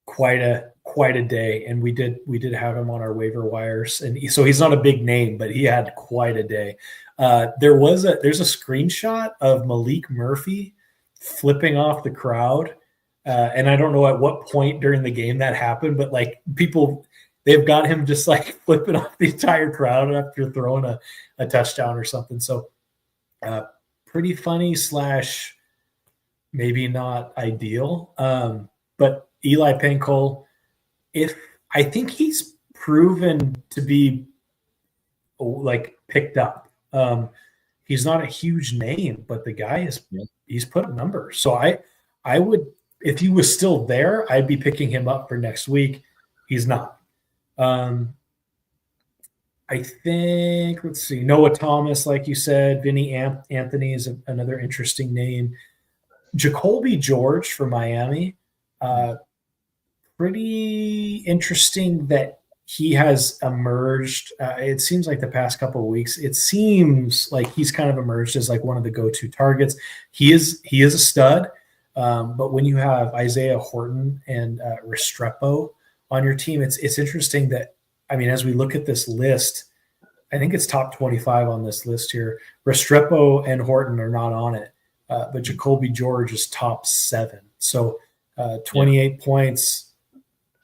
Quite a day, and we did have him on our waiver wires, and so he's not a big name, but he had quite a day. There's a screenshot of Malik Murphy flipping off the crowd, and I don't know at what point during the game that happened, but like they've got him just like flipping off the entire crowd after throwing a touchdown or something. So pretty funny / maybe not ideal, but Eli Painkel, I think he's proven to be like picked up. He's not a huge name, but the guy he's put up numbers. So I would, if he was still there, I'd be picking him up for next week. He's not. I think, let's see, Noah Thomas, like you said, Vinny Anthony is another interesting name. Jacoby George for Miami. Pretty interesting that he has emerged. It seems like the past couple of weeks, it seems like he's kind of emerged as like one of the go-to targets. He is a stud, but when you have Isaiah Horton and Restrepo on your team, it's interesting that, I mean, as we look at this list, I think it's top 25 on this list here. Restrepo and Horton are not on it, but Jacoby George is top 7. So 28 points,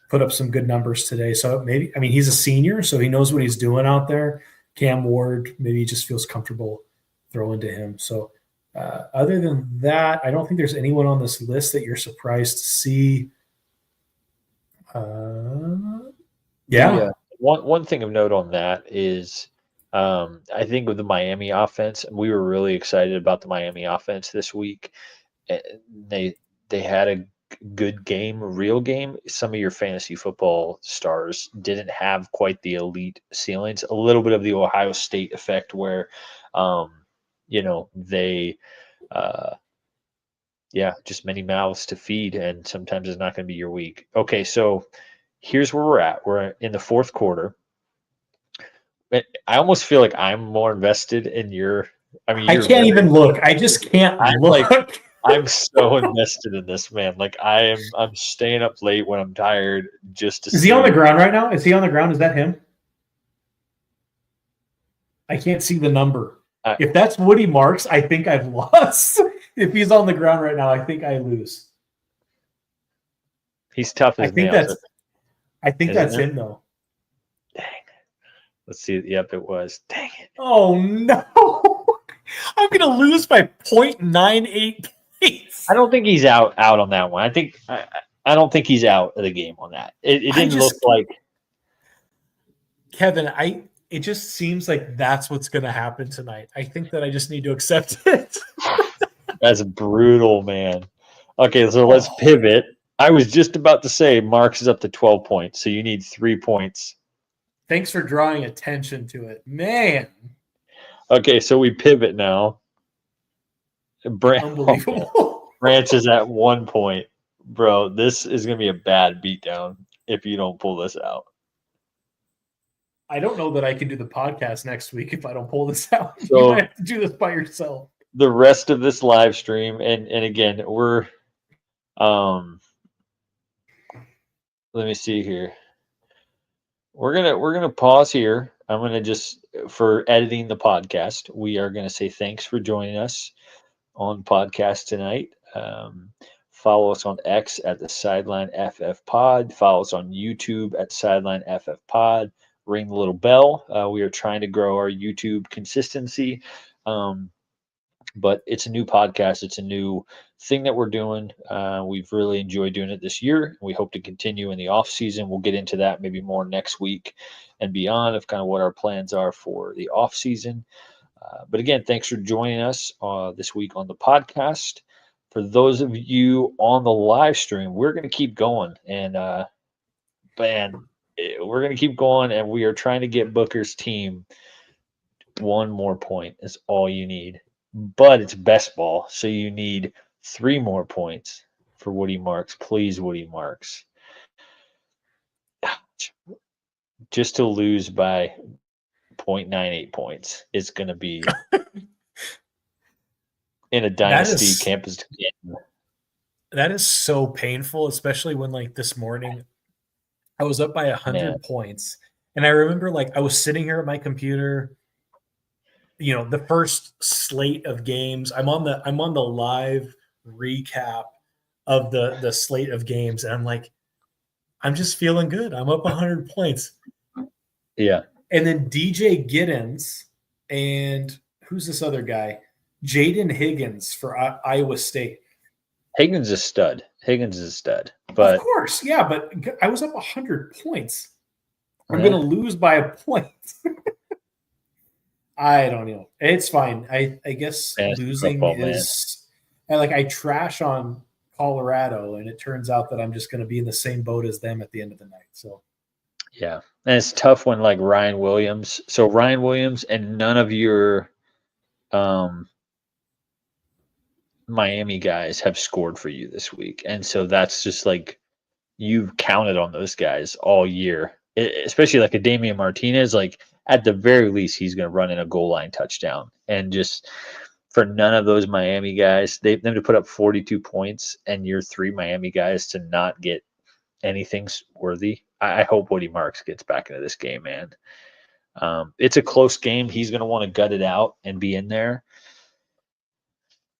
put up some good numbers today. So maybe, I mean, he's a senior, so he knows what he's doing out there. Cam Ward, maybe he just feels comfortable throwing to him. So other than that, I don't think there's anyone on this list that you're surprised to see. One thing of note on that is I think with the Miami offense, we were really excited about the Miami offense this week. They had a good game, a real game. Some of your fantasy football stars didn't have quite the elite ceilings. A little bit of the Ohio State effect where, they, just many mouths to feed, and sometimes it's not going to be your week. Okay, so here's where we're at. We're in the fourth quarter. I almost feel like I'm more invested in your. I mean, I can't even look. I just can't look. I'm so invested in this, man. Like I'm staying up late when I'm tired just to. Is he on the ground right now? Is he on the ground? Is that him? I can't see the number. If that's Woody Marks, I think I've lost. If he's on the ground right now, I think I lose. He's tough as nails. I think that's him though. Dang. Let's see. Yep, it was. Dang it. Oh no. I'm gonna lose by 0.98. I don't think he's out on that one. I don't think he's out of the game on that. It didn't look like. Kevin, it just seems like that's what's going to happen tonight. I think that I just need to accept it. That's brutal, man. Okay, so let's pivot. I was just about to say Marks is up to 12 points, so you need 3 points. Thanks for drawing attention to it. Man. Okay, so we pivot now. Unbelievable. Branch is at 1 point. Bro, this is going to be a bad beatdown if you don't pull this out. I don't know that I can do the podcast next week if I don't pull this out. So, you might have to do this by yourself. The rest of this live stream, and again, we're let me see here. We're gonna pause here. I'm gonna just, for editing the podcast, we are gonna say thanks for joining us on podcast tonight. Follow us on X at the Sideline FF Pod. Follow us on YouTube at Sideline FF Pod. Ring the little bell. We are trying to grow our YouTube consistency. But it's a new podcast. It's a new thing that we're doing. We've really enjoyed doing it this year. We hope to continue in the off season. We'll get into that maybe more next week and beyond of kind of what our plans are for the off season. But again, thanks for joining us this week on the podcast. For those of you on the live stream, we're going to keep going. And man, we're going to keep going. And we are trying to get Booker's team 1 more point is all you need. But it's best ball, so you need 3 more points for Woody Marks. Please, Woody Marks. Just to lose by 0.98 points is going to be in a dynasty campus game. That is so painful, especially when, like, this morning I was up by 100 points. And I remember, like, I was sitting here at my computer, you know, the first slate of games. I'm on the live recap of the slate of games, and I'm like, I'm just feeling good. I'm up 100 points. Yeah. And then DJ Giddens and who's this other guy? Jaden Higgins for Iowa State. Higgins is a stud. But of course, yeah, but I was up 100 points. I'm going to lose by a point. I don't know. It's fine. I guess losing is I trash on Colorado, and it turns out that I'm just going to be in the same boat as them at the end of the night. So yeah, and it's tough when like Ryan Williams. So Ryan Williams and none of your Miami guys have scored for you this week, and so that's just like you've counted on those guys all year, especially like a Damian Martinez. Like, at the very least, he's going to run in a goal line touchdown. And just for none of those Miami guys, them to put up 42 points and your 3 Miami guys to not get anything worthy. I hope Woody Marks gets back into this game, man. It's a close game. He's going to want to gut it out and be in there.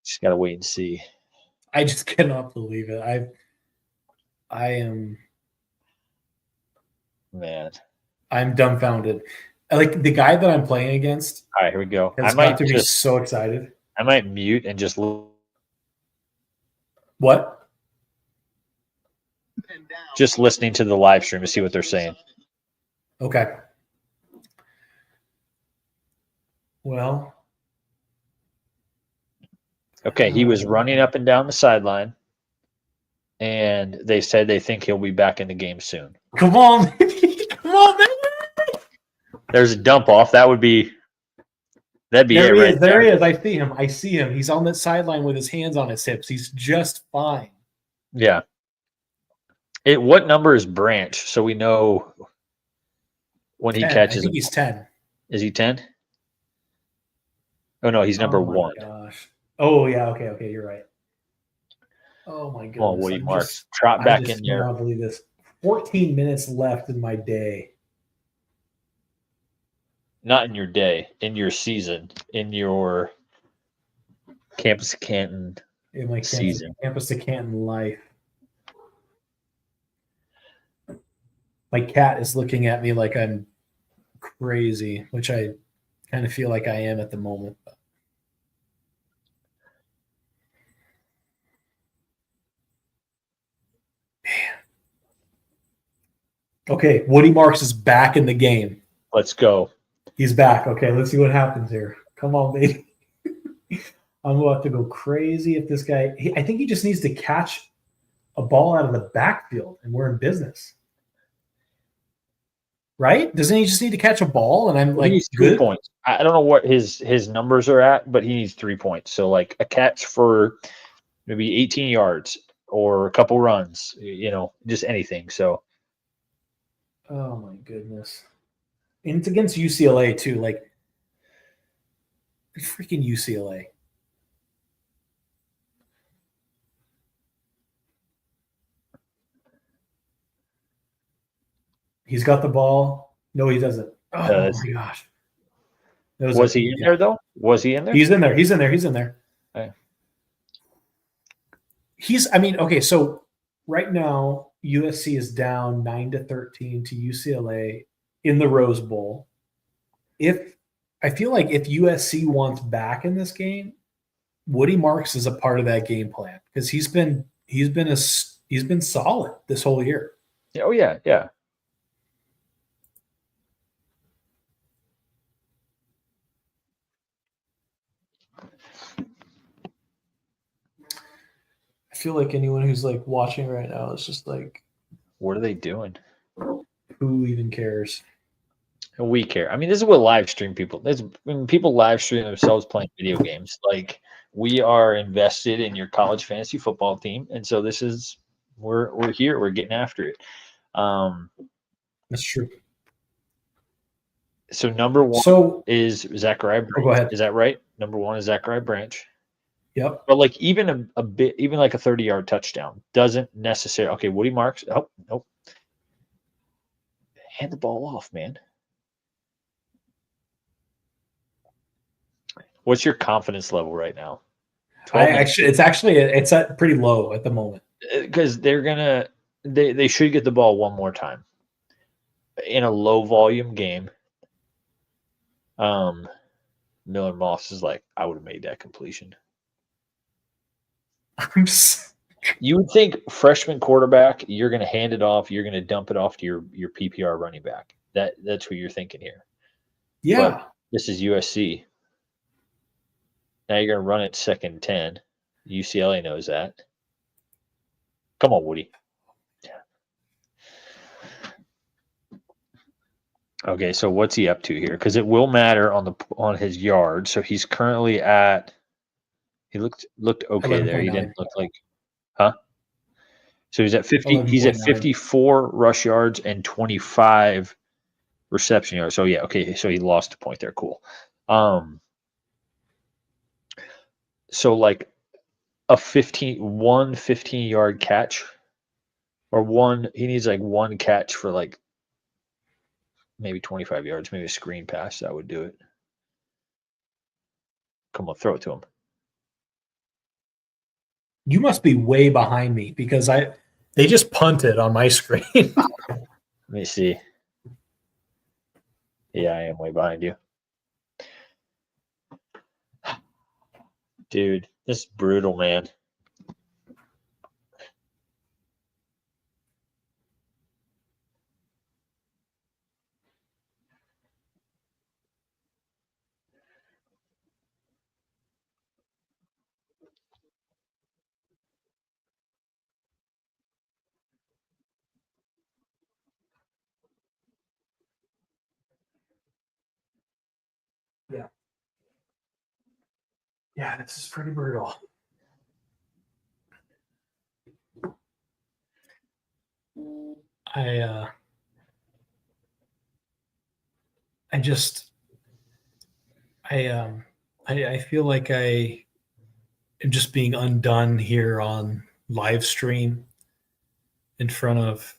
Just got to wait and see. I just cannot believe it. I am. Man. I'm dumbfounded. Like, the guy that I'm playing against. All right, here we go. I might be so excited. I might mute and just what? Just listening to the live stream to see what they're saying. Okay. Well. Okay, he was running up and down the sideline, and they said they think he'll be back in the game soon. Come on, baby. Come on, baby. There's a dump off. That'd be there it right there. There he is. I see him. He's on that sideline with his hands on his hips. He's just fine. Yeah. What number is Branch? So we know when 10. He catches. I think he's 10. Is he 10? Oh no, he's number 1. Gosh. Oh yeah. Okay. You're right. Oh my goodness. Oh, Woody Marks, trot back in there. I cannot believe this. 14 minutes left in my day. Not in your day, in your season, in your Campus to Canton in my season. Campus to Canton life. My cat is looking at me like I'm crazy, which I kind of feel like I am at the moment. Man. Okay, Woody Marks is back in the game. Let's go. He's back. Okay, let's see what happens here. Come on, baby. I'm about to go crazy if this guy. I think he just needs to catch a ball out of the backfield, and we're in business. Right? Doesn't he just need to catch a ball? And I'm He like, needs 3 good. points. I don't know what his numbers are at, but he needs 3 points. So like a catch for maybe 18 yards or a couple runs, just anything. So Oh my goodness. And it's against UCLA too. Like freaking UCLA. He's got the ball. No, he doesn't. Oh my gosh. Was he in there though? Was he in there? He's in there. He's in there. He's in there. Okay. Okay, so right now USC is down 9-13 to UCLA in the Rose Bowl. I feel like if USC wants back in this game, Woody Marks is a part of that game plan because he's been solid this whole year. Oh yeah, yeah. I feel like anyone who's like watching right now is just like, what are they doing? Who even cares? We care. I mean, this is what live stream people. When people live stream themselves playing video games. Like we are invested in your college fantasy football team, and so this is we're here. We're getting after it. That's true. So number one is Zachariah Branch. Go ahead. Is that right? Number one is Zachariah Branch. Yep. But like even a bit, even like a 30-yard touchdown doesn't necessarily. Okay, Woody Marks. Oh, nope. Hand the ball off, man. What's your confidence level right now? It's at pretty low at the moment because they should get the ball one more time in a low volume game. Miller Moss is like, I would have made that completion. You would think freshman quarterback, you're going to hand it off, you're going to dump it off to your PPR running back. That's what you're thinking here. Yeah. But this is USC. Now you're going to run it 2nd and 10. UCLA knows that. Come on, Woody. Okay, so what's he up to here? Because it will matter on his yard. So he's currently at. He looked okay there. He didn't look like, huh? So he's at 50. He's at 54 rush yards and 25 reception yards. So yeah, okay. So he lost a point there. Cool. So like a 15-yard catch, or he needs like one catch for like maybe 25 yards, maybe a screen pass that would do it. Come on, throw it to him. You must be way behind me because they just punted on my screen. Let me see. Yeah, I am way behind you. Dude, this is brutal, man. Yeah. Yeah, this is pretty brutal. I feel like I am just being undone here on live stream in front of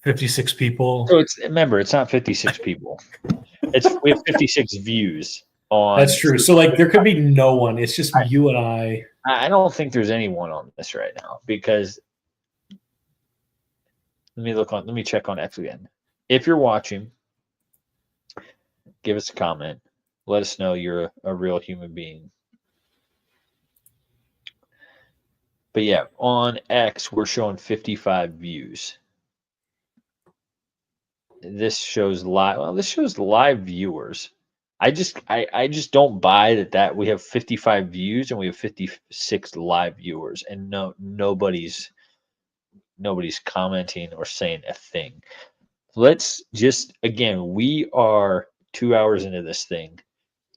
56 people. So remember, it's not 56 people. We have 56 views on. That's true. So like there could be no one. It's just you and I. I don't think there's anyone on this right now because let me check on X again. If you're watching, give us a comment. Let us know you're a real human being. But yeah, on X, we're showing 55 views. this shows live. Well, this shows live viewers. I just don't buy that we have 55 views and we have 56 live viewers, and nobody's commenting or saying a thing. Let's just, again, we are 2 hours into this thing.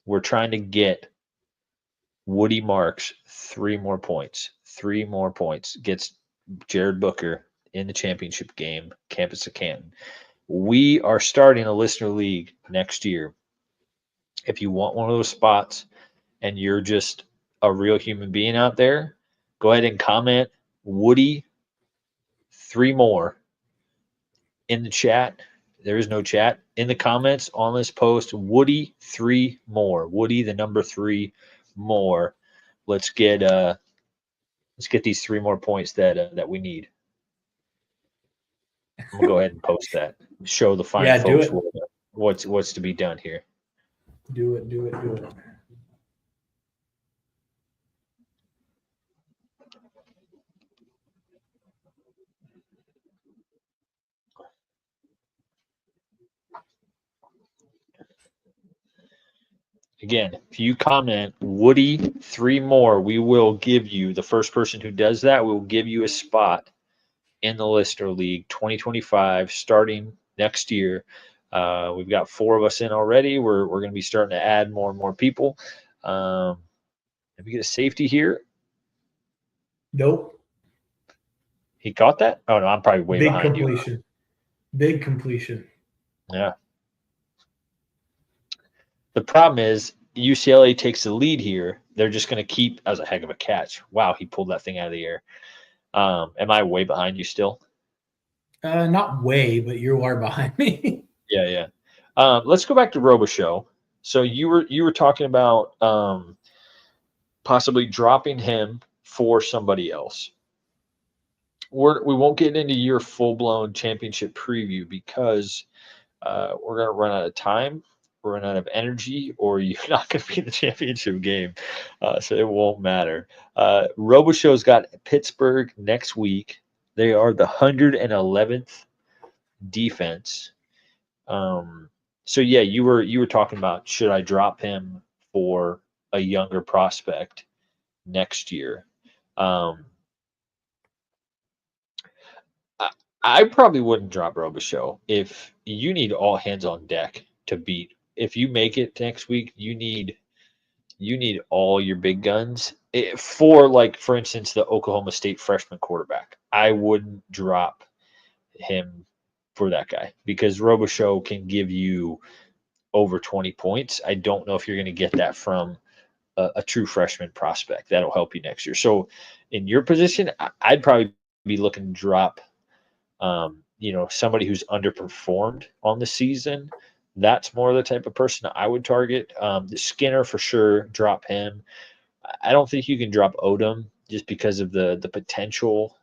We're trying to get Woody Marks 3 more points. 3 more points gets Jared Booker in the championship game, campus of Canton. We are starting a listener league next year. If you want one of those spots and you're just a real human being out there, go ahead and comment Woody 3 more in the chat. There is no chat. In the comments on this post, Woody 3 more. Woody, the number 3 more. Let's get these 3 more points that we need. I'm gonna go ahead and post that. Show the fine folks what's to be done here. Do it. Again, if you comment Woody 3 more, we will give you, the first person who does that, we will give you a spot in the Listener League 2025 starting next year. We've got 4 of us in already. We're going to be starting to add more and more people. If we get a safety here. Nope. He caught that? Oh, no, I'm probably way behind you. Big completion. Yeah. The problem is UCLA takes the lead here. They're just going to keep. That was a heck of a catch. Wow, he pulled that thing out of the air. Am I way behind you still? Not way, but you are behind me. Yeah. Let's go back to Robichaux. So you were talking about possibly dropping him for somebody else. We won't get into your full-blown championship preview because we're going to run out of time. We're running out of energy, or you're not going to be in the championship game. So it won't matter. Robichaux's got Pittsburgh next week. They are the 111th defense. So yeah, you were talking about, should I drop him for a younger prospect next year? I probably wouldn't drop Robichaux. If you need all hands on deck to beat, if you make it next week, you need all your big guns for instance, the Oklahoma State freshman quarterback. I wouldn't drop him for that guy because Robichaux can give you over 20 points. I don't know if you're going to get that from a true freshman prospect. That'll help you next year. So in your position, I'd probably be looking to drop somebody who's underperformed on the season. That's more the type of person I would target. The Skinner for sure, drop him. I don't think you can drop Odom just because of the potential.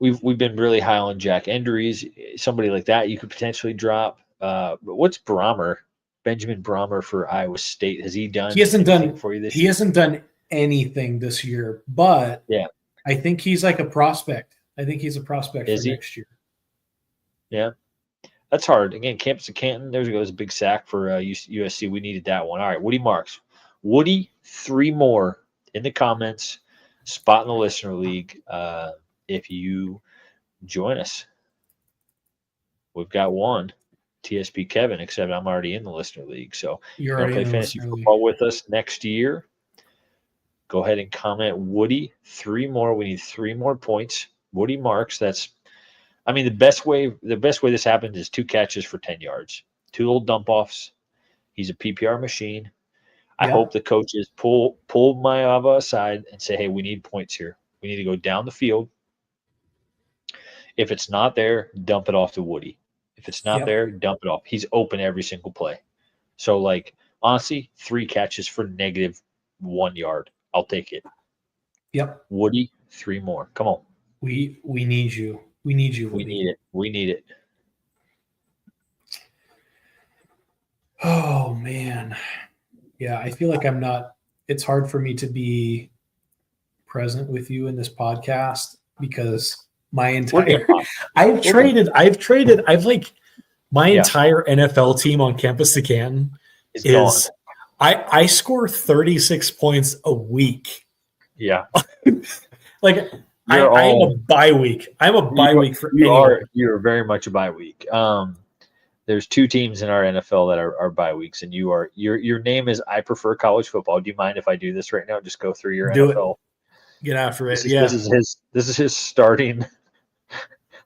We've been really high on Jack Endries. Somebody like that you could potentially drop. But what's Benjamin Brahmer for Iowa State? Has he done? He hasn't done for you this year? He hasn't done anything this year, but yeah, I think he's like a prospect. I think he's a prospect for next year. Yeah. That's hard. Again, campus of Canton. There goes a big sack for USC. We needed that one. All right, Woody Marks. Woody, 3 more in the comments. Spot in the Listener League if you join us. We've got one, TSP Kevin, except I'm already in the Listener League. So you're going to play fantasy football with us next year. Go ahead and comment Woody, 3 more. We need 3 more points. Woody Marks, the best way this happens is 2 catches for 10 yards, 2 little dump offs. He's a PPR machine. I hope the coaches pull Maeva aside and say, hey, we need points here. We need to go down the field. If it's not there, dump it off to Woody. If it's not there, dump it off. He's open every single play. So, honestly, 3 catches for -1 yard. I'll take it. Yep. Woody, 3 more. Come on. We need you. We need you, Woody. We need it. Oh, man. Yeah, I feel like it's hard for me to be present with you in this podcast because My We're entire fine. I've traded my Yeah. entire NFL team on campus to Canton It's is gone. I score 36 points a week. Yeah. Like I You're am all a bye week. I'm a bye week for anyone. you're very much a bye week. There's two teams in our NFL that are bye weeks, and your name is I prefer college football. Do you mind if I do this right now? Just go through your Do it. NFL. Get after it. This is his starting.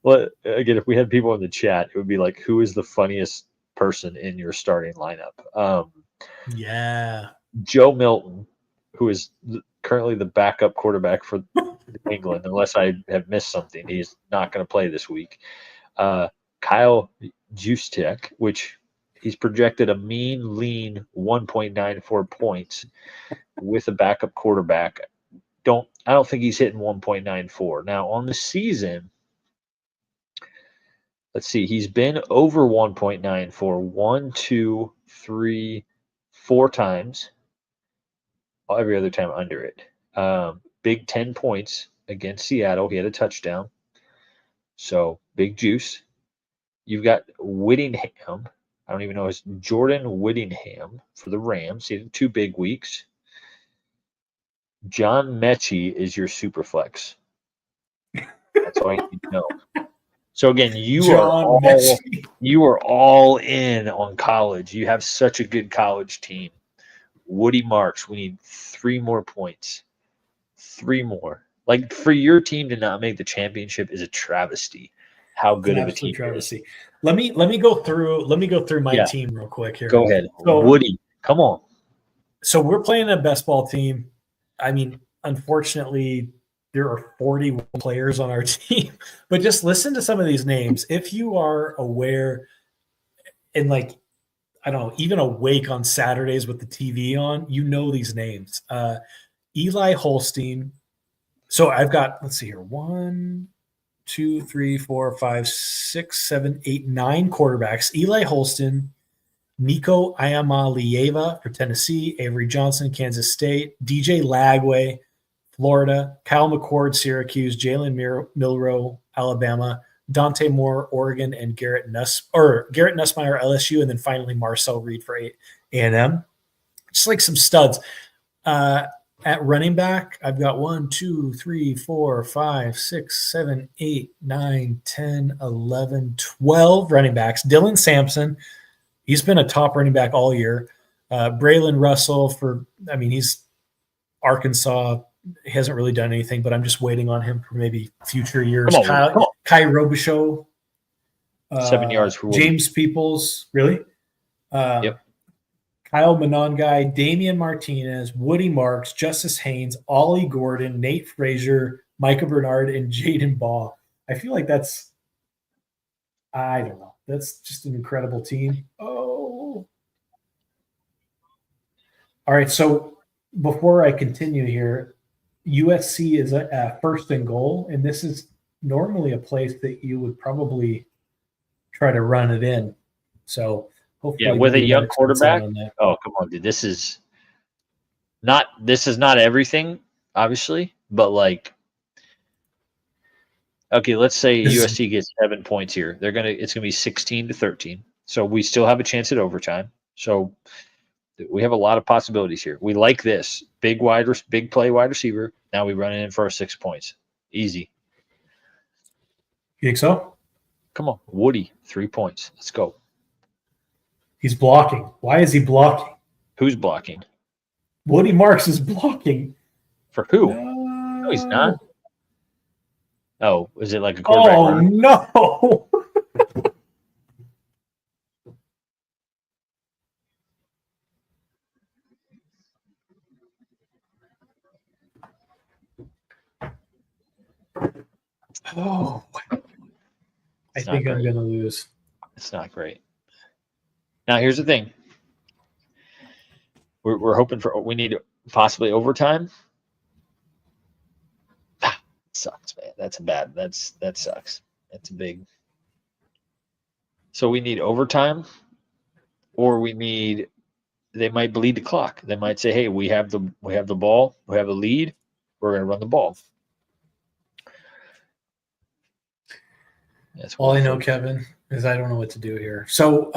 Well, again, if we had people in the chat, it would be like, who is the funniest person in your starting lineup? Yeah. Joe Milton, who is currently the backup quarterback for England, unless I have missed something. He's not going to play this week. Kyle Juszczyk, which he's projected a mean, lean 1.94 points with a backup quarterback. I don't think he's hitting 1.94. Now, on the season, let's see, he's been over 1.94 1, 2, 3, 4 times. Every other time under it. Big 10 points against Seattle. He had a touchdown. So big juice. You've got Whittingham. I don't even know his Jordan Whittingham for the Rams. He had 2 big weeks. John Mechie is your super flex. That's all you need to know. So again, you are all in on college. You have such a good college team. Woody Marks, we need 3 more points. 3 more. Like, for your team to not make the championship is a travesty. How good of a team travesty. Is. Let me go through my team real quick here. Go ahead. So, Woody, come on. So we're playing a best ball team. I mean, unfortunately, there are 41 players on our team, but just listen to some of these names. If you are aware and like, I don't know, even awake on Saturdays with the TV on, you know these names. Eli Holstein. So I've got, let's see here, 1, 2, 3, 4, 5, 6, 7, 8, 9 quarterbacks. Eli Holston, Nico Iamaleava for Tennessee, Avery Johnson, Kansas State, DJ Lagway, Florida, Kyle McCord, Syracuse, Jalen Milroe, Alabama, Dante Moore, Oregon, and Garrett Nussmeier, LSU, and then finally Marcel Reed for A&M. Just like some studs. At running back, I've got 1, 2, 3, 4, 5, 6, 7, 8, 9, 10, 11, 12 running backs. Dylan Sampson, he's been a top running back all year. Braylon Russell he's Arkansas. He hasn't really done anything, but I'm just waiting on him for maybe future years. Kai Robichaux. 7 yards for Woody. James Peoples, really? Yep. Kyle Monongai, Damian Martinez, Woody Marks, Justice Haynes, Ollie Gordon, Nate Frazier, Micah Bernard, and Jaden Baugh. I feel like I don't know. That's just an incredible team. Oh. All right. So before I continue here, USC is a first and goal, and this is normally a place that you would probably try to run it in. So hopefully, with a young quarterback. Oh, come on, dude! This is not everything, obviously, but like, okay, let's say USC gets 7 points here. It's gonna be 16-13. So we still have a chance at overtime. So we have a lot of possibilities here. We like this big play wide receiver. Now we run it in for our 6 points. Easy. You think so? Come on, Woody, 3 points. Let's go. He's blocking. Why is he blocking? Who's blocking? Woody Marks is blocking. For who? No, he's not. Oh, is it like a quarterback? Oh, no. Oh, I think I'm going to lose. It's not great. Now, here's the thing. We're hoping we need possibly overtime. Sucks, man. That sucks. That's a big. So we need overtime, or they might bleed the clock. They might say, "Hey, we have the ball, we have the lead. We're going to run the ball." That's All I know, 140. Kevin, is I don't know what to do here. So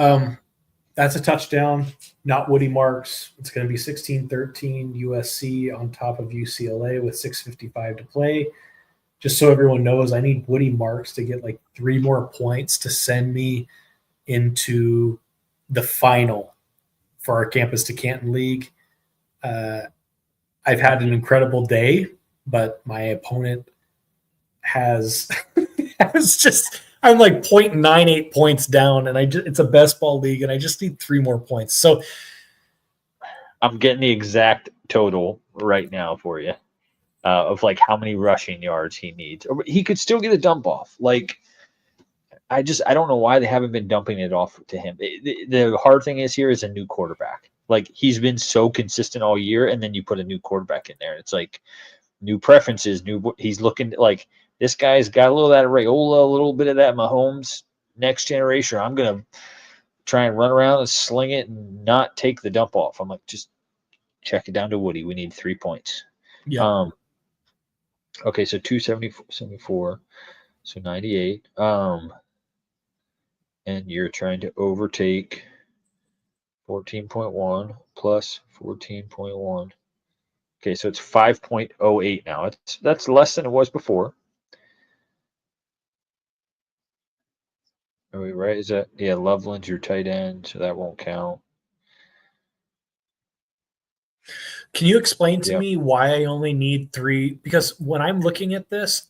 that's a touchdown, not Woody Marks. It's going to be 16-13 USC on top of UCLA with 6:55 to play. Just so everyone knows, I need Woody Marks to get like 3 more points to send me into the final for our Campus to Canton League. I've had an incredible day, but my opponent has just I'm like 0.98 points down, and it's a best ball league, and I just need 3 more points. So I'm getting the exact total right now for you of like how many rushing yards he needs. He could still get a dump off. Like I don't know why they haven't been dumping it off to him. The hard thing is here is a new quarterback. Like he's been so consistent all year, and then you put a new quarterback in there. It's like new preferences, he's looking like this guy's got a little of that Raiola, a little bit of that Mahomes next generation. I'm gonna try and run around and sling it and not take the dump off. I'm like, just check it down to Woody. We need 3 points. yeah, Okay, so 274, so 98. And you're trying to overtake 14.1 plus 14.1. Okay, so it's 5.08 now. That's less than it was before. Are we right? Is that Loveland's your tight end, so that won't count. can you explain to Yep. me why I only need 3? Because when I'm looking at this,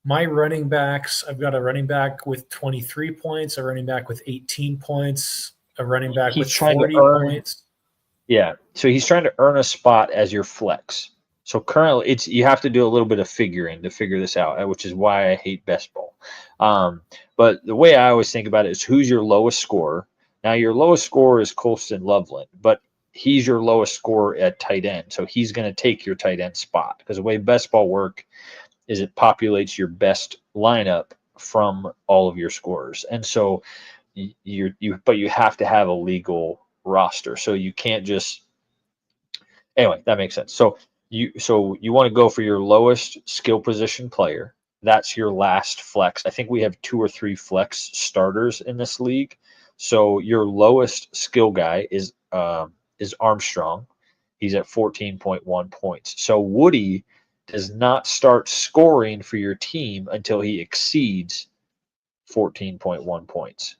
my running backs, I've got a running back with 23 points, a running back with 18 points, a running back He's with trying to 40 earn. points. Yeah, so he's trying to earn a spot as your flex. So currently, you have to do a little bit of figuring to figure this out, which is why I hate best ball. But the way I always think about it is who's your lowest scorer. Now your lowest scorer is Colston Loveland, but he's your lowest scorer at tight end, so he's going to take your tight end spot because the way best ball work is it populates your best lineup from all of your scorers, and so but you have to have a legal roster, so you can't just anyway. That makes sense. So you want to go for your lowest skill position player. That's your last flex. I think we have 2 or 3 flex starters in this league. So your lowest skill guy is Armstrong. He's at 14.1 points. So Woody does not start scoring for your team until he exceeds 14.1 points.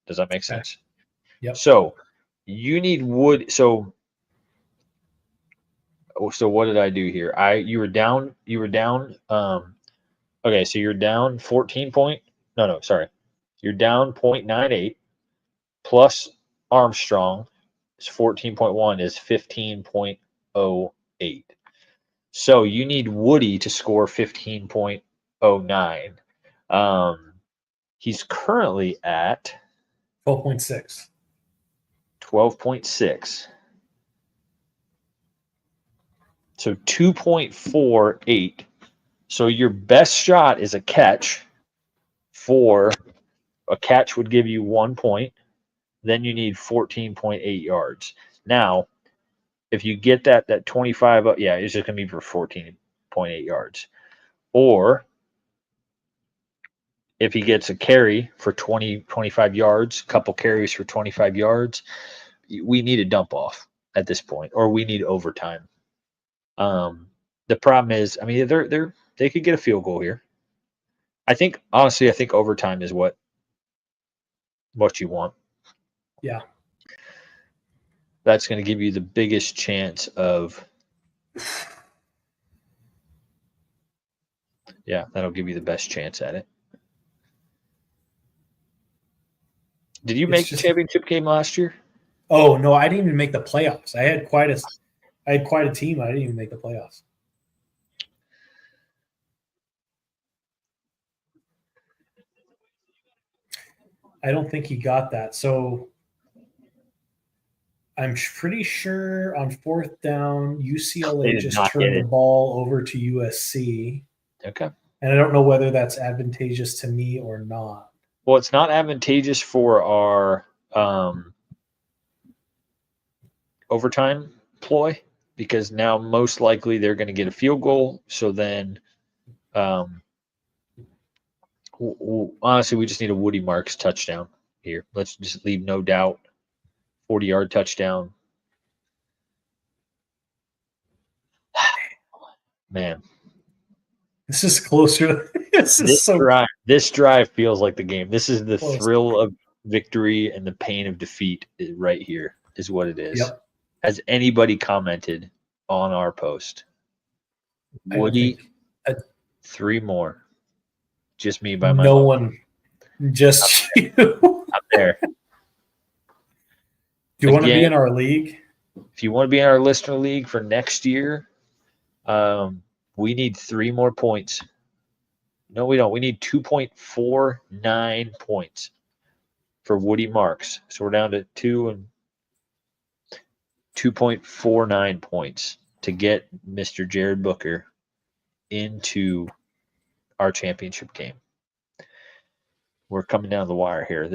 Does that make Okay. sense? Yep. So you need Wood. So what did I do here? You were down. Okay, so you're down 14 point. No, sorry. You're down 0.98 plus Armstrong is 14.1 is 15.08. So you need Woody to score 15.09. He's currently at 12.6. 12.6. So 2.48. So your best shot is a catch. A catch would give you 1 point. Then you need 14.8 yards. Now, if you get that 25, it's just going to be for 14.8 yards. Or if he gets a carry for 25 yards, couple carries for 25 yards, we need a dump off at this point, or we need overtime. The problem is, I mean, they could get a field goal here. I think overtime is what you want. Yeah. That's going to give you the biggest chance of. Yeah, that'll give you the best chance at it. Did you make the championship game last year? Oh no, I didn't even make the playoffs. I had quite a team. I didn't even make the playoffs. I don't think he got that. So I'm pretty sure on 4th down, UCLA just turned the ball over to USC. Okay. And I don't know whether that's advantageous to me or not. Well, it's not advantageous for our overtime ploy because now most likely they're going to get a field goal. So then Honestly, we just need a Woody Marks touchdown here. Let's just leave no doubt. 40-yard touchdown. Man, This is closer. This is so this drive feels like the game. This is the close. thrill of victory and the pain of defeat right here is what it is. Yep. Has anybody commented on our post? Woody, 3 more. Just me by my no phone. one, just you. I'm there. Do you want to be in our league? If you want to be in our listener league for next year, we need 3 more points. No, we don't. We need 2.49 points for Woody Marks. So we're down to 2.49 points to get Mr. Jared Booker into our championship game. We're coming down the wire here.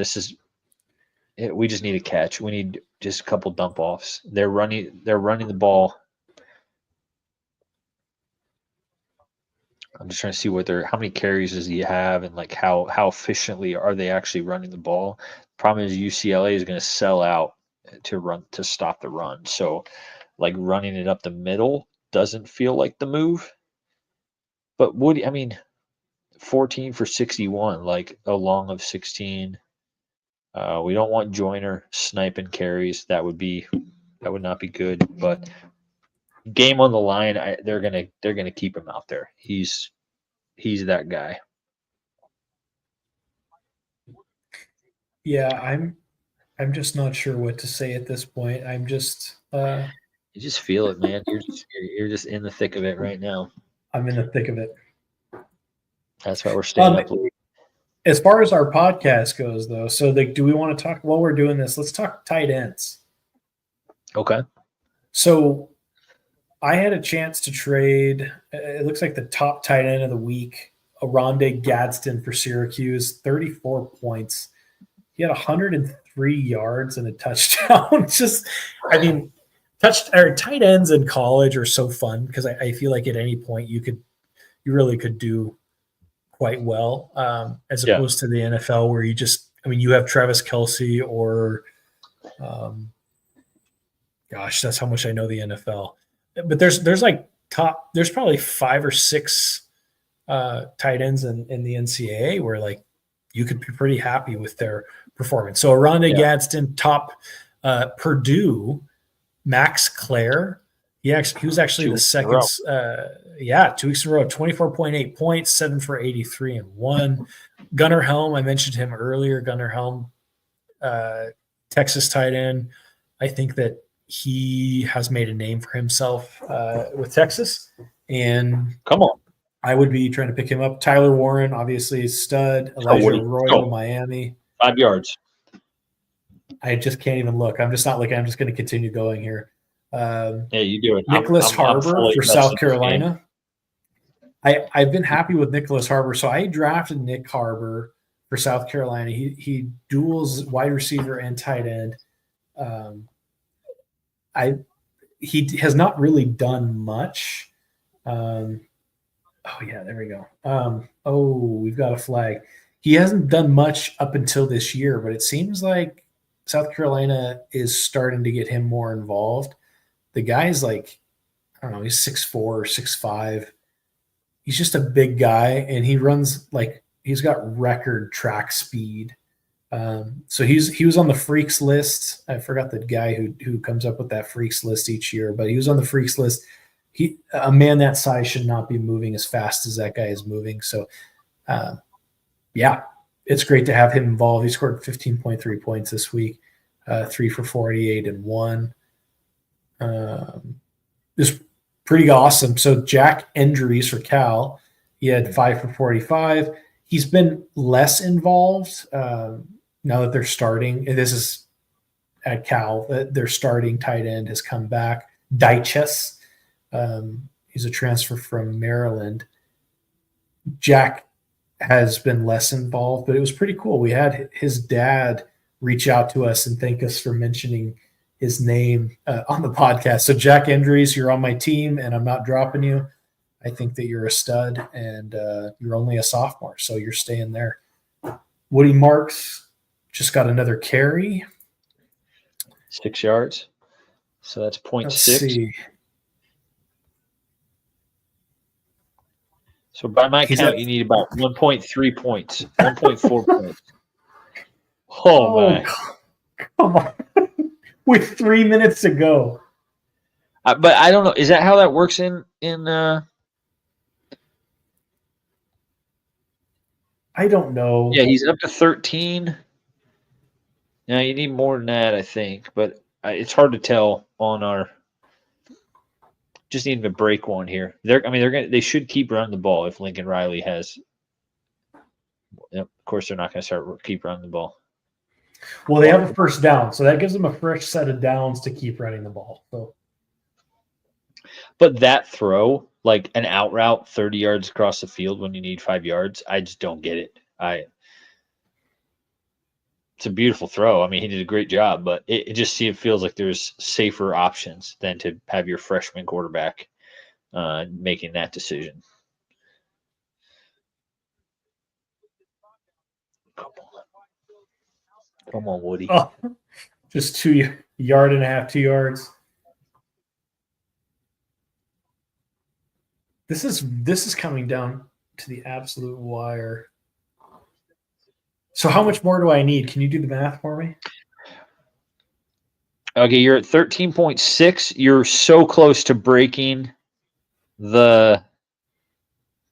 We just need a catch. We need just a couple dump offs. They're running the ball. I'm just trying to see how many carries does he have and like how efficiently are they actually running the ball. The problem is UCLA is going to sell out to stop the run. So like running it up the middle doesn't feel like the move. But 14 for 61, like a long of 16. We don't want Joyner sniping carries. That would not be good. But game on the line, they're gonna keep him out there. He's that guy. Yeah, I'm just not sure what to say at this point. I'm just you just feel it, man. You're just in the thick of it right now. I'm in the thick of it. That's why we're staying up late. As far as our podcast goes, though, so do we want to talk while we're doing this? Let's talk tight ends. Okay. So I had a chance to trade. It looks like the top tight end of the week, Oronde Gadsden for Syracuse, 34 points. He had 103 yards and a touchdown. Tight ends in college are so fun because I feel like at any point you really could do quite well, as opposed to the NFL where you have Travis Kelce or, gosh, that's how much I know the NFL. But there's probably 5 or 6 tight ends in the NCAA where like you could be pretty happy with their performance. So Oronde Gadsden, top Purdue, Max Clare. He was actually the second. 2 weeks in a row, 24.8 points, 7 for 83 and 1. Gunnar Helm, I mentioned him earlier. Gunnar Helm, Texas tight end. I think that he has made a name for himself with Texas. And come on, I would be trying to pick him up. Tyler Warren, obviously, stud. Elijah Arroyo, Miami. 5 yards. I just can't even look. I'm just not looking. I'm just going to continue going here. You do it. Nicholas Harbor for South Carolina. I've been happy with Nicholas Harbor. So I drafted Nick Harbor for South Carolina. He duels wide receiver and tight end. He has not really done much. There we go. We've got a flag. He hasn't done much up until this year, but it seems like South Carolina is starting to get him more involved. The guy's like, I don't know, he's 6'4" or 6'5". He's just a big guy, and he runs like he's got record track speed. So he was on the freaks list. I forgot the guy who comes up with that freaks list each year, but he was on the freaks list. A man that size should not be moving as fast as that guy is moving. So, it's great to have him involved. He scored 15.3 points this week, 3 for 48 and 1. It's pretty awesome. So Jack Endries for Cal, he had 5 for 45. He's been less involved now that they're starting. And this is at Cal. Their starting tight end has come back. Dyches. He's a transfer from Maryland. Jack has been less involved, but it was pretty cool. We had his dad reach out to us and thank us for mentioning his name on the podcast. So Jack Endries, you're on my team and I'm not dropping you. I think that you're a stud, and you're only a sophomore, so you're staying there. Woody Marks just got another carry. 6 yards. So that's 0.6. Let's see. So by my He's count, at- you need about 1.3 points, 1.4 points. Oh, my. Come on. With 3 minutes to go. But I don't know. Is that how that works in I don't know. Yeah, he's up to 13. Now you need more than that, I think, but it's hard to tell on our. Just need to break one here. They should keep running the ball if Lincoln Riley has. Of course, they're not going to keep running the ball. Well, they have a first down, so that gives them a fresh set of downs to keep running the ball. So, but that throw, like an out route 30 yards across the field when you need 5 yards, I just don't get it. It's a beautiful throw. I mean, he did a great job, but it feels like there's safer options than to have your freshman quarterback making that decision. Come on, Woody. oh, just 2 yard and a half, 2 yards. This is coming down to the absolute wire. So how much more do I need? Can you do the math for me? Okay, you're at 13.6. You're so close to breaking the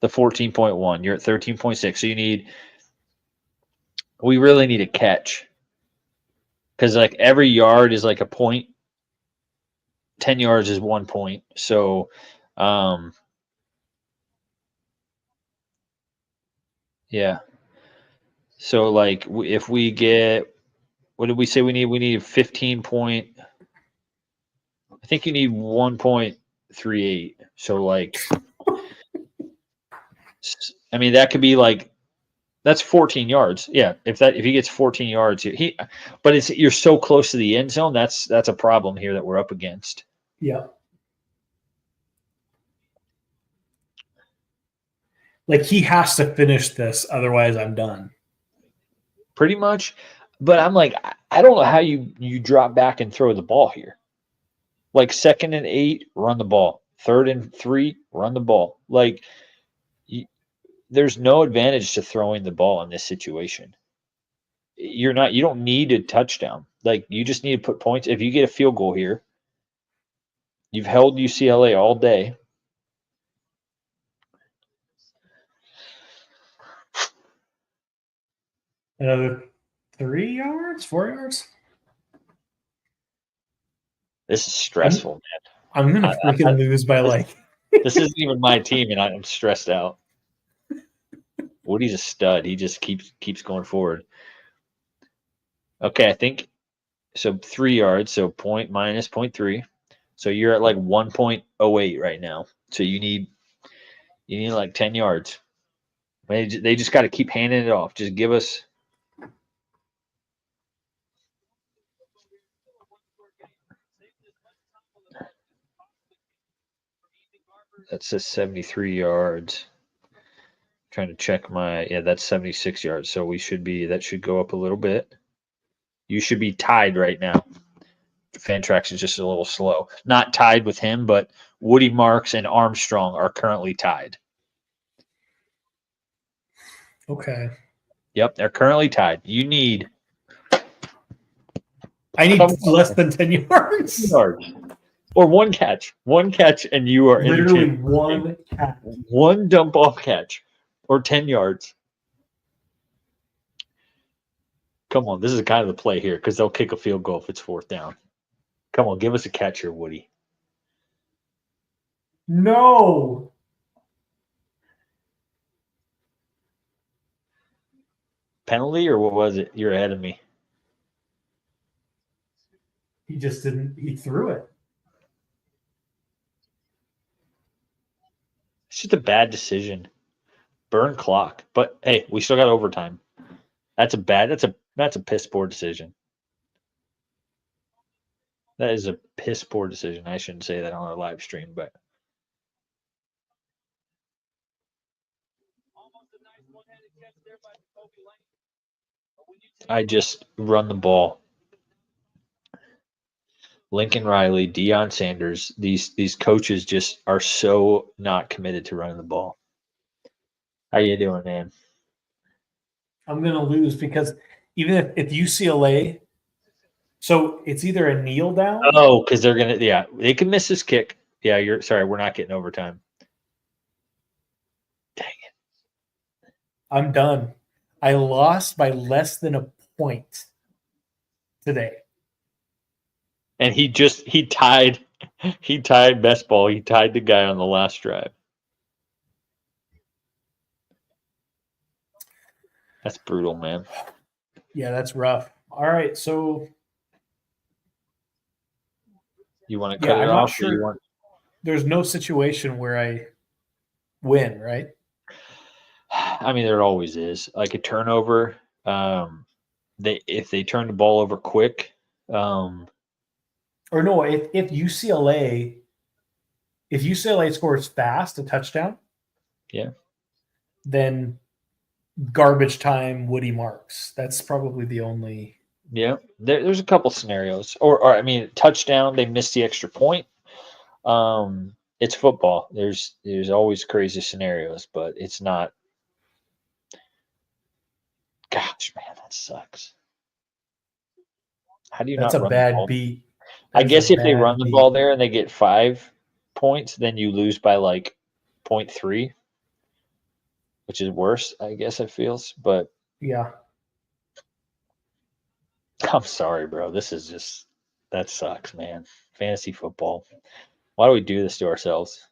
14.1. You're at 13.6. So we really need a catch. Because like every yard is like a point. 10 yards is 1 point. So yeah. So like if we get, what did we say we need? We need 15 point. I think you need 1.38. So like, I mean, that could be like, that's 14 yards. Yeah, if he gets 14 yards, but you're so close to the end zone. That's a problem here that we're up against. Yeah. Like he has to finish this, otherwise I'm done. Pretty much. But I'm like, I don't know how you drop back and throw the ball here. Like 2nd and 8, run the ball. 3rd and 3, run the ball. Like, there's no advantage to throwing the ball in this situation. You don't need a touchdown. Like, you just need to put points. If you get a field goal here, you've held UCLA all day. Another 3 yards, 4 yards. This is stressful, man. I'm gonna freaking lose by This isn't even my team, and I'm stressed out. Woody's a stud. He just keeps going forward. Okay, I think so. 3 yards, so point minus 0.3. So you're at like 1.08 right now. So you need like 10 yards. They just got to keep handing it off. Just give us. That says 73 yards. Trying to check that's 76 yards. So that should go up a little bit. You should be tied right now. Fantrax is just a little slow. Not tied with him, but Woody Marks and Armstrong are currently tied. Okay. Yep, they're currently tied. I need less than 10 yards. Or one catch. One catch, and you are literally one catch. One dump off catch, or 10 yards. Come on, this is kind of the play here because they'll kick a field goal if it's 4th down. Come on, give us a catch here, Woody. No. Penalty, or what was it? You're ahead of me. He just didn't. He threw it. It's just a bad decision. Burn clock. But hey, we still got overtime. That's a piss poor decision. That is a piss poor decision. I shouldn't say that on our live stream, but I just run the ball. Lincoln Riley, Deion Sanders, these coaches just are so not committed to running the ball. How you doing, man? I'm going to lose because even if UCLA, so it's either a kneel down. Oh, because they're gonna, yeah, they can miss this kick. Yeah, you're sorry, we're not getting overtime. Dang it! I'm done. I lost by less than a point today. And he tied best ball. He tied the guy on the last drive. That's brutal, man. Yeah, that's rough. All right, so You want to cut it I'm off? not sure. Or you want... There's no situation where I win, right? I mean, there always is. Like a turnover. If they turn the ball over quick. Or no, if UCLA scores fast a touchdown, Yeah, then garbage time Woody marks. That's probably the only. yeah. There's a couple scenarios, or I mean, touchdown. They missed the extra point. It's football. There's always crazy scenarios, but it's not. Gosh, man, that sucks. How do you That's not a run the bad ball? beat. I That is a guess if they run bad the beat. ball there and they get 5 points, then you lose by like 0.3, which is worse, I guess it feels. But Yeah, I'm sorry, bro. That sucks, man. Fantasy football. Why do we do this to ourselves?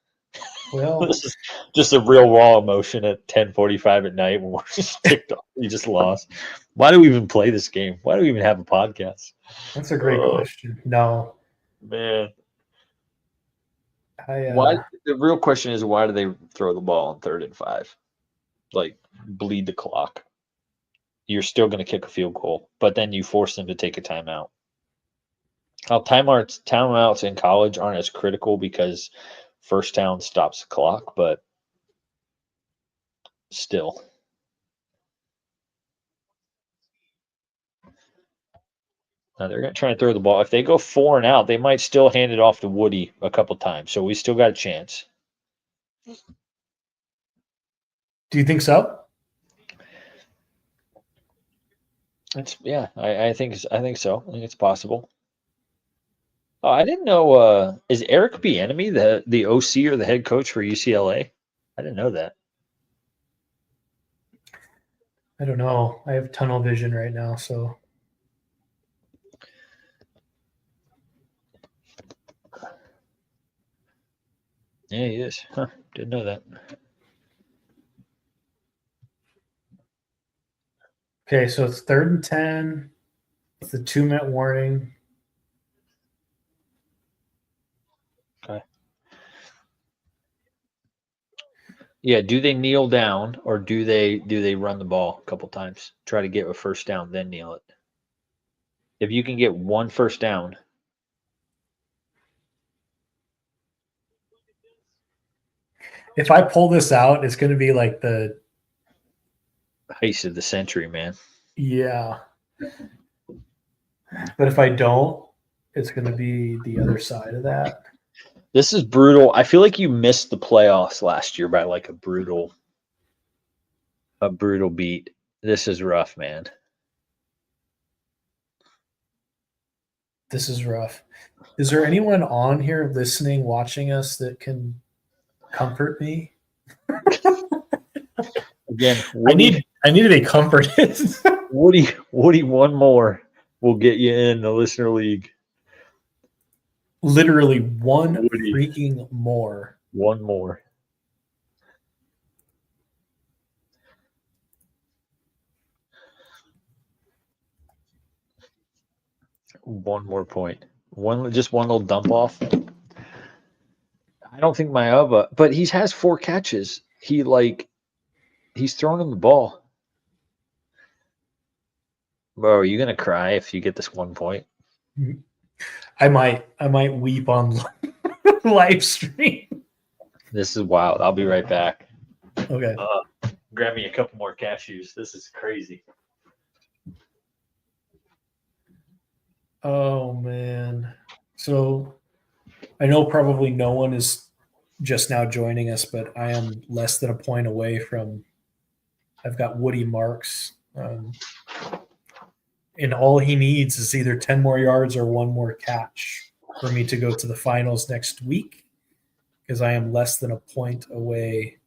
well, This is just a real raw emotion at 10:45 at night when we're just ticked off. You just lost. Why do we even play this game? Why do we even have a podcast? that's a great Oh, question. No, man. I Why? The real question is, why do they throw the ball on 3rd and 5? Like, bleed the clock. You're still going to kick a field goal, but then you force them to take a timeout. Timeouts in college aren't as critical because first down stops the clock, but still. Now they're going to try and throw the ball. If they go 4 and out, they might still hand it off to Woody a couple times. So we still got a chance. do you think so? I think so. I think it's possible. Oh, I didn't know. Is Eric Bieniemy the OC or the head coach for UCLA? I didn't know that. I don't know. I have tunnel vision right now, so Yeah, he is. Huh, didn't know that. okay. So it's 3rd and 10. It's the 2-minute warning. Okay. Yeah, do they kneel down or do they run the ball a couple times? Try to get a first down, then kneel it. If you can get 1 first down, If I pull this out, it's going to be like the heist of the century, man. yeah. But if I don't, it's going to be the other side of that. This is brutal. I feel like you missed the playoffs last year by like a brutal beat. This is rough, man. This is rough. Is there anyone on here listening, watching us that can comfort me? Again, I need to be comforted. Woody, one more will get you in the listener league. Literally one Woody. freaking more. One more. One more point. Just one little dump off. I don't think Maeva, but he has 4 catches. He's throwing him the ball. Bro, are you gonna cry if you get this 1 point? I might weep on live stream. This is wild. I'll be right back. Okay. grab me a couple more cashews. This is crazy. Oh man. So I know probably no one is just now joining us, but I am less than a point away from. I've got Woody Marks, and all he needs is either 10 more yards or one more catch for me to go to the finals next week, because I am less than a point away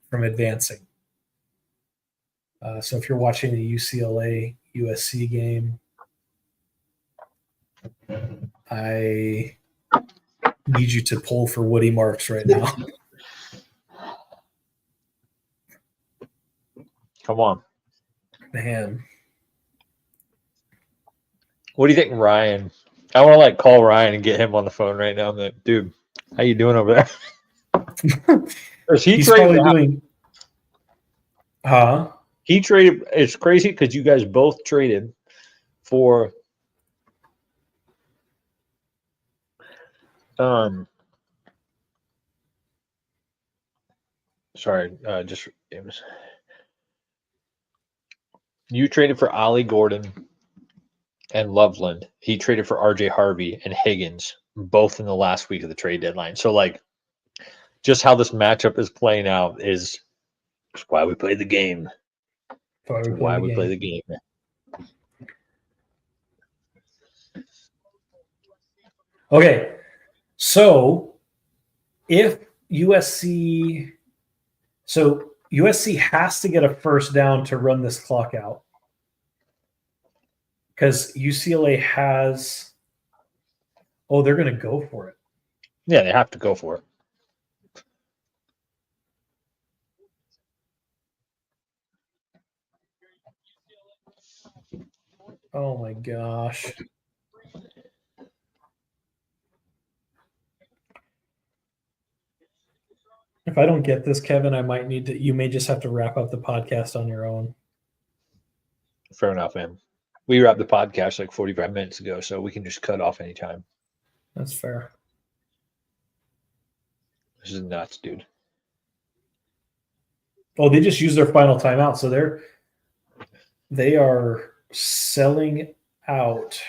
from advancing. So if you're watching the UCLA USC game, I need you to pull for Woody Marks right now. Come on. Man. What do you think, Ryan? I want to like call Ryan and get him on the phone right now. I'm like, dude, how you doing over there? He's probably doing. He traded. It's crazy because you guys both traded for. Sorry, just you traded for Ollie Gordon and Loveland. He traded for RJ Harvey and Higgins, both in the last week of the trade deadline. So, like, just how this matchup is playing out is why we play the game. Why we play the game. Okay, so if USC has to get a first down to run this clock out, because UCLA has. Oh, they're going to go for it. Yeah, they have to go for it. Oh my gosh. If I don't get this, Kevin, I might need to. You may just have to wrap up the podcast on your own. Fair enough, man. We wrapped the podcast like 45 minutes ago, so we can just cut off anytime. That's fair. This is nuts, dude. Oh, they just used their final timeout, so they are selling out.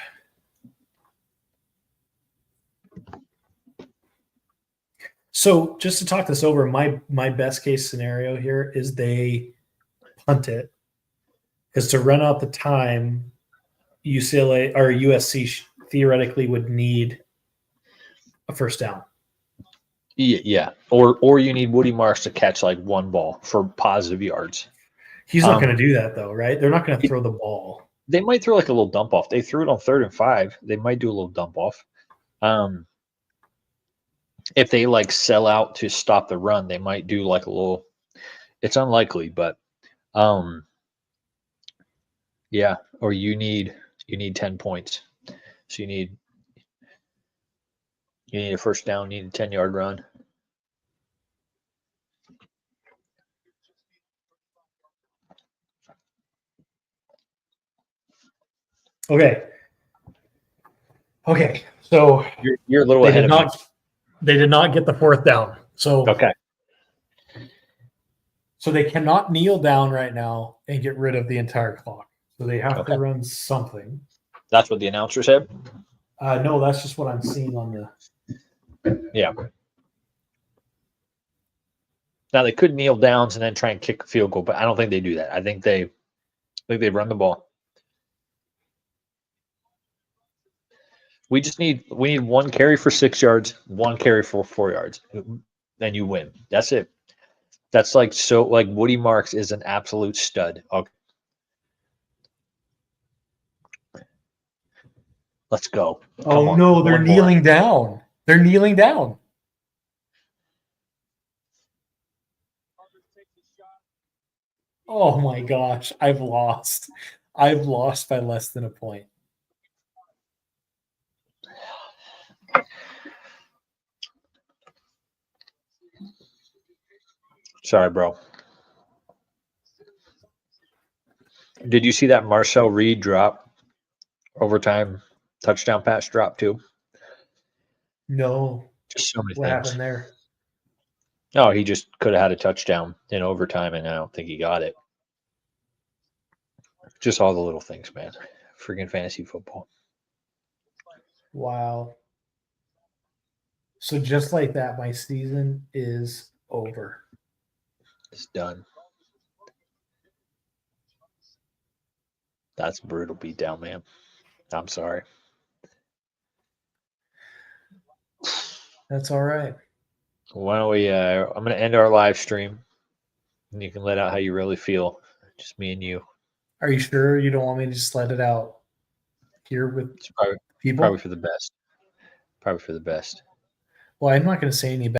So just to talk this over, my best case scenario here is they punt it, because to run out the time, UCLA or USC theoretically would need a first down. Yeah. Or you need Woody Marks to catch like one ball for positive yards. He's not going to do that though, right? They're not going to throw the ball. They might throw like a little dump off. They threw it on 3rd and 5. They might do a little dump off. If they like sell out to stop the run, they might do like a little. It's unlikely, but yeah. Or you need 10 points, so you need a first down. You need a 10-yard run. Okay. So you're a little ahead of me. They did not get the 4th down. So okay. So they cannot kneel down right now and get rid of the entire clock. So they have to run something. That's what the announcer said? No, that's just what I'm seeing on the. Yeah. Now they could kneel downs and then try and kick a field goal, but I don't think they do that. I think they run the ball. We need one carry for 6 yards, one carry for 4 yards. Then you win. That's it. That's like Woody Marks is an absolute stud. Okay. Let's go. Oh no, they're kneeling down. They're kneeling down. Oh my gosh, I've lost. I've lost by less than a point. Sorry, bro. Did you see that Marcel Reed drop? Overtime touchdown pass drop too? No. Just so many what things. Happened there? Oh, he just could have had a touchdown in overtime, and I don't think he got it. Just all the little things, man. Freaking fantasy football. Wow. So just like that, my season is over. It's done. That's a brutal beatdown, man. I'm sorry. That's all right. Why don't we? I'm going to end our live stream, and you can let out how you really feel. Just me and you. Are you sure you don't want me to just let it out here with It's people? probably for the best. Probably for the best. Well, I'm not going to say any